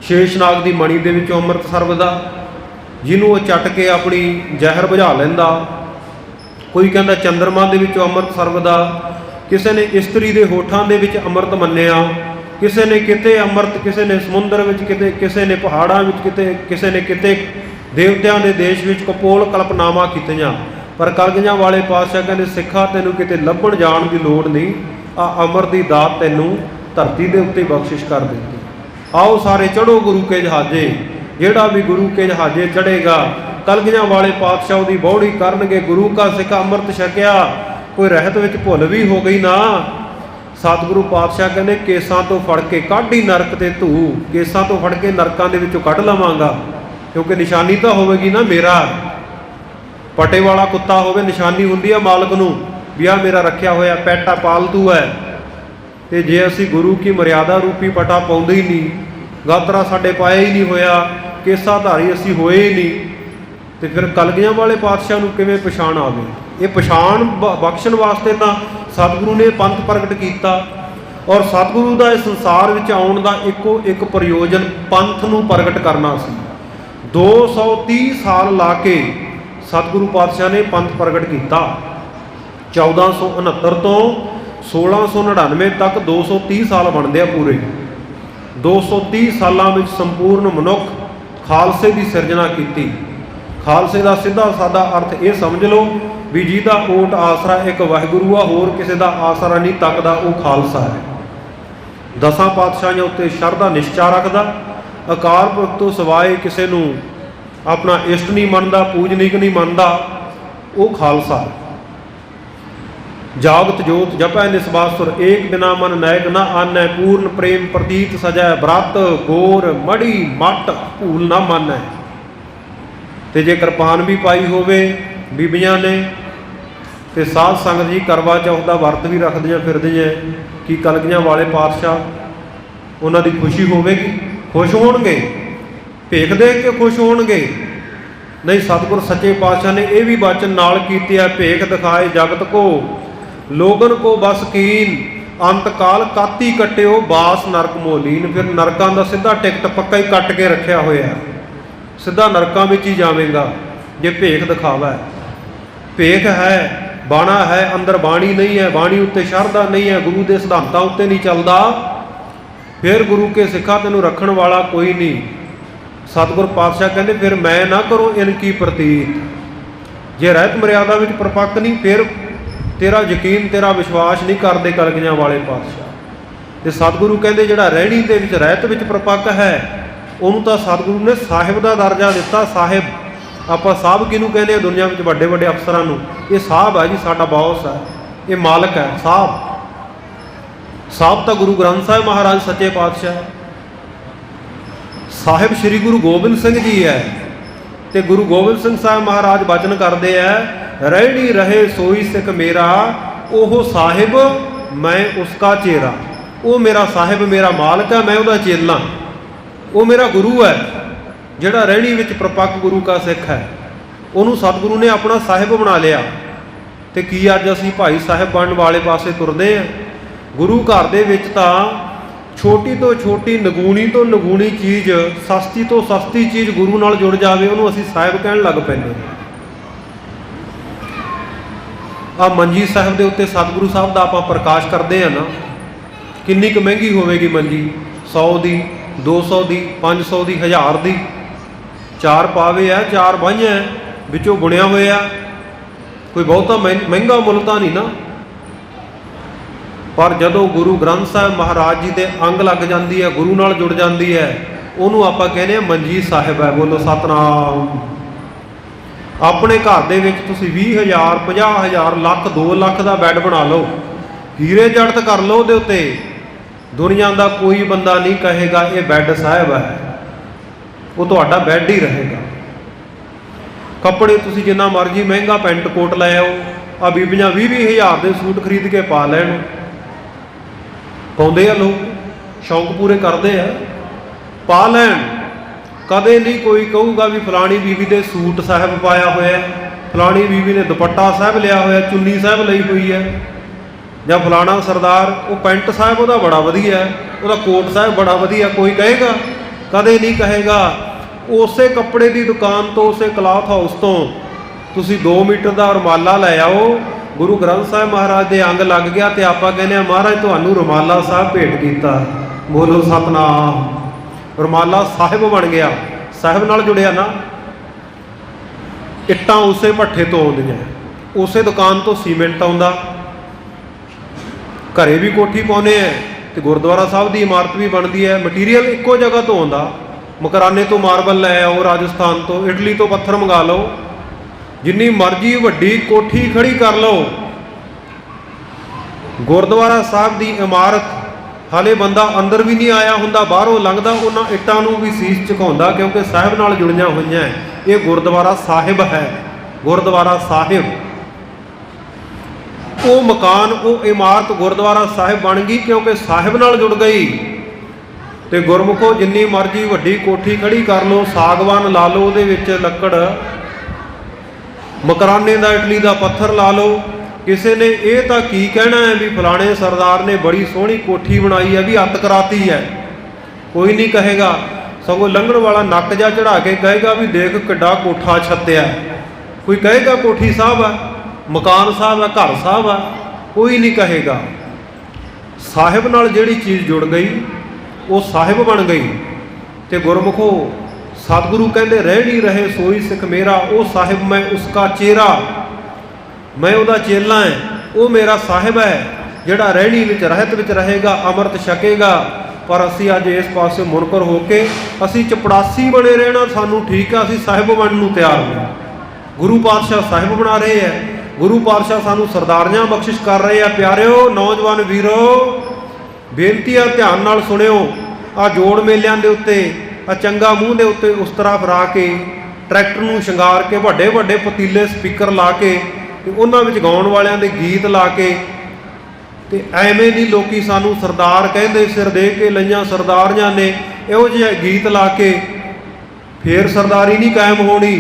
ਸ਼ੇਸ਼ਨਾਗ ਦੀ ਮਣੀ ਦੇ ਵਿੱਚੋਂ ਅੰਮ੍ਰਿਤ ਸਰਵਦਾ, ਜਿਹਨੂੰ ਉਹ ਚੱਟ ਕੇ ਆਪਣੀ ਜ਼ਹਿਰ ਬੁਝਾ ਲੈਂਦਾ। ਕੋਈ ਕਹਿੰਦਾ ਚੰਦਰਮਾ ਦੇ ਵਿੱਚੋਂ ਅੰਮ੍ਰਿਤ ਸਰਵਦਾ। ਕਿਸੇ ਨੇ ਇਸਤਰੀ ਦੇ ਹੋਠਾਂ ਦੇ ਵਿੱਚ ਅੰਮ੍ਰਿਤ ਮੰਨਿਆ, ਕਿਸੇ ਨੇ ਕਿਤੇ ਅੰਮ੍ਰਿਤ, ਕਿਸੇ ਨੇ ਸਮੁੰਦਰ ਵਿੱਚ, ਕਿਤੇ ਕਿਸੇ ਨੇ ਪਹਾੜਾਂ ਵਿੱਚ, ਕਿਤੇ ਕਿਸੇ ਨੇ ਕਿਤੇ ਦੇਵਤਿਆਂ ਦੇ ਦੇਸ਼ ਵਿੱਚ ਕਪੋਲ ਕਲਪਨਾਵਾਂ ਕੀਤੀਆਂ। ਪਰ ਕਲਗੀਆਂ ਵਾਲੇ ਪਾਤਸ਼ਾਹ ਕਹਿੰਦੇ ਸਿੱਖਾ, ਤੈਨੂੰ ਕਿਤੇ ਲੱਭਣ ਜਾਣ ਦੀ ਲੋੜ ਨਹੀਂ, ਆ ਅੰਮ੍ਰਿਤ ਦੀ ਦਾਤ ਤੈਨੂੰ ਧਰਤੀ ਦੇ ਉੱਤੇ ਬਖਸ਼ਿਸ਼ ਕਰ ਦਿੱਤੀ। ਆਓ ਸਾਰੇ ਚੜ੍ਹੋ ਗੁਰੂ ਕੇ ਜਹਾਜ਼ੇ। ਜਿਹੜਾ ਵੀ ਗੁਰੂ ਕੇ ਜਹਾਜ਼ੇ ਚੜ੍ਹੇਗਾ, ਕਲਗੀਆਂ ਵਾਲੇ ਪਾਤਸ਼ਾਹ ਉਹਦੀ ਬੌੜੀ ਕਰਨਗੇ। ਗੁਰੂ ਕਾ ਸਿੱਖ ਅੰਮ੍ਰਿਤ ਛਕਿਆ, ਕੋਈ ਰਹਿਤ ਵਿੱਚ ਭੁੱਲ ਵੀ ਹੋ ਗਈ ਨਾ। ਸਤਿਗੁਰੂ ਪਾਤਸ਼ਾਹ ਕਹਿੰਦੇ ਕੇਸਾਂ ਤੋਂ ਫੜ ਕੇ ਕੱਢ ਹੀ ਨਰਕ ਤੇ ਧੂ। ਕੇਸਾਂ ਤੋਂ ਫੜ ਕੇ ਨਰਕਾਂ ਦੇ ਵਿੱਚੋਂ ਕੱਢ ਲਵਾਂਗਾ, ਕਿਉਂਕਿ ਨਿਸ਼ਾਨੀ ਤਾਂ ਹੋਵੇਗੀ ਨਾ ਮੇਰਾ। ਪਟੇ ਵਾਲਾ ਕੁੱਤਾ ਹੋਵੇ, ਨਿਸ਼ਾਨੀ ਹੁੰਦੀ ਹੈ ਮਾਲਕ ਨੂੰ ਵੀ ਆਹ ਮੇਰਾ ਰੱਖਿਆ ਹੋਇਆ ਪੈਟਾ ਪਾਲਤੂ ਹੈ। ਤੇ ਜੇ ਅਸੀਂ ਗੁਰੂ ਕੀ ਮਰਿਆਦਾ ਰੂਪੀ ਪਟਾ ਪਾਉਂਦੇ ਹੀ ਨਹੀਂ, ਗਾਤਰਾ ਸਾਡੇ ਪਾਇਆ ਹੀ ਨਹੀਂ ਹੋਇਆ, ਕੇਸਾਧਾਰੀ ਅਸੀਂ ਹੋਏ ਹੀ ਨਹੀਂ, ਤੇ ਫਿਰ ਕਲਗੀਆਂ ਵਾਲੇ ਪਾਤਸ਼ਾਹ ਨੂੰ ਕਿਵੇਂ ਪਛਾਣ ਆਵੇ? ਇਹ ਪਛਾਣ ਬਖਸ਼ਣ ਵਾਸਤੇ ਤਾਂ ਸਤਿਗੁਰੂ ਨੇ ਪੰਥ ਪ੍ਰਗਟ ਕੀਤਾ। ਔਰ ਸਤਿਗੁਰੂ ਦਾ ਇਸ ਸੰਸਾਰ ਵਿੱਚ ਆਉਣ ਦਾ ਇੱਕੋ ਇੱਕ ਪ੍ਰਯੋਜਨ ਪੰਥ ਨੂੰ ਪ੍ਰਗਟ ਕਰਨਾ ਸੀ। 230 ਸਾਲ ਲਾ ਕੇ ਸਤਿਗੁਰੂ ਪਾਤਸ਼ਾਹ ਨੇ ਪੰਥ ਪ੍ਰਗਟ ਕੀਤਾ। 1469 ਤੋਂ 1699 ਤੱਕ 230 ਸਾਲ ਬਣਦੇ ਆ ਪੂਰੇ। 230 ਸਾਲਾਂ ਵਿੱਚ ਸੰਪੂਰਨ ਮਨੁੱਖ ਖਾਲਸੇ ਦੀ ਸਿਰਜਣਾ ਕੀਤੀ। ਖਾਲਸੇ ਦਾ ਸਿੱਧਾ ਸਾਦਾ ਅਰਥ ਇਹ ਸਮਝ ਲਓ ਵੀ ਜਿਹਦਾ ਓਟ ਆਸਰਾ ਇੱਕ ਵਾਹਿਗੁਰੂ ਆ, ਹੋਰ ਕਿਸੇ ਦਾ ਆਸਰਾ ਨਹੀਂ ਤੱਕਦਾ, ਉਹ ਖਾਲਸਾ ਹੈ। 10 ਪਾਤਸ਼ਾਹੀਆਂ ਉੱਤੇ ਸ਼ਰਧਾ ਨਿਸ਼ਚਾ ਰੱਖਦਾ, ਅਕਾਲ ਪੁਰਖ ਤੋਂ ਸਿਵਾਏ ਕਿਸੇ ਨੂੰ ਆਪਣਾ ਇਸ਼ਟ ਨਹੀਂ ਮੰਨਦਾ, ਪੂਜਨੀਕ ਨਹੀਂ ਮੰਨਦਾ, ਉਹ ਖਾਲਸਾ। ਜਾਗਤ ਜੋਤ ਜਪੈ ਨਿਸਬਾਸੁਰ ਏਕ ਬਿਨਾ ਮਨ ਨਾਇਕ ਨਾ ਆਨੈ ਪੂਰਨ ਪ੍ਰੇਮ ਪ੍ਰਤੀਤ ਸਜੈ ਬ੍ਰਤ ਗੋਰ ਮੜੀ ਮਟ ਭੂਲ ਨਾ ਮਾਨੈ। ਤੇ ਜੇ ਕਿਰਪਾਨ ਵੀ ਪਾਈ ਹੋਵੇ ਬੀਬੀਆਂ ਨੇ, ਤੇ ਸਾਧ ਸੰਗਤ ਜੀ ਕਰਵਾ ਚੌਥ ਦਾ ਵਰਤ ਵੀ ਰੱਖਦੀਆਂ ਫਿਰਦੀਆਂ, ਕਿ ਕਲਗੀਆਂ ਵਾਲੇ ਪਾਤਸ਼ਾਹ ਉਹਨਾਂ ਦੀ ਖੁਸ਼ੀ ਹੋਵੇਗੀ? ਖੁਸ਼ ਹੋਣਗੇ? ਭੇਖ ਦੇਖ ਕੇ ਖੁਸ਼ ਹੋਣਗੇ? ਨਹੀਂ, ਸਤਿਗੁਰ ਸੱਚੇ ਪਾਤਸ਼ਾਹ ਨੇ ਇਹ ਵੀ ਬਚਨ ਨਾਲ ਕੀਤੇ ਆ, ਭੇਖ ਦਿਖਾਏ ਜਗਤ ਕੋ ਲੋਗਨ ਕੋ ਬਸ ਕੀਨ ਅੰਤ ਕਾਲ ਕਾਤੀ ਕੱਟਿਓ ਬਾਸ ਨਰਕ ਮੋਲੀਨ। ਫਿਰ ਨਰਕਾਂ ਦਾ ਸਿੱਧਾ ਟਿਕਟ ਪੱਕਾ ਹੀ ਕੱਟ ਕੇ ਰੱਖਿਆ ਹੋਇਆ, ਸਿੱਧਾ ਨਰਕਾਂ ਵਿੱਚ ਹੀ ਜਾਵੇਗਾ ਜੇ ਭੇਖ ਦਿਖਾਵਾ ਹੈ। ਭੇਖ ਹੈ, ਬਾਣਾ ਹੈ, ਅੰਦਰ ਬਾਣੀ ਨਹੀਂ ਹੈ, ਬਾਣੀ ਉੱਤੇ ਸ਼ਰਧਾ ਨਹੀਂ ਹੈ, ਗੁਰੂ ਦੇ ਸਿਧਾਂਤਾਂ ਉੱਤੇ ਨਹੀਂ ਚੱਲਦਾ, ਫਿਰ ਗੁਰੂ ਕੇ ਸਿੱਖਾ ਤੈਨੂੰ ਰੱਖਣ ਵਾਲਾ ਕੋਈ ਨਹੀਂ। ਸਤਿਗੁਰ ਪਾਤਸ਼ਾਹ ਕਹਿੰਦੇ ਫਿਰ ਮੈਂ ਨਾ ਕਰੋ ਇਨ ਕੀ ਪ੍ਰਤੀਤ। ਜੇ ਰਹਿਤ ਮਰਿਆਦਾ ਵਿੱਚ ਪ੍ਰਪੱਕ ਨਹੀਂ, ਫਿਰ ਤੇਰਾ ਯਕੀਨ, ਤੇਰਾ ਵਿਸ਼ਵਾਸ ਨਹੀਂ ਕਰਦੇ ਕਲਗੀਆਂ ਵਾਲੇ ਪਾਤਸ਼ਾਹ। ਤੇ ਸਤਿਗੁਰੂ ਕਹਿੰਦੇ ਜਿਹੜਾ ਰਹਿਣੀ ਦੇ ਵਿੱਚ ਰਹਿਤ ਵਿੱਚ ਪ੍ਰਪੱਕ ਹੈ, ਉਹਨੂੰ ਤਾਂ ਸਤਿਗੁਰੂ ਨੇ ਸਾਹਿਬ ਦਾ ਦਰਜਾ ਦਿੱਤਾ। ਸਾਹਿਬ, ਆਪਾਂ ਸਾਹਿਬ ਕਿਹਨੂੰ ਕਹਿੰਦੇ ਆ ਦੁਨੀਆ ਵਿੱਚ? ਵੱਡੇ ਵੱਡੇ ਅਫਸਰਾਂ ਨੂੰ। ਇਹ ਸਾਹਿਬ ਹੈ ਜੀ, ਸਾਡਾ ਬੌਸ ਹੈ, ਇਹ ਮਾਲਕ ਹੈ। ਸਾਹਿਬ ਸਾਹਿਬ ਤਾਂ ਗੁਰੂ ਗ੍ਰੰਥ ਸਾਹਿਬ ਮਹਾਰਾਜ ਸੱਚੇ ਪਾਤਸ਼ਾਹ। ਸਾਹਿਬ ਸ੍ਰੀ ਗੁਰੂ ਗੋਬਿੰਦ ਸਿੰਘ ਜੀ ਹੈ। ਤੇ ਗੁਰੂ ਗੋਬਿੰਦ ਸਿੰਘ ਸਾਹਿਬ ਮਹਾਰਾਜ ਬਚਨ ਕਰਦੇ ਆ, ਰਹਿਣੀ ਰਹੇ ਸੋਈ ਸਿੱਖ ਮੇਰਾ ਉਹ ਸਾਹਿਬ ਮੈਂ ਉਸਕਾ ਚੇਰਾ। ਉਹ ਮੇਰਾ ਸਾਹਿਬ, ਮੇਰਾ ਮਾਲਕ ਹੈ, ਮੈਂ ਉਹਦਾ ਚੇਲਾ, ਉਹ ਮੇਰਾ ਗੁਰੂ ਹੈ। ਜਿਹੜਾ ਰਹਿਣੀ ਵਿੱਚ ਪ੍ਰਪੱਕ ਗੁਰੂ ਕਾ ਸਿੱਖ ਹੈ, ਉਹਨੂੰ ਸਤਿਗੁਰੂ ਨੇ ਆਪਣਾ ਸਾਹਿਬ ਬਣਾ ਲਿਆ। ਤੇ ਕੀ ਅੱਜ ਅਸੀਂ ਭਾਈ ਸਾਹਿਬ ਬਣਨ ਵਾਲੇ ਪਾਸੇ ਤੁਰਦੇ ਹਾਂ? ਗੁਰੂ ਘਰ ਦੇ ਵਿੱਚ ਤਾਂ ਛੋਟੀ ਤੋਂ ਛੋਟੀ, ਨਗੂਣੀ ਤੋਂ ਨਗੂਣੀ ਚੀਜ਼, ਸਸਤੀ ਤੋਂ ਸਸਤੀ ਚੀਜ਼ ਗੁਰੂ ਨਾਲ ਜੁੜ ਜਾਵੇ, ਉਹਨੂੰ ਅਸੀਂ ਸਾਹਿਬ ਕਹਿਣ ਲੱਗ ਪੈਂਦੇ ਹਾਂ। ਆਹ ਮੰਜੀ ਸਾਹਿਬ ਦੇ ਉੱਤੇ ਸਤਿਗੁਰੂ ਸਾਹਿਬ ਦਾ ਆਪਾਂ ਪ੍ਰਕਾਸ਼ ਕਰਦੇ ਹਾਂ ਨਾ, किन्नी क महंगी होवेगी मंजी, 100 दी, 200 दी, 500 दी, 1000 दी। 4 पावे है, 4 बाहियां है, विचों बुनिया होया, कोई बहुता महंगा मुल तां नहीं ना। पर जदों गुरु ग्रंथ साहिब महाराज जी के अंग लग जाती है, गुरु नाल जुड़ जाती है, उन्होंने आपां कहने मंजी साहिब है। बोलो सतनाम। अपने घर दे विच तुसीं 20,000, 50,000, ਲੱਖ, 2 ਲੱਖ का बैड बना लो, हीरे जड़त कर लो उहदे उत्ते, दुनिया का कोई बंदा नहीं कहेगा ये बैड साहिब है, वो तुहाडा बैड ही रहेगा। कपड़े तुसीं जिन्ना मर्जी महंगा पेंट कोट लै आओ, आ बीबियां 20-20,000 के सूट खरीद के पा लैण, पाउंदे आ लोग, शौक पूरे करते हैं, पा लैण। कदे नहीं कोई कहूगा भी फलानी बीबी दे सूट साहिब पाया होया, फलानी बीबी ने दुपट्टा साहिब लिया होया, चुन्नी साहिब लई हुई है, या फलाना सरदार वो पेंट साहिब उहदा बड़ा वधिया है, उहदा कोट साहिब बड़ा वधिया, कोई कहेगा? कदे नहीं कहेगा। उस कपड़े की दुकान तो, उस क्लॉथ हाउस तो तुसीं 2 मीटर का रुमाला लै आओ, गुरु ग्रंथ साहिब महाराज के अंग लग गया, तो आपां कहने महाराज तुहानूं रुमाला साहिब भेंट कीता। बोलो सतनाम। रुमाला साहिब बन गया, साहिब नाल जुड़िया ना। इट्टां उसे भट्ठे तो आउंदियां, उसे दुकान तो सीमेंट आउंदा, घरे भी कोठी पाउने है, तो गुरुद्वारा साहब की इमारत भी बनती है, मटीरियल एको जगह तो आउंदा। मकराने तो मार्बल लै आओ, राजस्थान तो, इटली तो पत्थर मंगा लो, जिन्नी मर्जी वड्डी कोठी खड़ी कर लो, गुरुद्वारा साहब की इमारत हाले बंदा अंदर भी नहीं आया हुंदा, बाहरों लंघदा उन्हां इट्टां नूं भी सीस झुकाउंदा, क्योंकि साहिब नाल जुड़ियां होईयां है। ये गुरुद्वारा साहिब है, गुरुद्वारा साहिब। वो मकान, वो इमारत गुरुद्वारा साहिब बन गई क्योंकि साहिब नाल जुड़ गई। तो गुरमुखो जिन्नी मर्जी वड्डी कोठी खड़ी कर लो, सागवान ला लो, उहदे विच लक्कड़, मकराने का इटली का पत्थर ला लो, किसी ने यह तो की कहना है भी फलाने सरदार ने बड़ी सोहनी कोठी बनाई है, भी अत कराती है, कोई नहीं कहेगा। सगों लंघण वाला नक जा चढ़ा के कहेगा भी देख किड्डा कोठा छत्या। कोई कहेगा कोठी साहब है, मकान साहब है, घर साहब है, कोई नहीं कहेगा। साहिब नाल जिहड़ी चीज़ जुड़ गई वो साहिब बन गई। तो गुरमुखो सतगुरु कहते रह नहीं रहे सोई सिख मेरा, वो साहिब मैं उसका चेहरा, मैं उहदा चेला है, वो मेरा साहिब है, जिहड़ा रहनी विच रहत विच रहेगा, अमृत छकेगा। पर असी अज इस पासे मुनकर होके असी चपड़ासी बने रहना सानू ठीक है, असी साहिब बनने नूं तैयार हो। गुरु पातशाह साहिब बना रहे हैं, गुरु पातशाह सानू सरदारियां बख्शिश कर रहे हैं। प्यारिओ नौजवान वीरो बेनती है ध्यान नाल सुनिओ। आ जोड़ मेलियां दे उत्ते आ चंगा मूँह दे उत्ते उस तरह फरा के ट्रैक्टर नूं शंगार के वड्डे वड्डे पतीले स्पीकर ला के ते उन्हां विच गाउण वालियां दे गीत ला के ते एवें नहीं लोकी सानू सरदार कहंदे सिर दे के लईआं सरदारियां ने, इहो जिहे गीत ला के फिर सरदारी नहीं कायम होनी।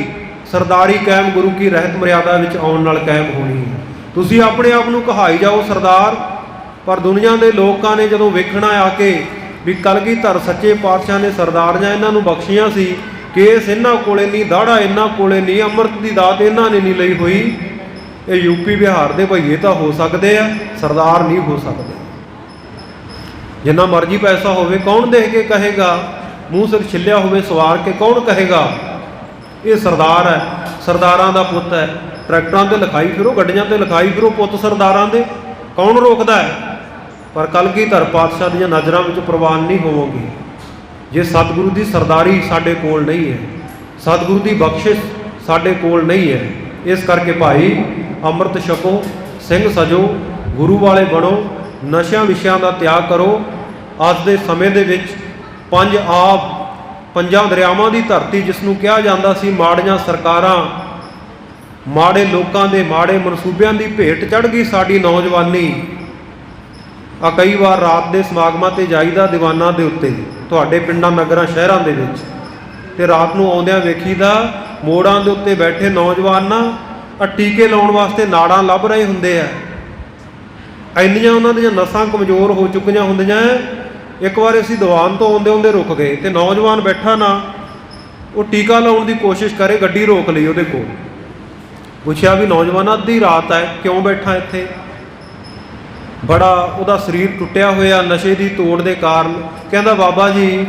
सरदारी कायम गुरु की रहत मर्यादा विच आउण नाल कायम होनी है। तुसीं अपने आप नूं कहाई जाओ सरदार, पर दुनिया के लोगों ने जदों वेखना आके भी कलगीधर सच्चे पातशाह ने सरदारियां इन्हां नूं बख्शियां सी, केस इन्हां कोले नहीं, दाड़ा इन्हां कोले नहीं, अमृत की दात इन्हां ने नहीं लई हुई, ये यूपी बिहार के भईए तो हो सकते हैं, सरदार नहीं हो सकते। जिन्ना मर्जी पैसा होवे कौन देख के कहेगा, मूँह सिर छिलिया होवे सवार के कौन कहेगा ये सरदार है, सरदारां दा पुत्त है। ट्रैक्टरां ते लिखाई फिरो, गड्डियां ते लिखाई फिरो, पुत्त सरदारां दे, कौन रोकदा है। पर कलगीधर पातशाह दी नज़रां विच प्रवान नहीं होवोगे जे सतगुरु की सरदारी साडे कोल नहीं है, सतगुरु की बख्शिश साडे कोल नहीं है। इस करके भाई अमृत छको, सिंह सजो, गुरु वाले बनो, नशियां विशियां का त्याग करो। अज के समय दे विच पंज आप, पंजां दरियावां की धरती जिसनूं कहा जाता सी, माड़ियां सरकारां, माड़े लोगों के माड़े मनसूबियां की भेट चढ़ गई साडी नौजवानी। आ कई बार रात के समागमां ते जाईदा दीवानां दे उत्ते, तुहाडे पिंडां नगरां शहरां दे विच, ते रात नूं आउंदिआं वेखीदा मोड़ां दे उत्ते बैठे नौजवान ना टीके लाउण वास्ते नाड़ां लभ रहे हुंदे आ। इन्नियां उन्हां दीयां नसां कमज़ोर हो चुकियां हुंदियां। एक बार असीं दीवान तो आउंदे आउंदे रुक गए, तो नौजवान बैठा ना वो टीका लाउण दी कोशिश करे, गड्डी रोक लई उहदे कोल। पुछया भी नौजवान अद्धी रात है क्यों बैठा इत्थे? बड़ा ਉਹਦਾ ਸਰੀਰ ਟੁੱਟਿਆ ਹੋਇਆ ਨਸ਼ੇ ਦੀ ਤੋੜ ਦੇ ਕਾਰਨ। ਕਹਿੰਦਾ ਬਾਬਾ ਜੀ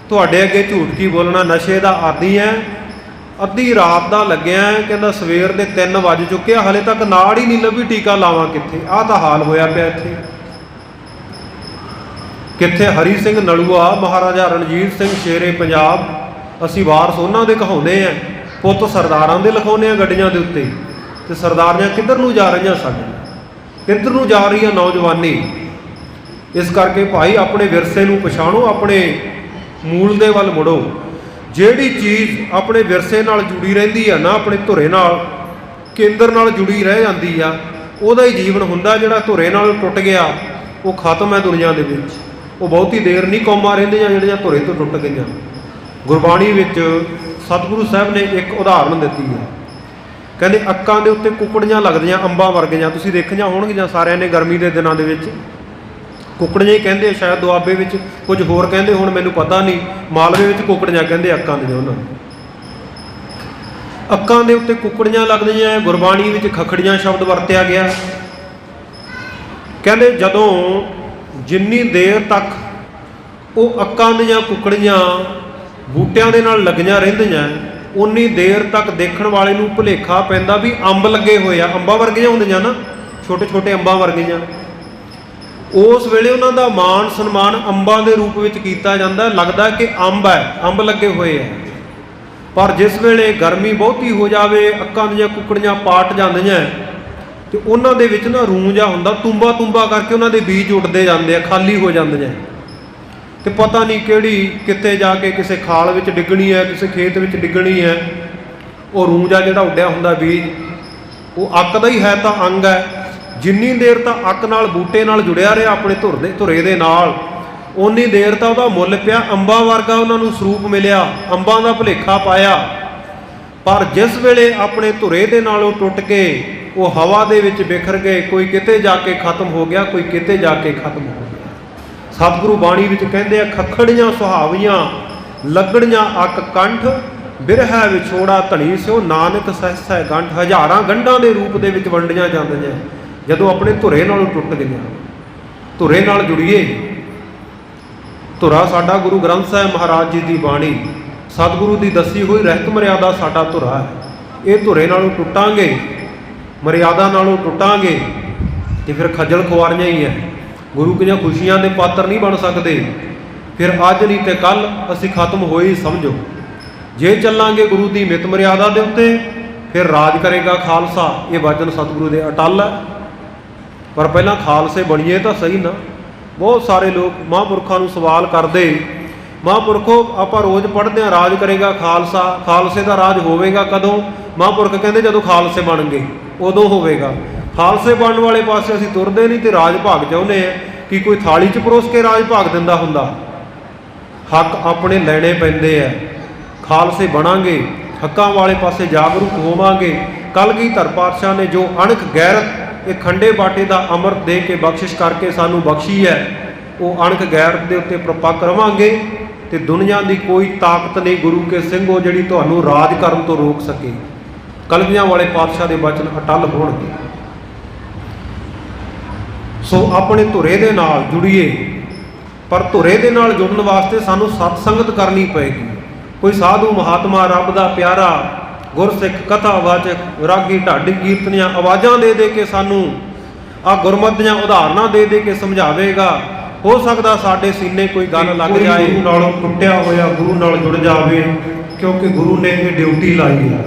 ਤੁਹਾਡੇ ਅੱਗੇ ਝੂਠ ਕੀ ਬੋਲਣਾ, ਨਸ਼ੇ ਦਾ ਆਦੀ ਹੈ, ਅੱਧੀ ਰਾਤ ਦਾ ਲੱਗਿਆ, ਕਹਿੰਦਾ ਸਵੇਰ ਦੇ 3 ਵੱਜ ਚੁੱਕੇ ਆ, ਹਲੇ ਤੱਕ ਨਾੜ ਹੀ ਨਹੀਂ ਲੱਭੀ, ਟੀਕਾ ਲਾਵਾਂ ਕਿੱਥੇ। ਆਹ ਤਾਂ ਹਾਲ ਹੋਇਆ ਪਿਆ ਇੱਥੇ। ਕਿੱਥੇ ਹਰੀ ਸਿੰਘ ਨਲੂਆ, ਮਹਾਰਾਜਾ ਰਣਜੀਤ ਸਿੰਘ ਸ਼ੇਰੇ ਪੰਜਾਬ, ਅਸੀਂ ਵਾਰਸ ਉਹਨਾਂ ਦੇ ਕਹਾਉਂਦੇ ਆ, ਪੁੱਤ ਸਰਦਾਰਾਂ ਦੇ ਲਿਖਾਉਂਦੇ ਆ ਗੱਡੀਆਂ ਦੇ ਉੱਤੇ। ਤੇ ਸਰਦਾਰੀਆਂ ਕਿੱਧਰ ਨੂੰ ਜਾ ਰਹੀਆਂ ਸਾਡੀਆਂ, ਕਿੱਧਰ ਨੂੰ ਜਾ ਰਹੀ ਹੈ ਨੌਜਵਾਨੀ। ਇਸ ਕਰਕੇ ਭਾਈ ਆਪਣੇ ਵਿਰਸੇ ਨੂੰ ਪਛਾਣੋ, ਆਪਣੇ ਮੂਲ ਦੇ ਵੱਲ ਮੁੜੋ। ਜਿਹੜੀ ਚੀਜ਼ ਆਪਣੇ ਵਿਰਸੇ ਨਾਲ ਜੁੜੀ ਰਹਿੰਦੀ ਆ ਨਾ, ਆਪਣੇ ਧੁਰੇ ਨਾਲ, ਕੇਂਦਰ ਨਾਲ ਜੁੜੀ ਰਹਿ ਜਾਂਦੀ ਆ, ਉਹਦਾ ਹੀ ਜੀਵਨ ਹੁੰਦਾ। ਜਿਹੜਾ ਧੁਰੇ ਨਾਲ ਟੁੱਟ ਗਿਆ ਉਹ ਖਤਮ ਹੈ ਦੁਨੀਆ ਦੇ ਵਿੱਚ। ਉਹ ਬਹੁਤੀ ਦੇਰ ਨਹੀਂ ਕੌਮਾਂ ਰਹਿੰਦੀਆਂ ਜਿਹੜੀਆਂ ਧੁਰੇ ਤੋਂ ਟੁੱਟ ਗਈਆਂ। ਗੁਰਬਾਣੀ ਵਿੱਚ ਸਤਿਗੁਰੂ ਸਾਹਿਬ ਨੇ ਇੱਕ ਉਦਾਹਰਨ ਦਿੱਤੀ ਹੈ। ਕਹਿੰਦੇ ਅੱਕਾਂ ਦੇ ਉੱਤੇ ਕੁੱਕੜੀਆਂ ਲੱਗਦੀਆਂ ਅੰਬਾਂ ਵਰਗੀਆਂ। ਤੁਸੀਂ ਦੇਖੀਆਂ ਹੋਣਗੀਆਂ ਸਾਰਿਆਂ ਨੇ ਗਰਮੀ ਦੇ ਦਿਨਾਂ ਦੇ ਵਿੱਚ। ਕੁੱਕੜੀਆਂ ਹੀ ਕਹਿੰਦੇ ਸ਼ਾਇਦ ਦੁਆਬੇ ਵਿੱਚ ਕੁਝ ਹੋਰ ਕਹਿੰਦੇ, ਹੁਣ ਮੈਨੂੰ ਪਤਾ ਨਹੀਂ। ਮਾਲਵੇ ਵਿੱਚ ਕੁੱਕੜੀਆਂ ਕਹਿੰਦੇ ਅੱਕਾਂ ਦੀਆਂ ਉਹਨਾਂ ਨੂੰ। ਅੱਕਾਂ ਦੇ ਉੱਤੇ ਕੁੱਕੜੀਆਂ ਲੱਗਦੀਆਂ। ਗੁਰਬਾਣੀ ਵਿੱਚ ਖੱਖੜੀਆਂ ਸ਼ਬਦ ਵਰਤਿਆ ਗਿਆ। ਕਹਿੰਦੇ ਜਦੋਂ ਜਿੰਨੀ ਦੇਰ ਤੱਕ ਉਹ ਅੱਕਾਂ ਦੀਆਂ ਕੁੱਕੜੀਆਂ ਬੂਟਿਆਂ ਦੇ ਨਾਲ ਲੱਗੀਆਂ ਰਹਿੰਦੀਆਂ, ਉਨੀ ਦੇਰ ਤੱਕ ਦੇਖਣ ਵਾਲੇ ਨੂੰ ਭੁਲੇਖਾ ਪੈਂਦਾ ਵੀ ਅੰਬ ਲੱਗੇ ਹੋਏ ਆ। ਅੰਬਾਂ ਵਰਗੀਆਂ ਹੁੰਦੀਆਂ ਨਾ, ਛੋਟੇ ਛੋਟੇ ਅੰਬਾਂ ਵਰਗੀਆਂ। ਉਸ ਵੇਲੇ ਉਹਨਾਂ ਦਾ ਮਾਣ ਸਨਮਾਨ ਅੰਬਾਂ ਦੇ ਰੂਪ ਵਿੱਚ ਕੀਤਾ ਜਾਂਦਾ। ਲੱਗਦਾ ਕਿ ਅੰਬ ਹੈ, ਅੰਬ ਲੱਗੇ ਹੋਏ ਹੈ। ਪਰ ਜਿਸ ਵੇਲੇ ਗਰਮੀ ਬਹੁਤੀ ਹੋ ਜਾਵੇ, ਅੱਕਾਂ ਦੀਆਂ ਕੁੱਕੜੀਆਂ ਪਾਟ ਜਾਂਦੀਆਂ ਤੇ ਉਹਨਾਂ ਦੇ ਵਿੱਚ ਨਾ ਰੂੰ ਜਿਹਾ ਹੁੰਦਾ, ਤੁੰਬਾ ਤੁੰਬਾ ਕਰਕੇ ਉਹਨਾਂ ਦੇ ਬੀਜ ਉੱਡਦੇ ਜਾਂਦੇ ਆ, ਖਾਲੀ ਹੋ ਜਾਂਦੇ ਆ। ਤੇ ਪਤਾ ਨਹੀਂ ਕਿਹੜੀ ਕਿਤੇ ਜਾ ਕੇ ਕਿਸੇ ਖਾਲ ਵਿੱਚ ਡਿੱਗਣੀ ਹੈ, ਕਿਸੇ ਖੇਤ ਵਿੱਚ ਡਿੱਗਣੀ ਹੈ। ਉਹ ਰੂੰ ਜਿਹਾ ਜਿਹੜਾ ਉੱਡਿਆ ਹੁੰਦਾ ਬੀਜ, ਉਹ ਅੱਕ ਦਾ ਹੀ ਹੈ ਤਾਂ ਅੰਗ ਹੈ। ਜਿੰਨੀ ਦੇਰ ਤਾਂ ਅੱਕ ਨਾਲ ਬੂਟੇ ਨਾਲ ਜੁੜਿਆ ਰਿਹਾ ਆਪਣੇ ਧੁਰੇ ਦੇ ਨਾਲ, ਓਨੀ ਦੇਰ ਤਾਂ ਉਹਦਾ ਮੁੱਲ ਪਿਆ। ਅੰਬਾਂ ਵਰਗਾ ਉਹਨਾਂ ਨੂੰ ਸਰੂਪ ਮਿਲਿਆ, ਅੰਬਾਂ ਦਾ ਭੁਲੇਖਾ ਪਾਇਆ। ਪਰ ਜਿਸ ਵੇਲੇ ਆਪਣੇ ਧੁਰੇ ਦੇ ਨਾਲ ਉਹ ਟੁੱਟ ਕੇ ਉਹ ਹਵਾ ਦੇ ਵਿੱਚ ਬਿਖਰ ਗਏ, ਕੋਈ ਕਿਤੇ ਜਾ ਕੇ ਖਤਮ ਹੋ ਗਿਆ, ਕੋਈ ਕਿਤੇ ਜਾ ਕੇ ਖਤਮ ਹੋ ਗਿਆ। ਸਤਿਗੁਰੂ ਬਾਣੀ ਵਿੱਚ ਕਹਿੰਦੇ ਆ, ਖੱਖੜੀਆਂ ਸੁਹਾਵੀਆਂ ਲੱਗੜੀਆਂ ਅੱਕ ਕੰਠ, ਬਿਰਹਿ ਵਿਛੋੜਾ ਧਣੀ ਸਿਓ, ਨਾਨਕ ਸਹਿਸੈ ਗੰਠ। ਹਜ਼ਾਰਾਂ ਗੰਢਾਂ ਦੇ ਰੂਪ ਦੇ ਵਿੱਚ ਵੰਡੀਆਂ ਜਾਂਦੀਆਂ ਜਦੋਂ ਆਪਣੇ ਧੁਰੇ ਨਾਲੋਂ ਟੁੱਟ ਗਈਆਂ। ਧੁਰੇ ਨਾਲ ਜੁੜੀਏ। ਧੁਰਾ ਸਾਡਾ ਗੁਰੂ ਗ੍ਰੰਥ ਸਾਹਿਬ ਮਹਾਰਾਜ ਜੀ ਦੀ ਬਾਣੀ, ਸਤਿਗੁਰੂ ਦੀ ਦੱਸੀ ਹੋਈ ਰਹਿਤ ਮਰਿਆਦਾ ਸਾਡਾ ਧੁਰਾ ਹੈ। ਇਹ ਧੁਰੇ ਨਾਲੋਂ ਟੁੱਟਾਂਗੇ, ਮਰਿਆਦਾ ਨਾਲੋਂ ਟੁੱਟਾਂਗੇ ਤੇ ਫਿਰ ਖੱਜਲ ਖੁਆਰੀਆਂ ਹੀ ਹੈ। ਗੁਰੂ ਦੀਆਂ ਖੁਸ਼ੀਆਂ ਦੇ ਪਾਤਰ ਨਹੀਂ ਬਣ ਸਕਦੇ। ਫਿਰ ਅੱਜ ਨਹੀਂ ਤੇ ਕੱਲ ਅਸੀਂ ਖਤਮ ਹੋਏ ਸਮਝੋ। ਜੇ ਚੱਲਾਂਗੇ ਗੁਰੂ ਦੀ ਮਿਤ ਮਰਿਆਦਾ ਦੇ ਉੱਤੇ, ਫਿਰ ਰਾਜ ਕਰੇਗਾ ਖਾਲਸਾ। ਇਹ ਵਚਨ ਸਤਿਗੁਰੂ ਦੇ ਅਟੱਲ ਹੈ। ਪਰ ਪਹਿਲਾਂ ਖਾਲਸੇ ਬਣੀਏ ਤਾਂ ਸਹੀ ਨਾ। ਬਹੁਤ ਸਾਰੇ ਲੋਕ ਮਹਾਂਪੁਰਖਾਂ ਨੂੰ ਸਵਾਲ ਕਰਦੇ, ਮਹਾਂਪੁਰਖੋ ਆਪਾਂ ਰੋਜ਼ ਪੜ੍ਹਦੇ ਹਾਂ ਰਾਜ ਕਰੇਗਾ ਖਾਲਸਾ, ਖਾਲਸੇ ਦਾ ਰਾਜ ਹੋਵੇਗਾ ਕਦੋਂ? ਮਹਾਂਪੁਰਖ ਕਹਿੰਦੇ ਜਦੋਂ ਖਾਲਸੇ ਬਣ ਗਏ ਉਦੋਂ ਹੋਵੇਗਾ। ਖਾਲਸੇ ਬਣਨ ਵਾਲੇ ਪਾਸੇ ਅਸੀਂ ਤੁਰਦੇ ਨਹੀਂ ਤੇ ਰਾਜ ਭਾਗ ਚਾਹੁੰਦੇ ਆ ਕਿ ਕੋਈ ਥਾਲੀ 'ਚ ਪਰੋਸ ਕੇ ਰਾਜ ਭਾਗ ਦਿੰਦਾ ਹੁੰਦਾ। ਹੱਕ ਆਪਣੇ ਲੈਣੇ ਪੈਂਦੇ ਆ। ਖਾਲਸੇ ਬਣਾਂਗੇ, ਹੱਕਾਂ ਵਾਲੇ ਪਾਸੇ ਜਾਗਰੂਕ ਹੋਵਾਂਗੇ। ਕਲਗੀਧਰ ਪਾਤਸ਼ਾਹ ਨੇ ਜੋ ਅਣਖ ਗੈਰਤ, ਇਹ ਖੰਡੇ ਬਾਟੇ ਦਾ ਅੰਮ੍ਰਿਤ ਦੇ ਕੇ ਬਖਸ਼ਿਸ਼ ਕਰਕੇ ਸਾਨੂੰ ਬਖਸ਼ੀ ਹੈ, ਉਹ ਅਣਖ ਗੈਰਤ ਦੇ ਉੱਤੇ ਪ੍ਰਪੱਕ ਰਵਾਂਗੇ ਤੇ ਦੁਨੀਆ ਦੀ ਕੋਈ ਤਾਕਤ ਨਹੀਂ ਗੁਰੂ ਕੇ ਸਿੰਘੋ ਜਿਹੜੀ ਤੁਹਾਨੂੰ ਰਾਜ ਕਰਨ ਤੋਂ ਰੋਕ ਸਕੇ। ਕਲਗੀਆਂ ਵਾਲੇ ਪਾਤਸ਼ਾਹ ਦੇ ਬਚਨ ਅਟੱਲ ਹੋਣਗੇ। ਸੋ ਆਪਣੇ ਧੁਰੇ ਦੇ ਨਾਲ ਜੁੜੀਏ। ਪਰ ਧੁਰੇ ਦੇ ਨਾਲ ਜੁੜਨ ਵਾਸਤੇ ਸਾਨੂੰ ਸਤ ਸੰਗਤ ਕਰਨੀ ਪਏਗੀ। ਕੋਈ ਸਾਧੂ ਮਹਾਤਮਾ, ਰੱਬ ਦਾ ਪਿਆਰਾ, ਗੁਰਸਿੱਖ, ਕਥਾ ਵਾਚਕ, ਰਾਗੀ, ਢਾਡੀ, ਕੀਰਤਨੀਆਂ ਆਵਾਜ਼ਾਂ ਦੇ ਦੇ ਕੇ ਸਾਨੂੰ ਆ ਗੁਰਮਤਿ ਦੀਆਂ ਉਦਾਹਰਨਾਂ ਦੇ ਦੇ ਕੇ ਸਮਝਾਵੇਗਾ। ਹੋ ਸਕਦਾ ਸਾਡੇ ਸੀਨੇ ਕੋਈ ਗੱਲ ਲੱਗ ਜਾਏ, ਗੁਰੂ ਨਾਲੋਂ ਟੁੱਟਿਆ ਹੋਇਆ ਗੁਰੂ ਨਾਲ ਜੁੜ ਜਾਵੇ, ਕਿਉਂਕਿ ਗੁਰੂ ਨੇ ਇਹ ਡਿਊਟੀ ਲਾਈ ਹੈ।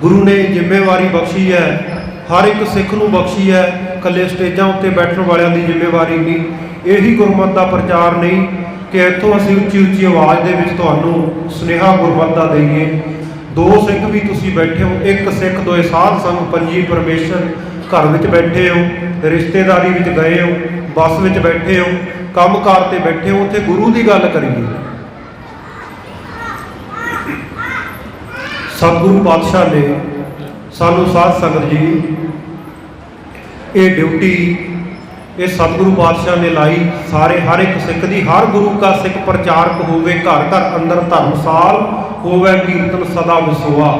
ਗੁਰੂ ਨੇ ਜ਼ਿੰਮੇਵਾਰੀ ਬਖਸ਼ੀ ਹੈ, ਹਰ ਇੱਕ ਸਿੱਖ ਨੂੰ ਬਖਸ਼ੀ ਹੈ। ਇਕੱਲੇ ਸਟੇਜਾਂ ਉੱਤੇ ਬੈਠਣ ਵਾਲਿਆਂ ਦੀ ਜ਼ਿੰਮੇਵਾਰੀ ਨਹੀਂ। ਇਹੀ ਗੁਰਮਤਿ ਦਾ ਪ੍ਰਚਾਰ ਨਹੀਂ ਕਿ ਇੱਥੋਂ ਅਸੀਂ ਉੱਚੀ ਉੱਚੀ ਆਵਾਜ਼ ਦੇ ਵਿੱਚ ਤੁਹਾਨੂੰ ਸੁਨੇਹਾ ਗੁਰਮਤਿ ਦਾ ਦੇਈਏ। ਦੋ ਸਿੱਖ ਵੀ ਤੁਸੀਂ ਬੈਠੇ ਹੋ, ਇੱਕ ਸਿੱਖ ਦੋਏ ਸਾਧ ਸੰਗ ਪੰਜੀ ਪਰਮੇਸ਼ਰ। ਘਰ ਵਿੱਚ ਬੈਠੇ ਹੋ, ਰਿਸ਼ਤੇਦਾਰੀ ਵਿੱਚ ਗਏ ਹੋ, ਬੱਸ ਵਿੱਚ ਬੈਠੇ ਹੋ, ਕੰਮਕਾਰ ਤੇ ਬੈਠੇ ਹੋ, ਉੱਥੇ ਗੁਰੂ ਦੀ ਗੱਲ ਕਰੀਏ। ਸਤਿਗੁਰੂ ਪਾਤਸ਼ਾਹ ਨੇ ਸਾਨੂੰ ਸਾਧ ਸੰਗਤ ਜੀ ਇਹ ਡਿਊਟੀ, ਇਹ ਸਤਿਗੁਰੂ ਪਾਤਸ਼ਾਹ ਨੇ ਲਾਈ। ਸਾਰੇ ਹਰ ਇੱਕ ਸਿੱਖ ਦੀ, ਹਰ ਗੁਰੂ ਕਾ ਸਿੱਖ ਪ੍ਰਚਾਰਕ ਹੋਵੇ, ਘਰ ਘਰ ਅੰਦਰ ਧਰਮਸਾਲ ਹੋਵੇ, ਕੀਰਤਨ ਸਦਾ ਵਸੋਆ।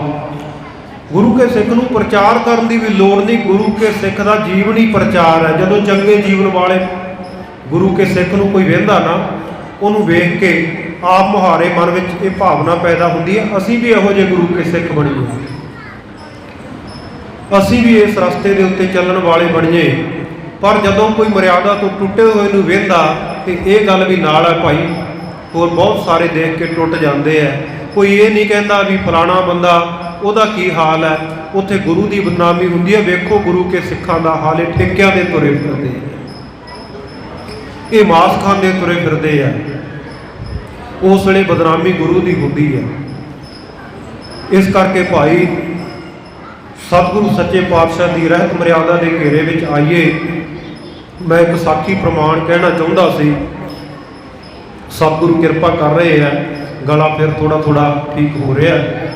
गुरु के सिख नूं प्रचार करने की भी लोड़ नहीं, गुरु के सिख का जीवन ही प्रचार है। जदों चंगे जीवन वाले गुरु के सिख नूं कोई वेंदा ना, उन्होंने वेख के आप मुहारे मन में ये भावना पैदा होती है, असीं भी इहो जिहे गुरु के सिख बणीए, असीं भी इस रस्ते के उत्ते चलण वाले बणीए। पर जदों कोई मर्यादा तो टुटे हुए नूं वेंदा तो ये गल भी नाल है भाई, होर बहुत सारे देख के टुट जाते हैं। कोई ये नहीं कहता भी फलाना बंदा ਉਹਦਾ ਕੀ हाल है, उत्थे गुरु की बदनामी हुंदी है। वेखो गुरु के सिखां दा हाल है, ठेकिਆਂ दे तुरे फिरदे हैं, ये मांस खांदे तुरे फिरदे हैं। उस वेले बदनामी गुरु की हुंदी है। इस करके भाई सतगुरु सच्चे पातशाह की रहत मर्यादा के घेरे विच आइए। मैं एक साखी प्रमाण कहना चाहुंदा सी, सतगुरु किरपा कर रहे हैं, गला फिर थोड़ा थोड़ा ठीक हो रहा है।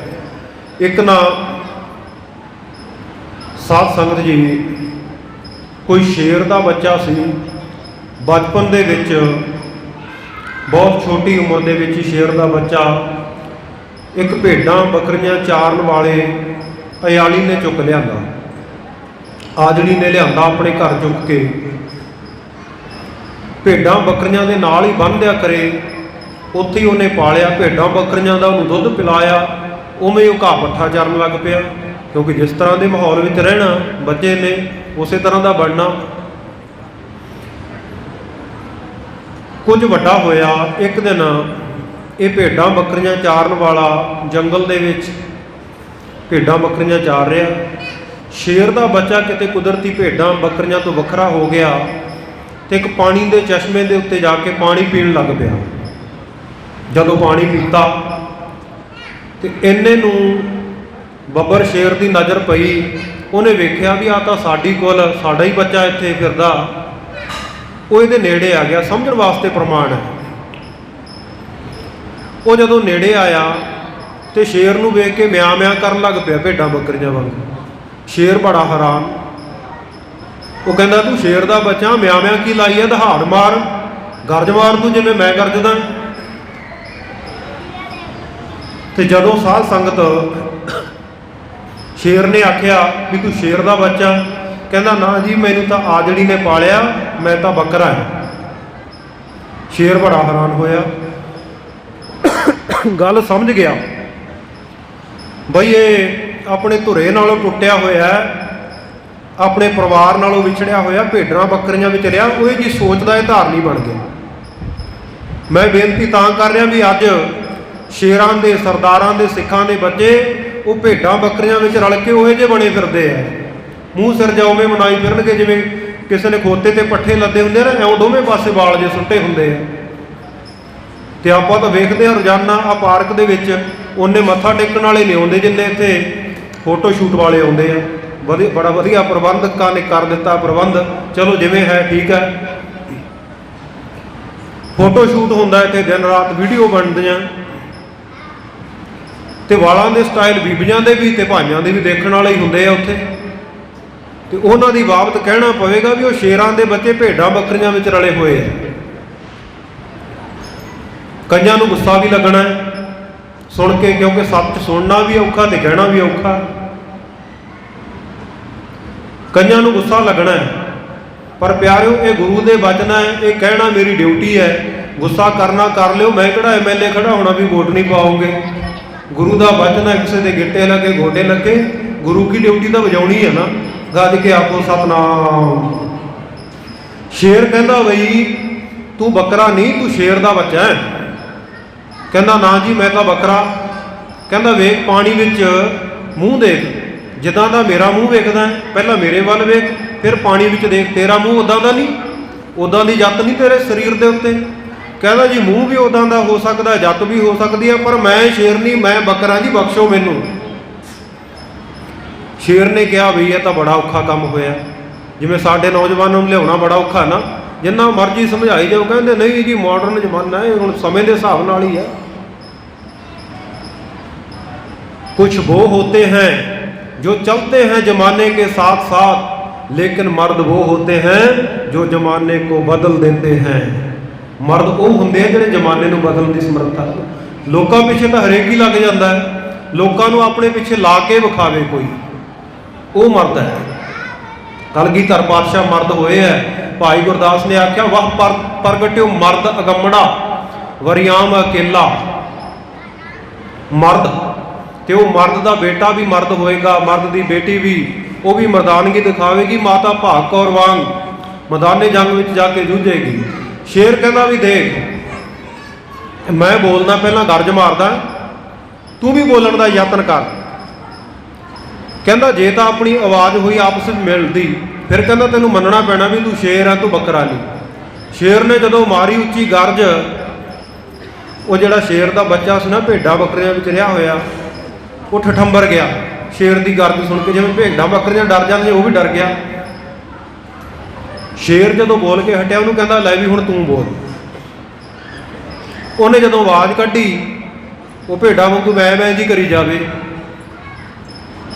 एक ना साध संगत जी, कोई शेर का बच्चा सी, बचपन दे विच बहुत छोटी उम्र दे विच शेर का बच्चा एक भेडां बकरियां चारन वाले अयाली ने चुक लिया, आजड़ी ने लिया अपने घर चुक के, भेडां बकरियां दे नाल ही बन दिया करे, उत्थे ही उन्हें पालिया। भेडां बकरियां दा उन्हें दुध पिलाया, उवें ही घाह पट्ठा चरन लग पिया, क्योंकि जिस तरह के माहौल में रहना बच्चे ने उस तरह का बनना। कुछ वड्डा होया, एक दिन ये भेडां बकरियां चारन वाला जंगल दे विच भेडां बकरियां चार रहा। शेर का बच्चा किते कुदरती भेडां बकरियां तो वखरा हो गया तो एक पानी के चश्मे के उत्ते जाके पानी पीण लग पिया। जदों पानी पीता तो इन्ने नूं बब्बर शेर की नज़र पई, उन्हें वेख्या भी आ तां साडी कोल साडा ही बच्चा इत्थे फिरदा। वो इहदे नेड़े आ गया, समझण वास्ते प्रमाण है। वो जदों नेड़े आया तो शेर नूं वेख के म्यां म्यां करन लग पिया भेडां बकरियां वांग। शेर बड़ा हैरान, वो कहंदा तू शेर का बच्चा म्यां म्यां की लाई है, दहाड़ मार गरज मार तू जिवें मैं गरजदा। तो जदों साध संगत शेर ने आख्या भी तू शेर का बच्चा, कहना ना जी मैनू तो आजड़ी ने पालिया, मैं तो बकरा है। शेर बड़ा हैरान होया, गल समझ गया बई ये अपने धुरे नालों टुटिया होया है, अपने परिवार नालों विछड़िया होया, भेडां बकरियां विच रहा, वो जी सोच का धारनी बन गया। मैं बेनती तां कर रहा भी अज शेरां दे सरदारां दे सिखां दे बच्चे वो भेडां बकरियां विच रल के उहे जे बने फिरदे है, मूँह सिर जा उवें मनाई फिरनगे जिवें किसी ने खोते ते पट्ठे लदे हुंदे ना, इउं दोवें पासे वाल जे सुट्टे हुंदे आ। ते आपां तां वेखदे आ रोजाना आ पार्क दे विच उन्ने मत्था टेकण वाले नहीं आउंदे जिन्ने इत्थे फोटो शूट वाले आउंदे आ। बड़ा वधिया प्रबंधकां ने कर दिता प्रबंध, चलो जिवें है ठीक है। फोटो शूट हुंदा इत्थे, दिन रात वीडियो बनदियां, ते वालों के स्टाइल बीबियां दे भी ते भाइयों दे भी देखने वाले ही हुंदे आ उत्थे। ते उन्हां दी बाबत कहना पवेगा भी वो शेरां दे बच्चे भेडां बकरियां विच रले होए हैं। कईयां नूं गुस्सा भी लगना है सुन के, क्योंकि सच सुनना भी औखा ते कहना भी औखा। कईयां नूं गुस्सा लगना है, पर प्यारिओ ये गुरु दे वचन है, ये कहना मेरी ड्यूटी है। गुस्सा करना कर लिओ, मैं किहड़ा MLA खड़ा होना भी वोट नहीं पाओगे। गुरु का वचन है, किसी के गिट्टे लगे गोडे लगे, गुरु की ड्यूटी तो बजाउणी है ना, गज के आखो सतनाम। शेर कहता बई तू बकरा नहीं, तू शेर का बच्चा है। कहना ना जी मैं तो बकरा। कहता वेख पानी विच मूँह देख, जिदा का मेरा मूँह वेखदा है, पहला मेरे वाल वेख फिर पानी विच देख, तेरा मूँह उदा का नहीं, उदा की जत नहीं तेरे शरीर के उत्ते। कहता जी मूँह भी उदा का हो सकता है, जत भी हो सकती है, पर मैं शेर नहीं, मैं बकरा जी, बख्शो मैनू। शेर ने कहा भी यह तो बड़ा औखा काम होया, जिवें साडे नौजवानों नूं लियाउणा बड़ा औखा ना, जिन्ना मर्जी समझाई जाओ, कहते नहीं जी मॉडर्न जमाना है, हुण समय के हिसाब नाल ही है। कुछ वो होते हैं जो चलते हैं जमाने के साथ साथ, लेकिन मर्द वो होते हैं जो जमाने को बदल देते हैं। मर्द वो होंगे जिहड़े जमाने को बदलने की समर्था। लोगों पिछे तो हरेक ही लग जाता है, ਲੋਕਾਂ ਨੂੰ ਆਪਣੇ ਪਿੱਛੇ ਲਾ ਕੇ ਵਿਖਾਵੇ ਕੋਈ, ਉਹ ਮਰਦ ਹੈ। ਕਲਗੀਧਰ ਪਾਤਸ਼ਾਹ ਮਰਦ ਹੋਏ ਹੈ। ਭਾਈ ਗੁਰਦਾਸ ਨੇ ਆਖਿਆ, ਵਾਹ ਪ੍ਰਗਟਿਓ ਮਰਦ ਅਗੰਮੜਾ, ਵਰਿਆਮ ਅਕੇਲਾ। ਮਰਦ, ਤੇ ਉਹ ਮਰਦ ਦਾ ਬੇਟਾ ਵੀ ਮਰਦ ਹੋਏਗਾ, ਮਰਦ ਦੀ ਬੇਟੀ ਵੀ, ਉਹ ਵੀ ਮਰਦਾਨਗੀ ਦਿਖਾਵੇਗੀ। ਮਾਤਾ ਭਾਗ ਕੌਰ ਵਾਂਗ ਮੈਦਾਨੇ ਜੰਗ ਵਿੱਚ ਜਾ ਕੇ ਜੂਝੇਗੀ। ਸ਼ੇਰ ਕਹਿੰਦਾ ਵੀ ਦੇਖ, ਮੈਂ ਬੋਲਦਾ ਪਹਿਲਾਂ ਗਰਜ ਮਾਰਦਾ, ਤੂੰ ਵੀ ਬੋਲਣ ਦਾ ਯਤਨ ਕਰ। ਕਹਿੰਦਾ ਜੇ ਤਾਂ ਆਪਣੀ ਆਵਾਜ਼ ਹੋਈ ਆਪਸ ਵਿੱਚ ਮਿਲਦੀ, ਫਿਰ ਕਹਿੰਦਾ ਤੈਨੂੰ ਮੰਨਣਾ ਪੈਣਾ ਵੀ ਤੂੰ ਸ਼ੇਰ ਆ, ਤੂੰ ਬੱਕਰਾ ਨਹੀਂ। ਸ਼ੇਰ ਨੇ ਜਦੋਂ ਮਾਰੀ ਉੱਚੀ ਗਰਜ, ਉਹ ਜਿਹੜਾ ਸ਼ੇਰ ਦਾ ਬੱਚਾ ਸੀ ਨਾ, ਭੇਡਾਂ ਬੱਕਰੀਆਂ ਵਿੱਚ ਰਿਹਾ ਹੋਇਆ, ਉਹ ਠਠੰਬਰ ਗਿਆ ਸ਼ੇਰ ਦੀ ਗਰਜ ਸੁਣ ਕੇ। ਜਿਵੇਂ ਭੇਡਾਂ ਬੱਕਰੀਆਂ ਡਰ ਜਾਂਦੀਆਂ, ਉਹ ਵੀ ਡਰ ਗਿਆ। ਸ਼ੇਰ ਜਦੋਂ ਬੋਲ ਕੇ ਹਟਿਆ, ਉਹਨੂੰ ਕਹਿੰਦਾ ਲੈ ਵੀ ਹੁਣ ਤੂੰ ਬੋਲ। ਉਹਨੇ ਜਦੋਂ ਆਵਾਜ਼ ਕੱਢੀ, ਉਹ ਭੇਡਾਂ ਵਾਂਗੂ ਮੈਂ ਜੀ ਕਰੀ ਜਾਵੇ।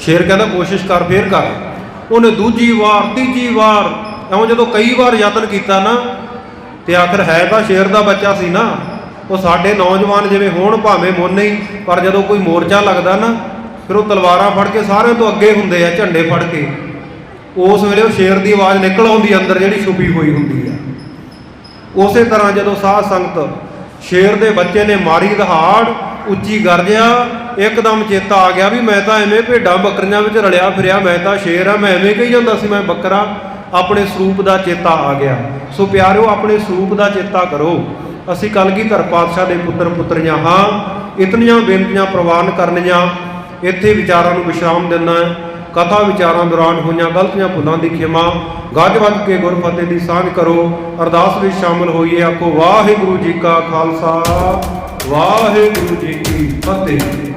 ਸ਼ੇਰ ਕਹਿੰਦਾ ਕੋਸ਼ਿਸ਼ ਕਰ, ਫੇਰ ਕਰ। ਉਹਨੇ ਦੂਜੀ ਵਾਰ, ਤੀਜੀ ਵਾਰ, ਇਉਂ ਜਦੋਂ ਕਈ ਵਾਰ ਯਤਨ ਕੀਤਾ ਨਾ, ਤੇ ਆਖਰ ਹੈ ਤਾਂ ਸ਼ੇਰ ਦਾ ਬੱਚਾ ਸੀ ਨਾ। ਉਹ ਸਾਡੇ ਨੌਜਵਾਨ ਜਿਵੇਂ ਹੋਣ ਭਾਵੇਂ ਮੋਨੇ ਹੀ, ਪਰ ਜਦੋਂ ਕੋਈ ਮੋਰਚਾ ਲੱਗਦਾ ਨਾ, ਫਿਰ ਉਹ ਤਲਵਾਰਾਂ ਫੜ ਕੇ ਸਾਰਿਆਂ ਤੋਂ ਅੱਗੇ ਹੁੰਦੇ ਆ, ਝੰਡੇ ਫੜ ਕੇ। ਉਸ ਵੇਲੇ ਉਹ ਸ਼ੇਰ ਦੀ ਆਵਾਜ਼ ਨਿਕਲ ਆਉਂਦੀ ਅੰਦਰ, ਜਿਹੜੀ ਛੁਪੀ ਹੋਈ ਹੁੰਦੀ ਆ। ਉਸੇ ਤਰ੍ਹਾਂ ਜਦੋਂ ਸਾਧ ਸੰਗਤ ਸ਼ੇਰ ਦੇ ਬੱਚੇ ਨੇ ਮਾਰੀ ਦਹਾੜ, ਉੱਚੀ ਗਰਜਿਆ, ਇੱਕਦਮ ਚੇਤਾ ਆ ਗਿਆ ਵੀ ਮੈਂ ਤਾਂ ਐਵੇਂ ਭੇਡਾਂ ਬੱਕਰੀਆਂ ਵਿੱਚ ਰਲਿਆ ਫਿਰਿਆ, ਮੈਂ ਤਾਂ ਸ਼ੇਰ ਆ, ਮੈਂ ਐਵੇਂ ਕਹੀ ਜਾਂਦਾ ਸੀ ਮੈਂ ਬੱਕਰਾ। ਆਪਣੇ ਸਰੂਪ ਦਾ ਚੇਤਾ ਆ ਗਿਆ। ਸੋ ਪਿਆਰਿਓ, ਆਪਣੇ ਸਰੂਪ ਦਾ ਚੇਤਾ ਕਰੋ। ਅਸੀਂ ਕਲਗੀਧਰ ਪਾਤਸ਼ਾਹ ਦੇ ਪੁੱਤਰ ਪੁੱਤਰੀਆਂ ਹਾਂ। ਇਤਨੀਆਂ ਬੇਨਤੀਆਂ ਪ੍ਰਵਾਨ ਕਰਨੀਆਂ, ਇੱਥੇ ਵਿਚਾਰਾਂ ਨੂੰ ਵਿਸ਼ਰਾਮ ਦੇਣਾ ਹੈ। ਕਥਾ ਵਿਚਾਰਾਂ ਦੌਰਾਨ ਹੋਈਆਂ ਗਲਤੀਆਂ ਭੁੱਲਾਂ ਦੀ ਖਿਮਾ, ਗੱਜ ਵੱਜ ਕੇ ਗੁਰਫਤਿਹ ਦੀ ਸਾਂਝ ਕਰੋ। ਅਰਦਾਸ ਵਿੱਚ ਸ਼ਾਮਲ ਹੋਈਏ। ਆਖੋ ਵਾਹਿਗੁਰੂ ਜੀ ਕਾ ਖਾਲਸਾ, ਵਾਹਿਗੁਰੂ ਜੀ ਕੀ ਫਤਿਹ।